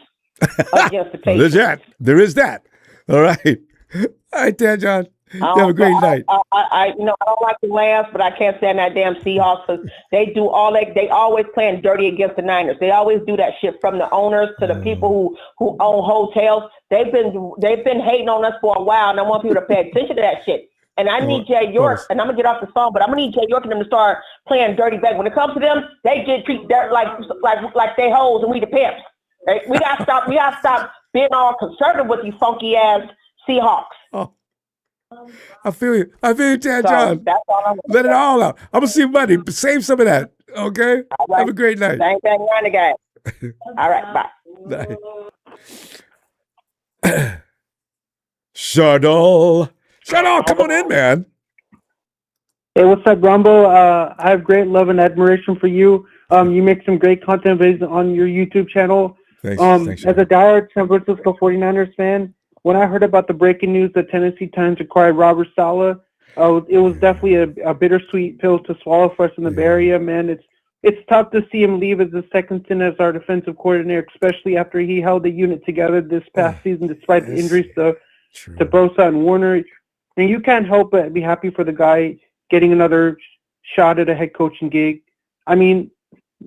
against the Patriots. There is that. All right. All right, Tanton. You have a great night. I don't like the Lambs, but I can't stand that damn Seahawks because they do they always playing dirty against the Niners. They always do that shit from the owners to the people who own hotels. They've been hating on us for a while, and I want people to pay attention to that shit. And I need Jay York, and I'm gonna get off the phone, but I'm gonna need Jay York and them to start playing dirty back. When it comes to them, they get treated like they hoes and we the pimps. Right? We gotta stop being all conservative with these funky ass Seahawks. Oh. I feel you, Tanton. Let it all out. I'm gonna see money. Save some of that. Okay. Right. Have a great night. Same thing, guy. All right, bye. Shardol, come on in, man. Hey, what's up, Ronbo? I have great love and admiration for you. You make some great content based on your YouTube channel. Thanks, as a diehard San Francisco 49ers fan, when I heard about the breaking news that Tennessee Titans acquired Robert Saleh, it was definitely a bittersweet pill to swallow for us in the Bay Area, man. It's tough to see him leave as the second stint as our defensive coordinator, especially after he held the unit together this past season despite the injuries to Bosa and Warner. And you can't help but be happy for the guy getting another shot at a head coaching gig. I mean,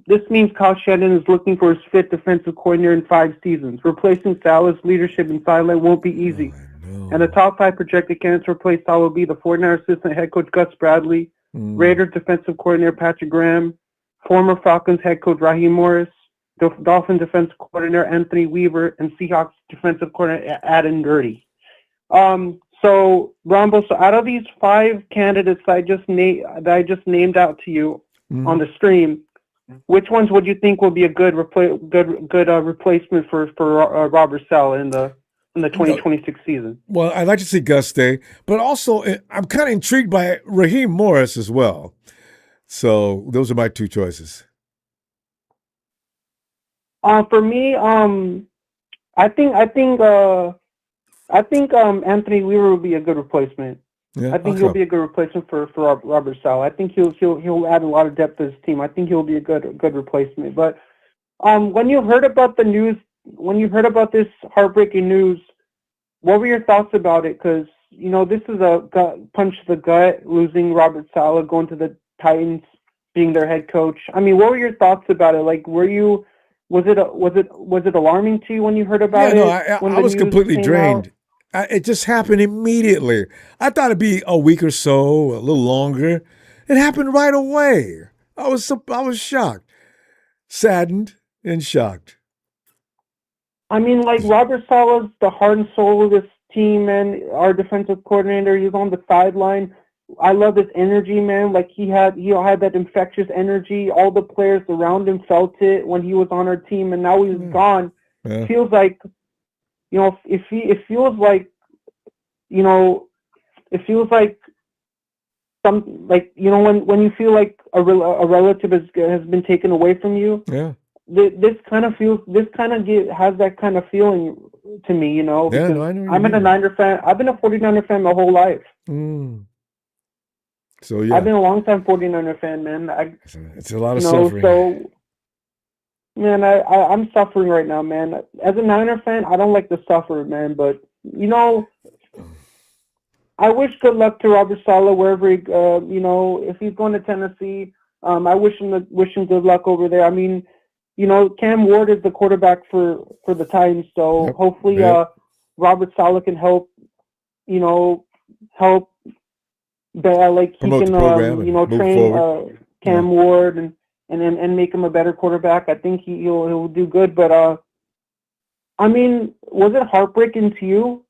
this means Kyle Shanahan is looking for his fifth defensive coordinator in 5 seasons. Replacing Saleh's leadership in sideline won't be easy. And the top 5 projected candidates to replace Saleh will be the 49ers assistant head coach Gus Bradley, Raiders defensive coordinator Patrick Graham, former Falcons head coach Raheem Morris, Dolphins defensive coordinator Anthony Weaver, and Seahawks defensive coordinator Adam Gertie. So Ronbo, out of these 5 candidates that I just named out to you on the stream, which ones would you think will be a good replacement for Robert Saleh in the 2026 season? Well, I'd like to see Gus stay, but also I'm kind of intrigued by Raheem Morris as well. So those are my 2 choices. For me, I think Anthony Weaver will be a good replacement. Yeah, I think he'll be a good replacement for Robert Saleh. I think he'll add a lot of depth to his team. I think he'll be a good replacement. But when you heard about the news, when you heard about this heartbreaking news, what were your thoughts about it? Because this is a punch to the gut, losing Robert Saleh, going to the Titans, being their head coach. I mean, what were your thoughts about it? Like, was it alarming to you when you heard about it? Yeah, no, I was completely drained. It just happened immediately. I thought it'd be a week or so, a little longer. It happened right away. I was shocked, saddened, and shocked. I mean, like, Robert Saleh's the heart and soul of this team, and our defensive coordinator. He's on the sideline. I love his energy, man. Like he had that infectious energy. All the players around him felt it when he was on our team, and now he's gone. Yeah. Feels like, it feels like, it feels like when you feel like a relative has been taken away from you. Yeah. This kind of has that kind of feeling to me, because Yeah, no, I know what you I'm a mean. Niner fan. I've been a 49er fan my whole life. So yeah, I've been a long time 49er fan, man. it's a lot of suffering. So, man, I'm suffering right now, man. As a Niner fan, I don't like to suffer, man. But I wish good luck to Robert Saleh wherever he, if he's going to Tennessee. I wish him good luck over there. I mean, Cam Ward is the quarterback for the Titans, so hopefully Robert Saleh can help. Help. Like he can, train Cam Ward and make him a better quarterback. I think he'll do good. But I mean, was it heartbreaking to you?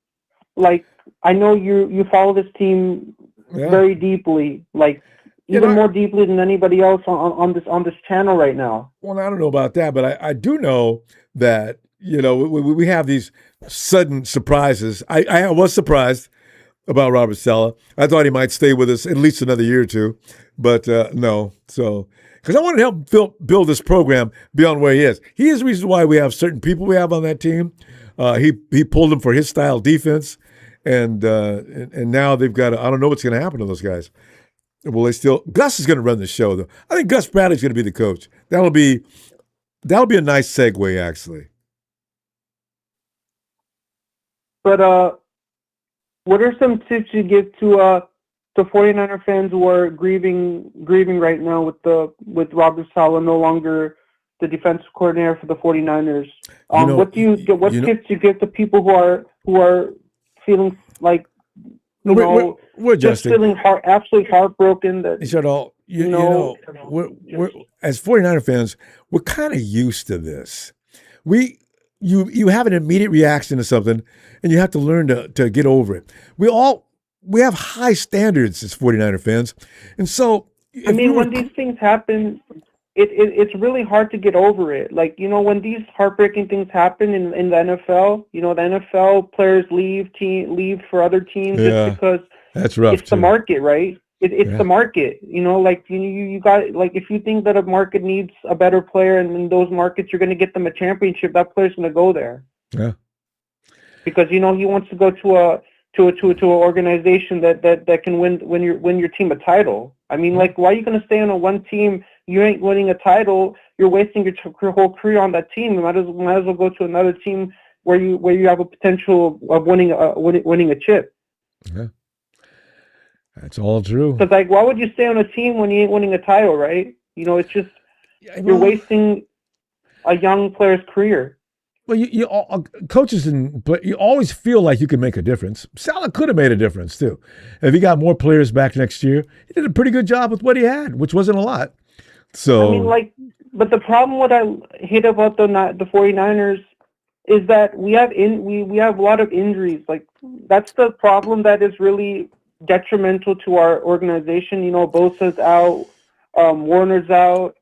Like, I know you follow this team very deeply, like even more deeply than anybody else on this channel right now. Well, I don't know about that, but I do know that we have these sudden surprises. I was surprised about Robert Saleh. I thought he might stay with us at least another year or two, but no. So, because I want to help build this program beyond where he is. He is the reason why we have certain people we have on that team. He pulled them for his style defense, and now they've got. I don't know what's going to happen to those guys. Well, Gus is going to run the show, though. I think Gus Bradley's going to be the coach. That'll be a nice segue, actually. But what are some tips you give to 49er fans who are grieving right now with Robert Saleh no longer the defensive coordinator for the 49ers? What tips do you give to people who are feeling like we're adjusting. Just feeling absolutely heartbroken that we're as 49er fans, we're kind of used to this. You have an immediate reaction to something, and you have to learn to get over it. We have high standards as 49er fans, and so when these things happen, it's really hard to get over it. Like when these heartbreaking things happen in the NFL, the NFL players leave for other teams just because that's rough. It's the market, right? It's the market. You got, like, if you think that a market needs a better player, and in those markets you're going to get them a championship, that player's going to go there. Yeah. Because he wants to go to an organization that can win your team a title. I mean, like, why are you going to stay on one team? You ain't winning a title. You're wasting your whole career on that team. You might as well go to another team where you have a potential of winning a chip. Yeah. That's all true. Because, like, why would you stay on a team when you ain't winning a title, right? It's just you're wasting a young player's career. Well, you coaches you always feel like you can make a difference. Saleh could have made a difference too. If he got more players back next year, he did a pretty good job with what he had, which wasn't a lot. So I mean, but the problem what I hate about the 49ers is that we have a lot of injuries. Like, that's the problem that is really detrimental to our organization. Bosa's out, Warner's out,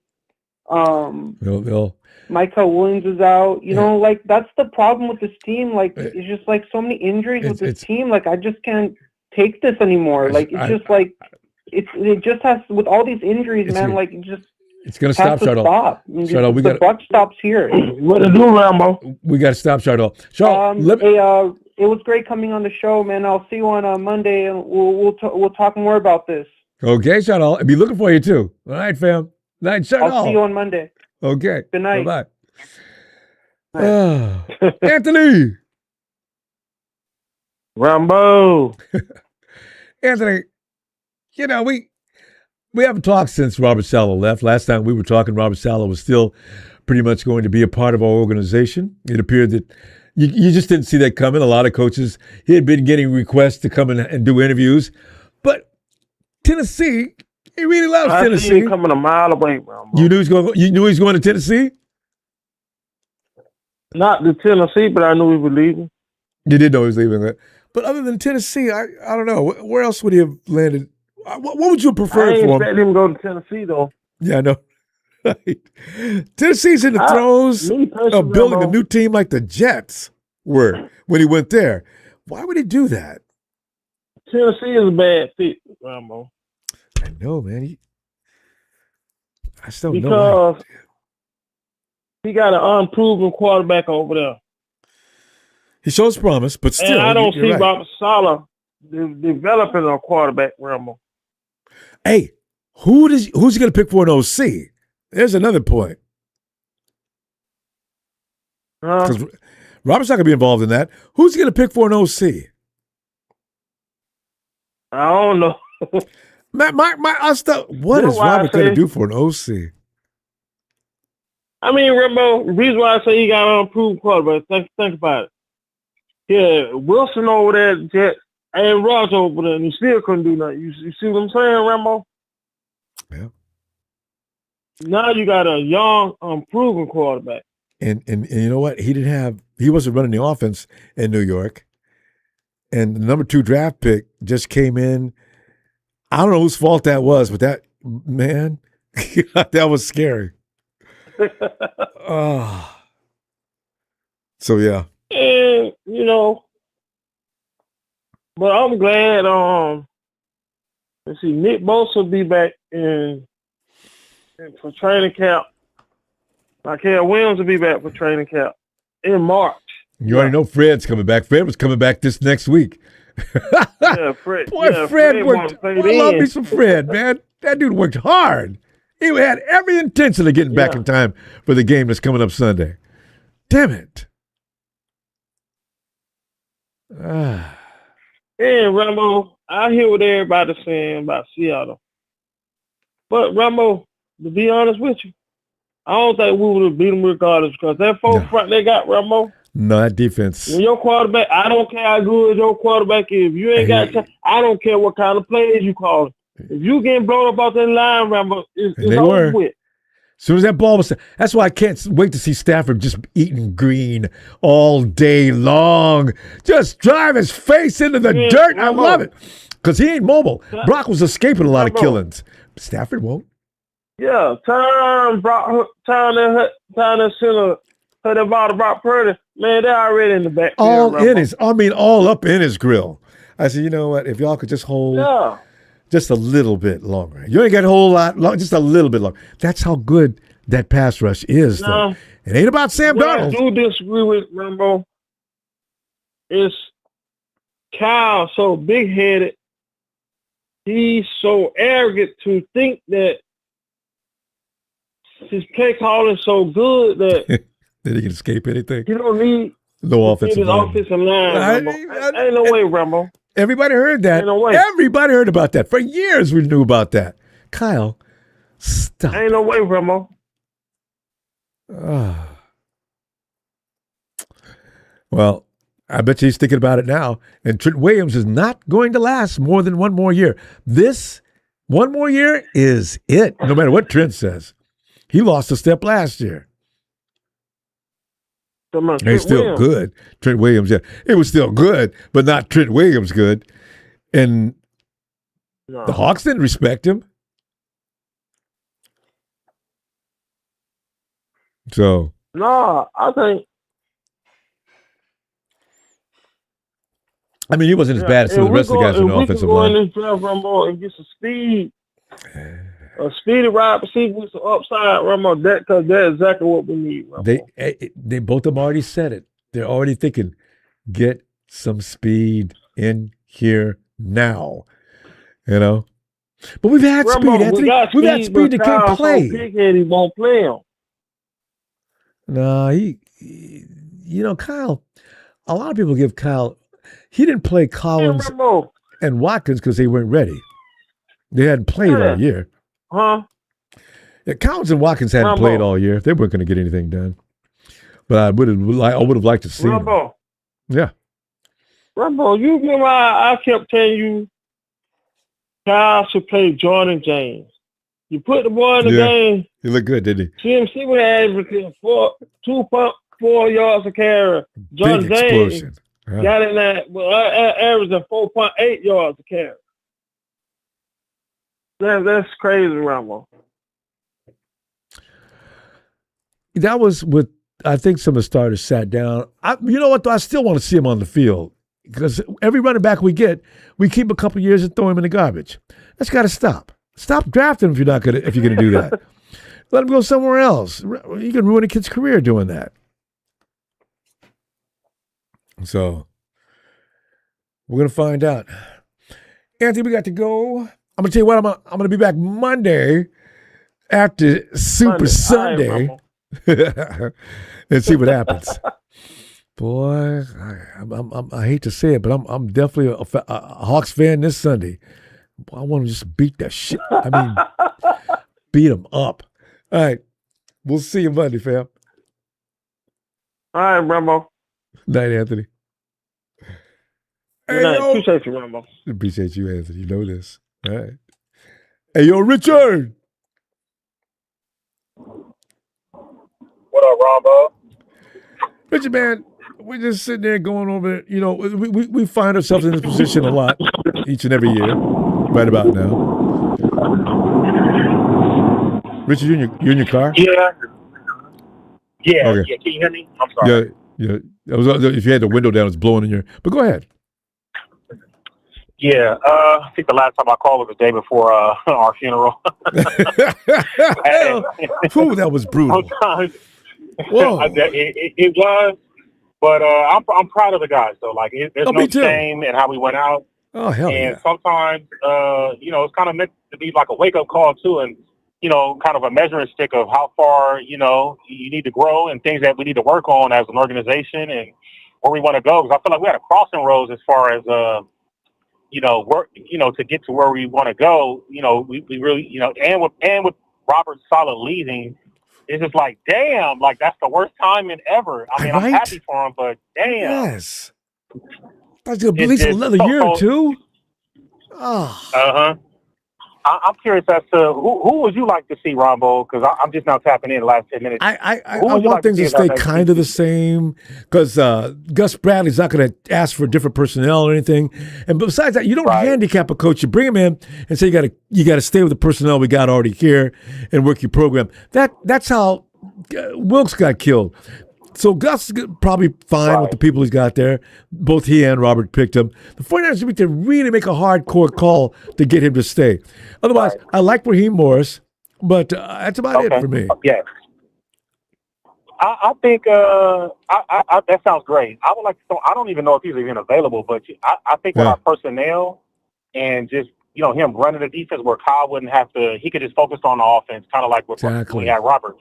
Michael Williams is out. Like, that's the problem with this team. Like, it's just like so many injuries with this team. Like, I just can't take this anymore. Like, it just has, with all these injuries, man. Like, it's going to stop, Shardol. Stop. The buck stops here. What to do, Ronbo? We got to stop, Shardol. It was great coming on the show, man. I'll see you on Monday, and we'll talk more about this. Okay, Shardol. I'll be looking for you too. All right, fam. Night, Shardol. I'll see you on Monday. Okay. Good night. Bye-bye. Anthony. Ronbo. Anthony, we haven't talked since Robert Saleh left. Last time we were talking, Robert Saleh was still pretty much going to be a part of our organization. It appeared that you just didn't see that coming. A lot of coaches, he had been getting requests to come in and do interviews. But Tennessee, he really loves Tennessee. I see him coming a mile away, Ronbo. You knew he was going to Tennessee? Not to Tennessee, but I knew he was leaving. You did know he was leaving. But other than Tennessee, I don't know. Where else would he have landed? What would you I prefer ain't for him? expect him to go to Tennessee though. Yeah, I know. Tennessee's in the throes Me personally, of building a Rambo, new team like the Jets were when he went there. Why would he do that? Tennessee is a bad fit, Rambo. I know, man. I still don't know. Because he got an unproven quarterback over there. He shows promise, but still, And I don't see right. Robert Saleh developing a quarterback, Rambo. Hey, who's he going to pick for an OC? There's another point. Because Robert's not going to be involved in that. Who's he going to pick for an OC? I don't know. What is Robert going to do for an OC? I mean, Rambo, the reason why I say he got an unproven quarterback, think about it. Yeah, Wilson over there at the Jets, and Rodgers over there, and he still couldn't do nothing. You see what I'm saying, Rambo? Yeah. Now you got a young, unproven quarterback. And you know what? He wasn't running the offense in New York. And the number 2 draft pick just came in. I don't know whose fault that was, but that, man, that was scary. So, yeah. And, but I'm glad, let's see, Nick Bosa will be back for training camp. Kyle Williams will be back for training camp in March. You already know Fred's coming back. Fred was coming back this next week. Yeah, Fred. Boy, Fred worked. I love me some Fred, man. That dude worked hard. He had every intention of getting back in time for the game that's coming up Sunday. Damn it. And Rambo, I hear what everybody's saying about Seattle. But Rambo, to be honest with you, I don't think we would have beat them regardless because that front they got, Rambo. No, that defense. When your quarterback, I don't care how good your quarterback is. If you ain't got, I don't care what kind of plays you call it. If you getting blown up out that line, Rambo, it's over with. As soon as that ball was, that's why I can't wait to see Stafford just eating green all day long. Just drive his face into the dirt. I love it because he ain't mobile. Brock was escaping a lot of killings. Stafford won't. Yeah, turn that center, put that ball to Brock Purdy. Man, they're already in the back. All up in his grill. I said, you know what? If y'all could just hold just a little bit longer. You ain't got a whole lot long, just a little bit longer. That's how good that pass rush is, though. It ain't about Sam Darnold. I do disagree with Rambo. It's Kyle so big-headed. He's so arrogant to think that his play calling so good that he can escape anything. You don't need no offensive line. Ain't no way, Rambo. Everybody heard that. Ain't no way. Everybody heard about that. For years we knew about that. Kyle, stop. Ain't no way, Rambo. Well, I bet you he's thinking about it now. And Trent Williams is not going to last more than one more year. This one more year is it, no matter what Trent says. He lost a step last year. He's still good. Trent Williams, yeah. It was still good, but not Trent Williams good. And the Hawks didn't respect him. So. No, I think. I mean, he wasn't as bad as some of the rest of the guys in the offensive line. We can go in this draft, Rambo, and get some speed. A speedy wide receiver with some upside, Rambo. Because that's exactly what we need, Rambo. They both of them already said it. They're already thinking, get some speed in here now. You know? But we've had Rambo, speed, Anthony. We've had speed that can't play. So big-headed, he won't play him. No, Kyle, a lot of people give Kyle, he didn't play Collins and Watkins because they weren't ready. They hadn't played all year. Huh? Yeah, Collins and Watkins hadn't played all year. They weren't going to get anything done. But I would have liked to see them. Yeah. Rambo, you remember I kept telling you Kyle should play Jordan James. You put the boy in the game. He looked good, didn't he? CMC would have averaged 2.4 yards a carry. Jordan James got in that, averaging 4.8 yards a carry. That's crazy, Ronbo. That was with, I think some of the starters sat down. You know what, though? I still want to see him on the field because every running back we get, we keep a couple years and throw him in the garbage. That's got to stop. Stop drafting him if you're gonna do that. Let him go somewhere else. You can ruin a kid's career doing that. So we're gonna find out. Anthony, we got to go. I'm gonna tell you what. I'm gonna be back Monday after Super Sunday, and see what happens. Boy, I hate to say it, but I'm definitely a Hawks fan this Sunday. Boy, I want to just beat that shit. I mean, beat them up. All right, we'll see you Monday, fam. All right, Ronbo. Night, Anthony. Good night. Appreciate you, Ronbo. Appreciate you, Anthony. You know this. All right. Hey, yo, Richard. What up, Ronbo? Richard, man, we're just sitting there going over it. You know, we find ourselves in this position a lot each and every year, right about now. Richard, you're in your car? Yeah. Yeah, okay. yeah. Can you hear me? I'm sorry. Yeah. If you had the window down, it's blowing in your. But go ahead. Yeah, I think the last time I called was the day before our funeral. Ooh, that was brutal. Whoa. It was, but I'm proud of the guys though. Like there's no shame in how we went out. Oh hell and yeah. Sometimes it's kind of meant to be like a wake up call too, and kind of a measuring stick of how far you need to grow and things that we need to work on as an organization and where we want to go. Because I feel like we had a crossing roads as far as work, to get to where we want to go. We really, and with Robert Saleh leaving, it's just like, damn, like that's the worst timing ever. I mean, right? I'm happy for him, but damn. Yes. That's gonna be at least another year or two. Oh. I'm curious as to who would you like to see, Ronbo? Because I'm just now tapping in the last 10 minutes. I want things to stay kind of the same because Gus Bradley's not going to ask for different personnel or anything. And besides that, you don't handicap a coach. You bring him in and say you got to stay with the personnel we got already here and work your program. That's how Wilkes got killed. So Gus is probably fine with the people he's got there. Both he and Robert picked him. The 49ers need to really make a hardcore call to get him to stay. Otherwise, I like Raheem Morris, but that's about it for me. Yeah. I think that sounds great. I would like to. I don't even know if he's even available, but I think with our personnel and just him running the defense where Kyle wouldn't have to. He could just focus on the offense, kind of like what we had Robert.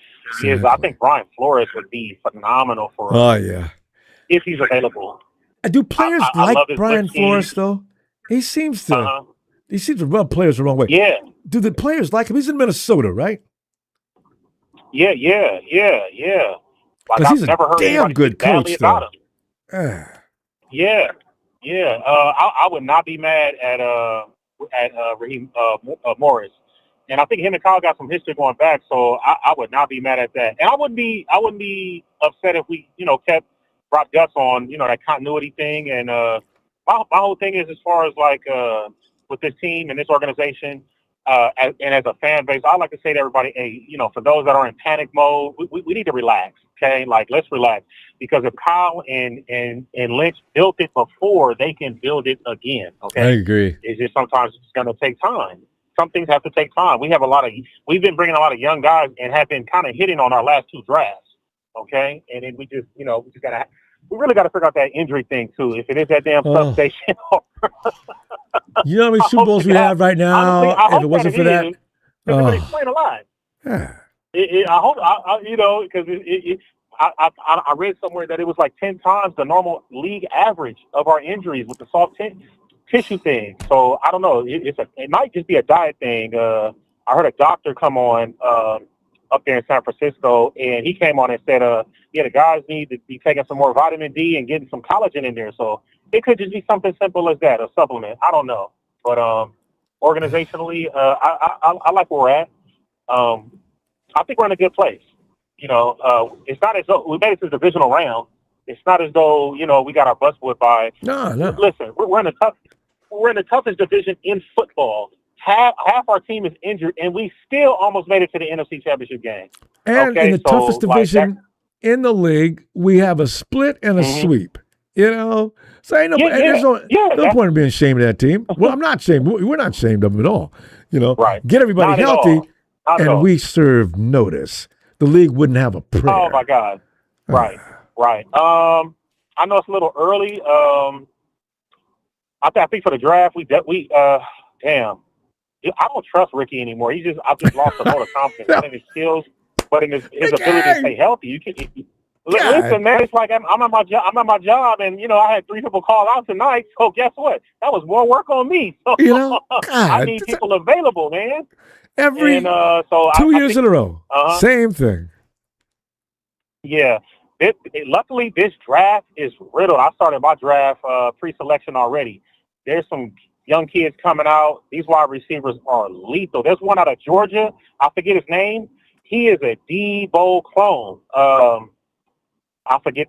I think Brian Flores would be phenomenal for us. Oh yeah, if he's available. Do players like Brian Flores though? He seems to. He seems to rub players the wrong way. Yeah. Do the players like him? He's in Minnesota, right? Yeah. Like, he's a damn good coach, though. Yeah. I would not be mad at Raheem Morris, and I think him and Kyle got some history going back, so I would not be mad at that. And I wouldn't be upset if we kept Brock Gus on that continuity thing. And my whole thing is as far as like with this team and this organization. And as a fan base, I like to say to everybody, hey, for those that are in panic mode, we need to relax, okay? Like, let's relax. Because if Kyle and Lynch built it before, they can build it again, okay? I agree. It's just sometimes it's going to take time. Some things have to take time. We've been bringing a lot of young guys and have been kind of hitting on our last two drafts, okay? And then we just, we really got to figure out that injury thing, too. If it is that damn substation. You know how many Super Bowls we have right now? Honestly, if it wasn't for that. Everybody's playing alive. Yeah. I hope, because I read somewhere that it was like 10 times the normal league average of our injuries with the soft tissue thing. So I don't know. It might just be a diet thing. I heard a doctor come on up there in San Francisco, and he came on and said, the guys need to be taking some more vitamin D and getting some collagen in there. So it could just be something simple as that, a supplement. I don't know. But organizationally, I like where we're at. I think we're in a good place. It's not as though we made it to the divisional round. It's not as though, we got our butts whipped by. No. Listen, we're in the toughest division in football. half our team is injured, and we still almost made it to the NFC Championship game. And in the toughest division in the league, we have a split and a sweep. You know, so ain't there's no point in being ashamed of that team. Well, I'm not ashamed. We're not ashamed of them at all. You know, get everybody healthy, and we serve notice. The league wouldn't have a prayer. Oh my God! Right. I know it's a little early. I think for the draft, damn. I don't trust Ricky anymore. I've just lost a lot of confidence not in his skills, but in his ability to stay healthy. Listen, man, it's like I'm at my job, and I had 3 people call out tonight. So guess what? That was more work on me. So I need people available, man. Every 2 years in a row, same thing. Yeah. Luckily, this draft is riddled. I started my draft pre-selection already. There's some young kids coming out. These wide receivers are lethal. There's one out of Georgia. I forget his name. He is a Debo clone. I think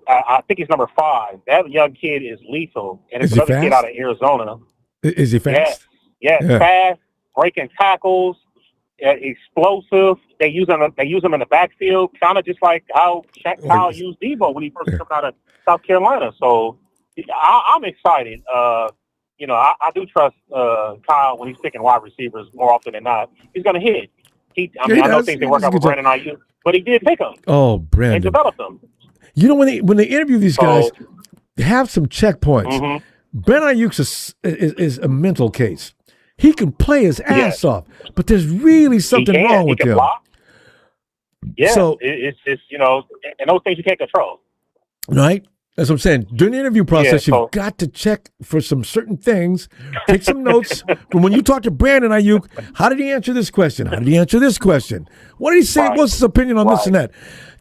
he's number 5. That young kid is lethal. And it's another kid out of Arizona. Is he fast? Yes, fast, breaking tackles, explosive. They use him in the backfield, kind of just like how Kyle used Debo when he first came out of South Carolina. So I'm excited. I do trust Kyle when he's picking wide receivers more often than not. He's going to hit. I know things didn't work out with Brandon Ayuk, but he did pick him. Oh, Brandon. And develop them. You know, when they interview these guys, they have some checkpoints. Brandon Ayuk is a mental case. He can play his ass off, but there's really something wrong with him. Block. Yeah, so it's and those things you can't control. Right? That's what I'm saying. During the interview process, you've got to check for some certain things. Take some notes from when you talk to Brandon Ayuk. How did he answer this question? How did he answer this question? What did he say? What's his opinion on this and that?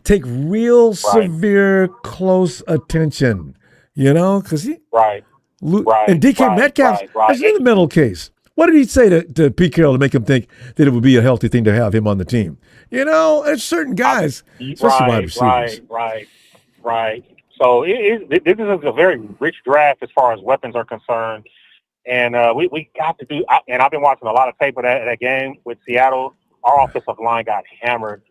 Take real severe, close attention. Because he and DK Metcalf is in the mental case. What did he say to Pete Carroll to make him think that it would be a healthy thing to have him on the team? There's certain guys, especially wide receivers. Right. So this is a very rich draft as far as weapons are concerned, and we got to do. And I've been watching a lot of tape of that game with Seattle. Our offensive line got hammered.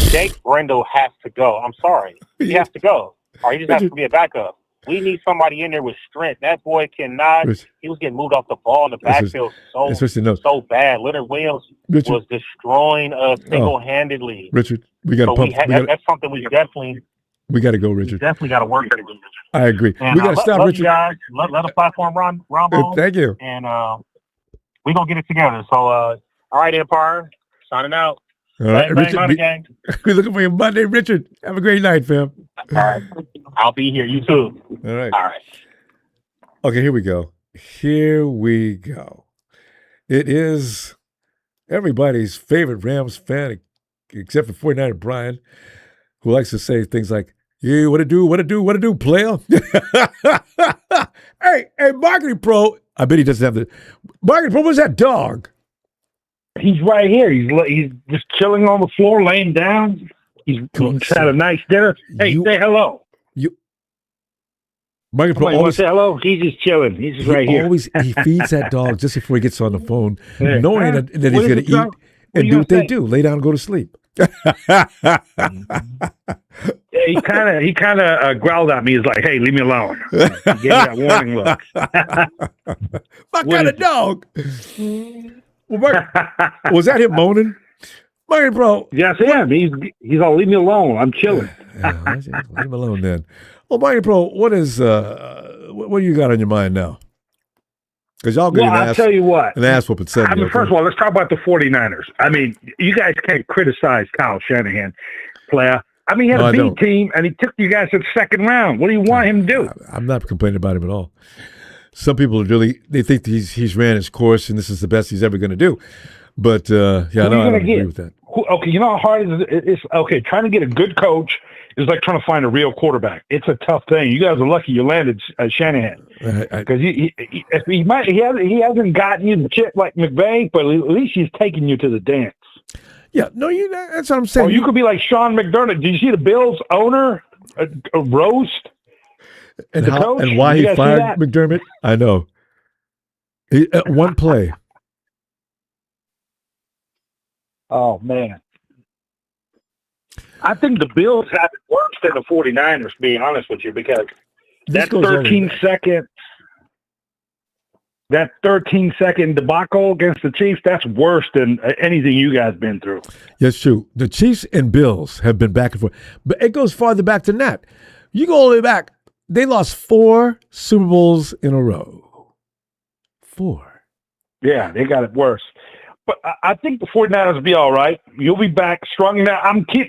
Jake Brendel has to go. I'm sorry, he has to go, or he just has to be a backup. We need somebody in there with strength. That boy cannot. He was getting moved off the ball in the backfield so bad. Leonard Williams was destroying us single-handedly. Richard, we got to pump. That's something we definitely. We got to go, Richard. Definitely got to work. I agree. And, we got to stop, Richard. Guys, let a platform run, Ronbo. Thank you. And we're going to get it together. So, all right, Empire, signing out. All right, Richard. Gang. We're looking for you Monday, Richard. Have a great night, fam. All right. I'll be here. You too. All right. All right. Okay, here we go. It is everybody's favorite Rams fan, except for 49er Brian, who likes to say things like, yeah, what it do, player? hey, Marketing Pro. I bet he doesn't have the Marketing Pro. What's that dog? He's right here. He's just chilling on the floor, laying down. He's had a nice dinner. Hey, say hello. Marketing Pro always say hello. He's just chilling. He's just right here. He feeds that dog just before he gets on the phone, knowing that he's going to eat and do what they do, lay down and go to sleep. He kind of growled at me. He's like, "Hey, leave me alone." He gave me that warning look. My kind of dog. Was that him moaning? Marketing Pro. Yes, him. He's all, leave me alone. I'm chilling. Leave him alone then. Well, Marketing Pro, what do you got on your mind now? Because y'all get I'll tell you what. An ass whooping 70. First of all, let's talk about the 49ers. I mean, you guys can't criticize Kyle Shanahan, player. I mean, he had a B team, and he took you guys to the second round. What do you want him to do? I'm not complaining about him at all. Some people they think he's ran his course, and this is the best he's ever going to do. But, I don't agree with that. Okay, you know how hard it is? Okay, trying to get a good coach is like trying to find a real quarterback. It's a tough thing. You guys are lucky you landed Shanahan because he hasn't gotten you the chip like McVay, but at least he's taking you to the dance. Yeah, no, that's what I'm saying. Or you could be like Sean McDermott. Did you see the Bills owner a roast? And why he fired McDermott? I know. One play. Oh, man. I think the Bills have it worse than the 49ers, to be honest with you, because that 13-second debacle against the Chiefs, that's worse than anything you guys been through. That's true. The Chiefs and Bills have been back and forth. But it goes farther back than that. You go all the way back. They lost 4 Super Bowls in a row. 4. Yeah, they got it worse. But I think the 49ers will be all right. You'll be back strong. Now,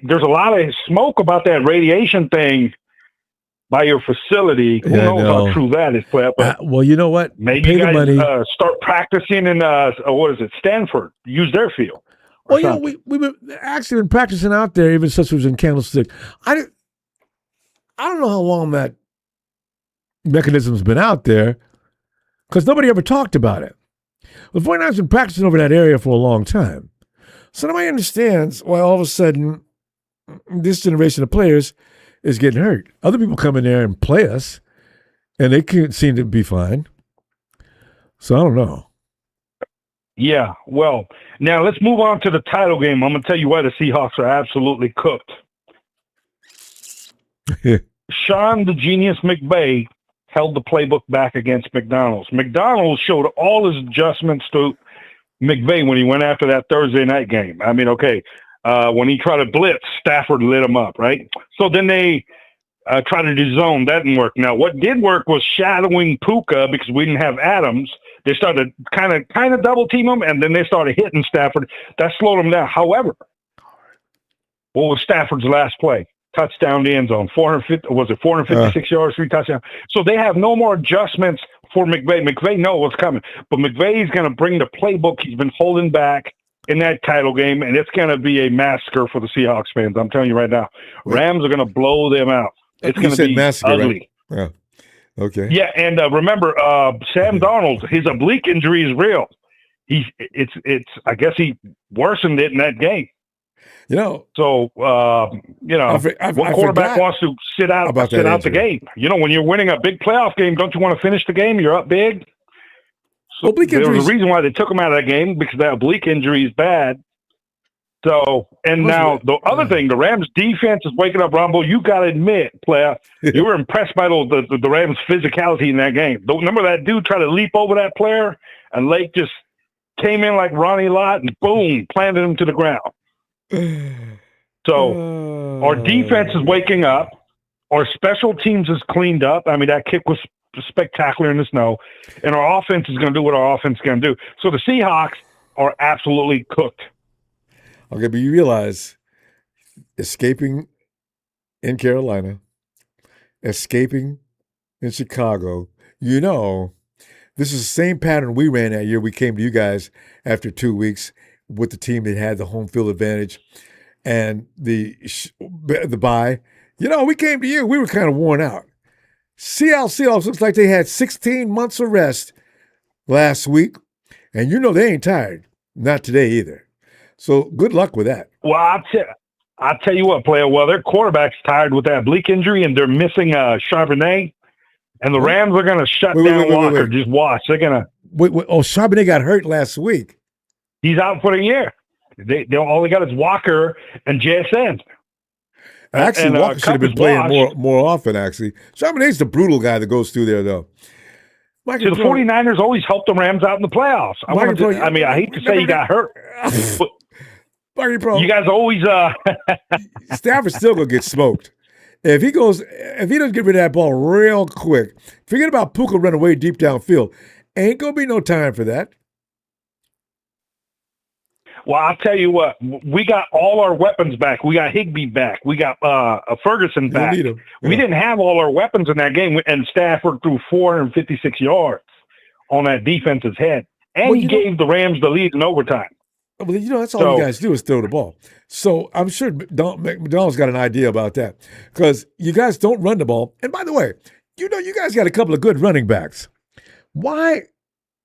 there's a lot of smoke about that radiation thing by your facility. Who knows how true that is, but well, you know what? Maybe you guys start practicing in, Stanford. Use their field. Well, you know, we've been actually been practicing out there even since we was in Candlestick. I don't know how long that mechanism's been out there because nobody ever talked about it. The 49ers have been practicing over that area for a long time. So nobody understands why all of a sudden this generation of players is getting hurt. Other people come in there and play us, and they can't seem to be fine. So I don't know. Yeah, well, now let's move on to the title game. I'm going to tell you why the Seahawks are absolutely cooked. Sean the Genius McVay held the playbook back against McDonald's. McDonald's showed all his adjustments to McVay when he went after that Thursday night game. I mean, when he tried to blitz, Stafford lit him up, right? So then they tried to do zone. That didn't work. Now, what did work was shadowing Puka because we didn't have Adams. They started kind of double team him, and then they started hitting Stafford. That slowed him down. However, what was Stafford's last play? Touchdown to end zone. 456 yards, 3 touchdowns. So they have no more adjustments for McVay. McVay knows what's coming. But McVay is going to bring the playbook he's been holding back in that title game, and it's going to be a massacre for the Seahawks fans. I'm telling you right now. Rams are going to blow them out. It's going to be massacre, ugly. Right? Yeah. Okay. Yeah, and remember, Sam Darnold, his oblique injury is real. I guess he worsened it in that game. You know, so what quarterback wants to sit out the game? You know, when you're winning a big playoff game, don't you want to finish the game? You're up big. So there was a reason why they took him out of that game because that oblique injury is bad. So, and now the other thing, the Rams defense is waking up. Ronbo, you got to admit, player, you were impressed by the Rams' physicality in that game. Remember that dude tried to leap over that player, and Lake just came in like Ronnie Lott and boom, planted him to the ground. So our defense is waking up. Our special teams is cleaned up. I mean, that kick was spectacular in the snow. And our offense is going to do what our offense is going to do. So the Seahawks are absolutely cooked. Okay, but you realize escaping in Carolina, escaping in Chicago, you know, this is the same pattern we ran that year. We came to you guys after 2 weeks with the team that had the home field advantage and the bye. You know, we came to you. We were kind of worn out. Seattle Seahawks looks like they had 16 months of rest last week, and you know they ain't tired. Not today either. So good luck with that. Well, I'll tell you what, player. Well, their quarterback's tired with that oblique injury, and they're missing Charbonnet. And the Rams are going to shut down Walker. Just watch. They're going to. Charbonnet got hurt last week. He's out for the year. They all they got is Walker and JSN. Actually, Walker should have been playing more often, actually. Charbonnet's the brutal guy that goes through there, though. The 49ers always helped the Rams out in the playoffs. I hate to say he got hurt. You guys always Stafford's still gonna get smoked. If he doesn't get rid of that ball real quick, forget about Puka running away deep downfield. Ain't gonna be no time for that. Well, I'll tell you what, we got all our weapons back. We got Higbee back. We got Ferguson back. Yeah. We didn't have all our weapons in that game, and Stafford threw 456 yards on that defense's head. And he gave the Rams the lead in overtime. Well, you know, that's all you guys do is throw the ball. So I'm sure McDonald's got an idea about that because you guys don't run the ball. And by the way, you know, you guys got a couple of good running backs. Why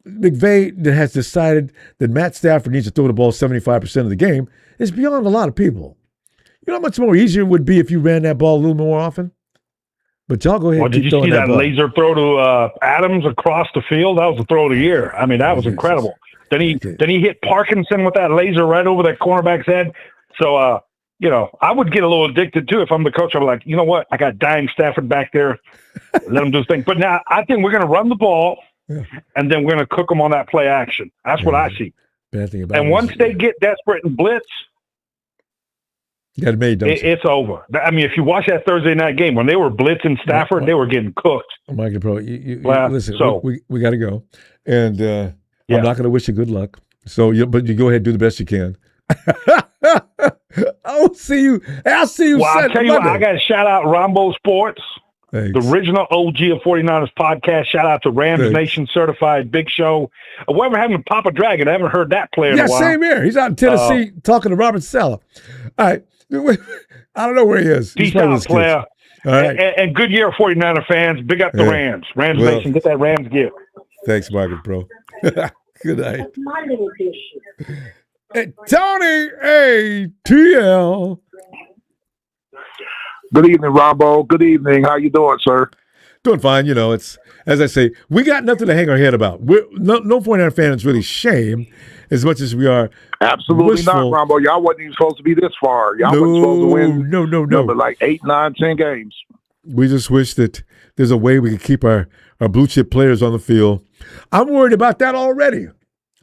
McVay has decided that Matt Stafford needs to throw the ball 75% of the game is beyond a lot of people. You know how much more easier it would be if you ran that ball a little more often? But y'all go ahead and keep throwing that ball. Did you see that laser throw to Adams across the field? That was the throw of the year. I mean, that was incredible. Then he hit Parkinson with that laser right over that cornerback's head. So, I would get a little addicted too if I'm the coach. I'm like, you know what? I got dying Stafford back there. Let him do his thing. But now I think we're going to run the ball, and then we're going to cook them on that play action. That's what I see. Bad thing about and once they get desperate and blitz, you got it made, don't you? It's over. I mean, if you watch that Thursday night game, when they were blitzing Stafford, they were getting cooked. Michael Pro, you listen, so we got to go. And I'm not going to wish you good luck. So, but you go ahead and do the best you can. I'll see you. I'll see you. Well, I'll tell you what, I got to shout out Ronbo Sports, Thanks. The original OG of 49ers podcast. Shout out to Rams Nation Certified Big Show. We're having Papa Dragon. I haven't heard that player in a while. Yeah, same here. He's out in Tennessee talking to Robert Saleh. All right. I don't know where he is. Peace out, player. All right. And good year, 49er fans. Big up the Rams. Rams Nation, get that Rams gift. Thanks, Margaret, bro. Good night. That's my little issue. Hey, Tony ATL. Good evening, Ronbo. Good evening. How you doing, sir? Doing fine. It's, as I say, we got nothing to hang our head about. No 49er fan is really shame as much as we are absolutely wistful. not, Ronbo. Y'all wasn't even supposed to be this far. Y'all wasn't supposed to win. No. Like 8, 9, 10 games. We just wish that there's a way we could keep our blue chip players on the field. I'm worried about that already.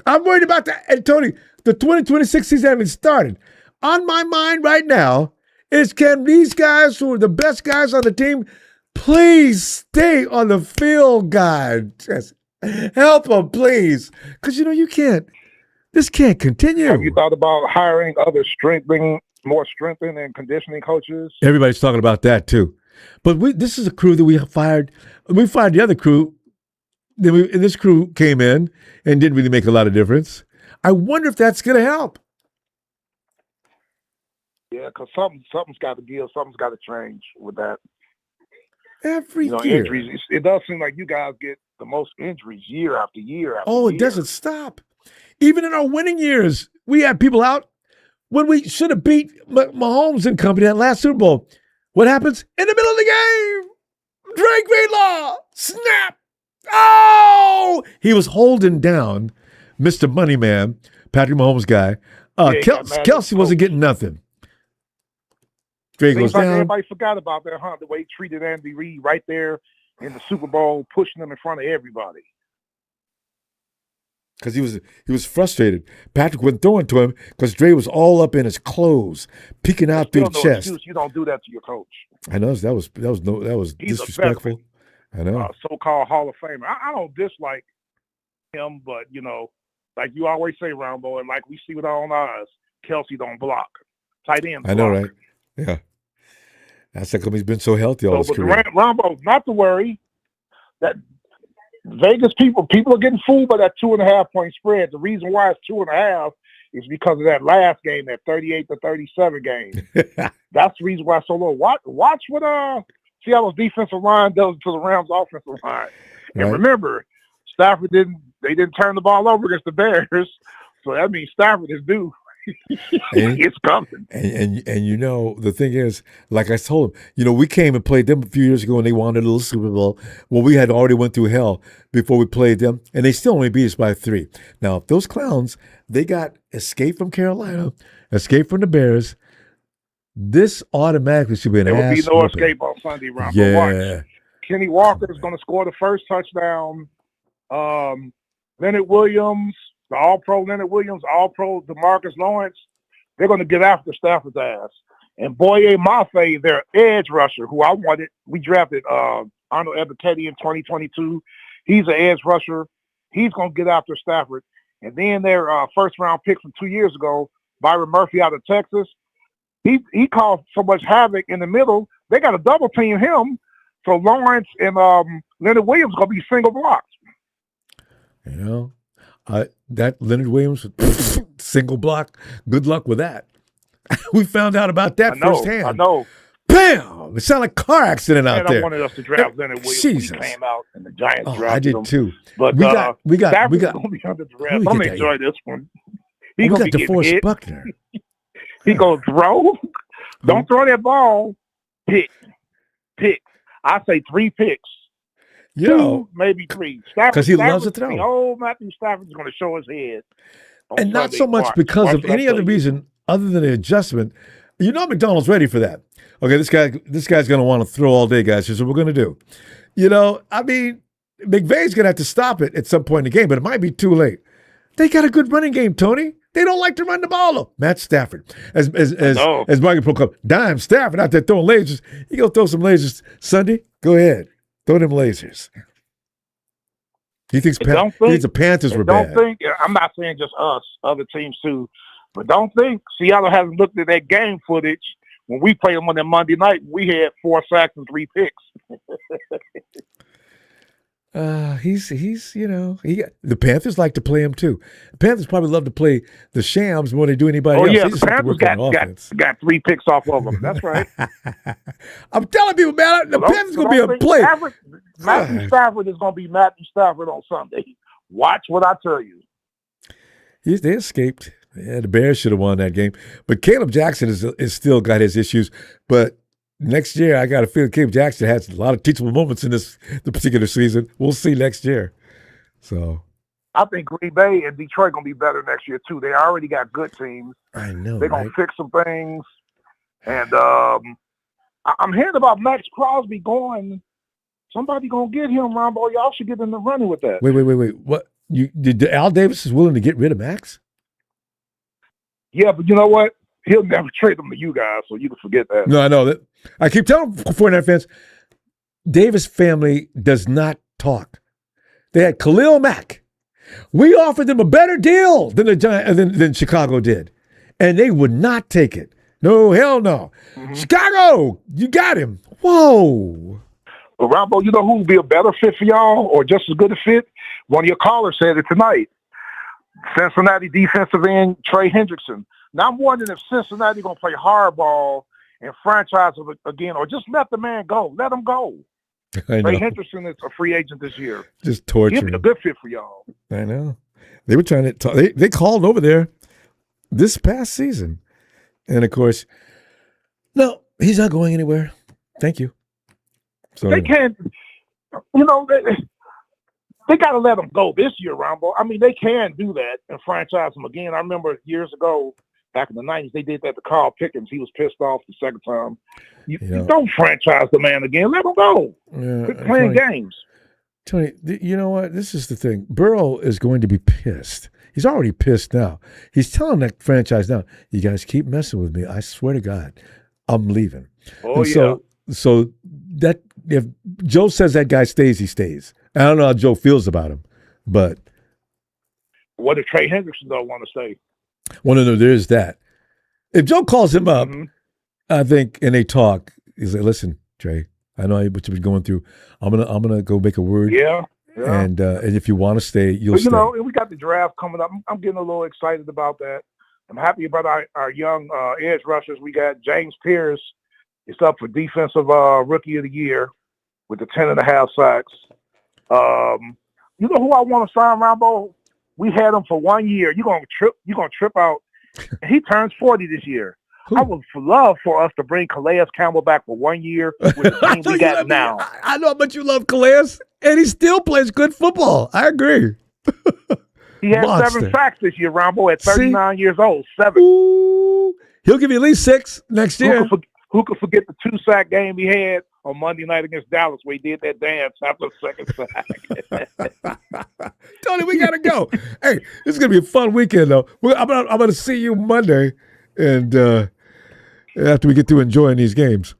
I'm worried about that. And Tony, the 2026 season hasn't started. On my mind right now is, can these guys who are the best guys on the team please stay on the field, God? Just help them, please. Because, you can't. This can't continue. Have you thought about hiring other more strengthening and conditioning coaches? Everybody's talking about that too. But this is a crew that we fired. We fired the other crew. And this crew came in and didn't really make a lot of difference. I wonder if that's going to help. Yeah, because something's got to give. Something's got to change with that. Every year. Injuries. It does seem like you guys get the most injuries year after year after year. It doesn't stop. Even in our winning years, we had people out when we should have beat Mahomes and company that last Super Bowl. What happens? In the middle of the game, Dre Greenlaw, snap. Oh! He was holding down Mr. Moneyman, Patrick Mahomes' guy. Kelsey wasn't getting nothing. Dre goes down. Everybody forgot about that, huh? The way he treated Andy Reid right there in the Super Bowl, pushing him in front of everybody. Because he was frustrated. Patrick wasn't throwing to him because Dre was all up in his clothes, peeking out through the chest. Excuse. You don't do that to your coach. I know that was disrespectful. I know. So-called Hall of Famer. I don't dislike him, but like you always say, Ronbo, and like we see with our own eyes, Kelsey don't block. Tight end. I know, right? Yeah. That's how come he's been so healthy all his career. Ronbo, not to worry. That Vegas people are getting fooled by that 2.5 point spread. The reason why it's 2.5 is because of that last game, that 38-37 game. That's the reason why it's so low. Watch what Seattle's defensive line does to the Rams' offensive line. And remember, Stafford didn't turn the ball over against the Bears, so that means Stafford is due. It's coming. And the thing is, like I told him, we came and played them a few years ago and they won a little Super Bowl. Well, we had already went through hell before we played them, and they still only beat us by 3. Now, if those clowns, they got escape from Carolina, escape from the Bears, this automatically should be an ass. There will be no escape on Sunday, Ron. Yeah. Watch. Kenny Walker is going to score the first touchdown. Leonard Williams, the All-Pro Leonard Williams, All-Pro DeMarcus Lawrence, they're going to get after Stafford's ass. And Boye Mafe, their edge rusher, who I wanted, we drafted Arnold Ebiketie in 2022. He's an edge rusher. He's going to get after Stafford. And then their first-round pick from 2 years ago, Byron Murphy out of Texas, he caused so much havoc in the middle, they got to double-team him. So Lawrence and Leonard Williams going to be single blocks. That Leonard Williams single block, good luck with that. We found out about that firsthand. I know. Bam! It sounded like a car accident out there. I wanted us to draft Leonard Williams when he came out, and the Giants drafted him. I did too. But we got going to be under draft. I'm going to enjoy this one. We got DeForest Buckner. He going to throw. Don't throw that ball. Pick. I say 3 picks. Two, maybe three. Because he loves to throw. The old Matthew Stafford's going to show his head. And not so much because of any other reason other than the adjustment. You know McDonald's ready for that. Okay, this guy's going to want to throw all day, guys. Here's what we're going to do. You know, I mean, McVay's going to have to stop it at some point in the game, but it might be too late. They got a good running game, Tony. They don't like to run the ball, though. Matt Stafford, as Michael Procop, Dime Stafford out there throwing lasers. You go throw some lasers Sunday? Go ahead. Throw them lasers. He thinks the Panthers were bad. I'm not saying just us, other teams too, but don't think Seattle hasn't looked at that game footage when we played them on that Monday night. We had 4 sacks and 3 picks. He's the Panthers like to play him too. The Panthers probably love to play the Shams more than they do anybody else. Yeah, they the Panthers got 3 picks off of them. That's right. I'm telling people, man, the Panthers going to be a play. Matthew Stafford is going to be Matthew Stafford on Sunday. Watch what I tell you. They escaped. Yeah, the Bears should have won that game. But Caleb Jackson is still got his issues. But next year, I got a feeling Caleb Jackson has a lot of teachable moments in the particular season. We'll see next year. So I think Green Bay and Detroit going to be better next year, too. They already got good teams. I know. They're going to fix some things. And I'm hearing about Max Crosby going. Somebody going to get him, Ronbo. Y'all should get in the running with that. Wait. What? Al Davis is willing to get rid of Max? Yeah, but you know what? He'll never trade them to you guys, so you can forget that. No, I know that. I keep telling 49 fans, Davis family does not talk. They had Khalil Mack. We offered them a better deal than Chicago did, and they would not take it. No, hell no. Mm-hmm. Chicago, you got him. Whoa. Well, Ronbo, you know who would be a better fit for y'all, or just as good a fit? One of your callers said it tonight. Cincinnati defensive end Trey Hendrickson. Now I'm wondering if Cincinnati going to play hardball and franchise him again, or just let the man go. Let him go. Trey Hendrickson is a free agent this year. Just torture. He'll be a good fit for y'all. I know. They were trying to talk. They called over there this past season. And, of course, no, he's not going anywhere. Thank you. So they can't, they got to let him go this year, Ronbo. I mean, they can do that and franchise him again. I remember years ago, back in the 90s, they did that to Carl Pickens. He was pissed off the second time. You don't franchise the man again. Let him go. Quit playing games. Tony, you know what? This is the thing. Burrow is going to be pissed. He's already pissed now. He's telling that franchise now, you guys keep messing with me. I swear to God, I'm leaving. So that if Joe says that guy stays, he stays. I don't know how Joe feels about him, but what if Trey Hendrickson don't want to stay? Well, no, there's that. If Joe calls him up, I think, and they talk, he's like, "Listen, Trey, I know what you've been going through. I'm gonna go make a word. Yeah. And if you want to stay, you'll stay. We got the draft coming up. I'm getting a little excited about that. I'm happy about our young edge rushers. We got James Pierce. It's up for defensive rookie of the year with the 10.5 sacks. You know who I want to sign, Ronbo? We had him for 1 year. You're gonna trip out. He turns 40 this year. I would love for us to bring Calais Campbell back for 1 year with the team we got now. I know how much you love Calais, and he still plays good football. I agree. He had 7 sacks this year, Ronbo, at 39 years old. 7. Ooh, he'll give you at least 6 next year. Who could forget the 2-sack game he had on Monday night against Dallas where he did that dance after the second sack? Tony, we got to go. Hey, this is going to be a fun weekend, though. I'm going to see you Monday and after we get through enjoying these games.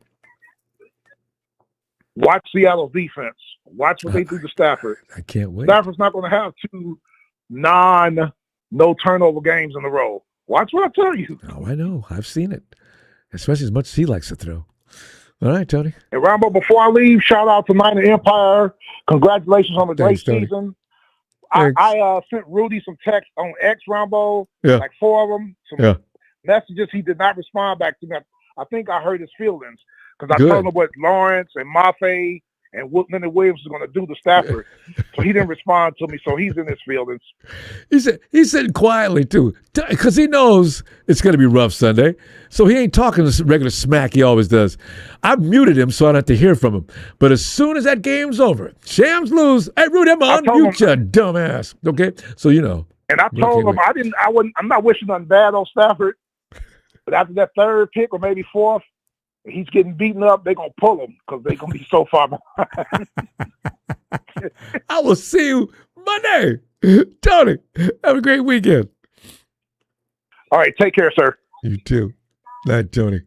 Watch Seattle's defense. Watch what they do to Stafford. I can't wait. Stafford's not going to have 2 no turnover games in a row. Watch what I tell you. Oh, I know. I've seen it. Especially as much as he likes to throw. All right, Tony. And Ronbo, before I leave, shout out to Niner Empire. Congratulations on a great season. I sent Rudy some text on X, Ronbo, like 4 of them. Some messages he did not respond back to me. I think I hurt his feelings because I told him what Lawrence and Mafe and Leonard Williams is going to do the Stafford. So he didn't respond to me. So he's in his feelings. He said quietly too, because he knows it's going to be rough Sunday. So he ain't talking this regular smack he always does. I muted him so I don't have to hear from him. But as soon as that game's over, Shams lose. Hey, Rudy, I'm on mute, you dumbass. Okay, so you know. And I told him I'm not wishing nothing bad on Stafford. But after that third pick or maybe fourth, he's getting beaten up. They're gonna pull him because they're gonna be so far behind. I will see you Monday. Tony, have a great weekend. All right, take care, sir. You too. Night, Tony.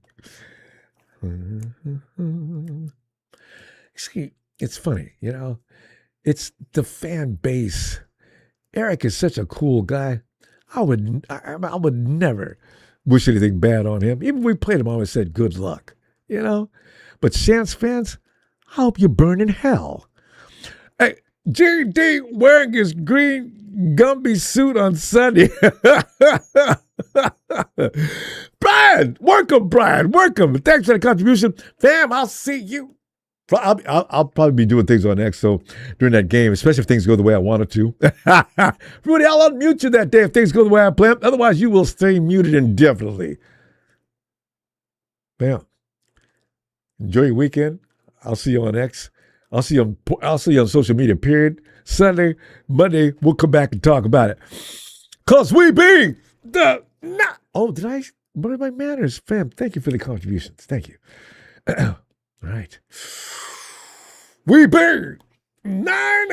It's funny, you know. It's the fan base. Eric is such a cool guy. I would never wish anything bad on him. Even when we played him, I always said good luck, you know. But Shants fans, I hope you burn in hell. Hey, J.D. wearing his green Gumby suit on Sunday. Brian, work him. Thanks for the contribution. Fam, I'll see you. I'll probably be doing things on X, so during that game, especially if things go the way I wanted to. Rudy, I'll unmute you that day if things go the way I plan. Otherwise, you will stay muted indefinitely. Bam. Enjoy your weekend. I'll see you on X. I'll see you on social media, period. Sunday, Monday, we'll come back and talk about it. Because we be the... What are my manners? Fam, thank you for the contributions. Thank you. All right. We be Niners!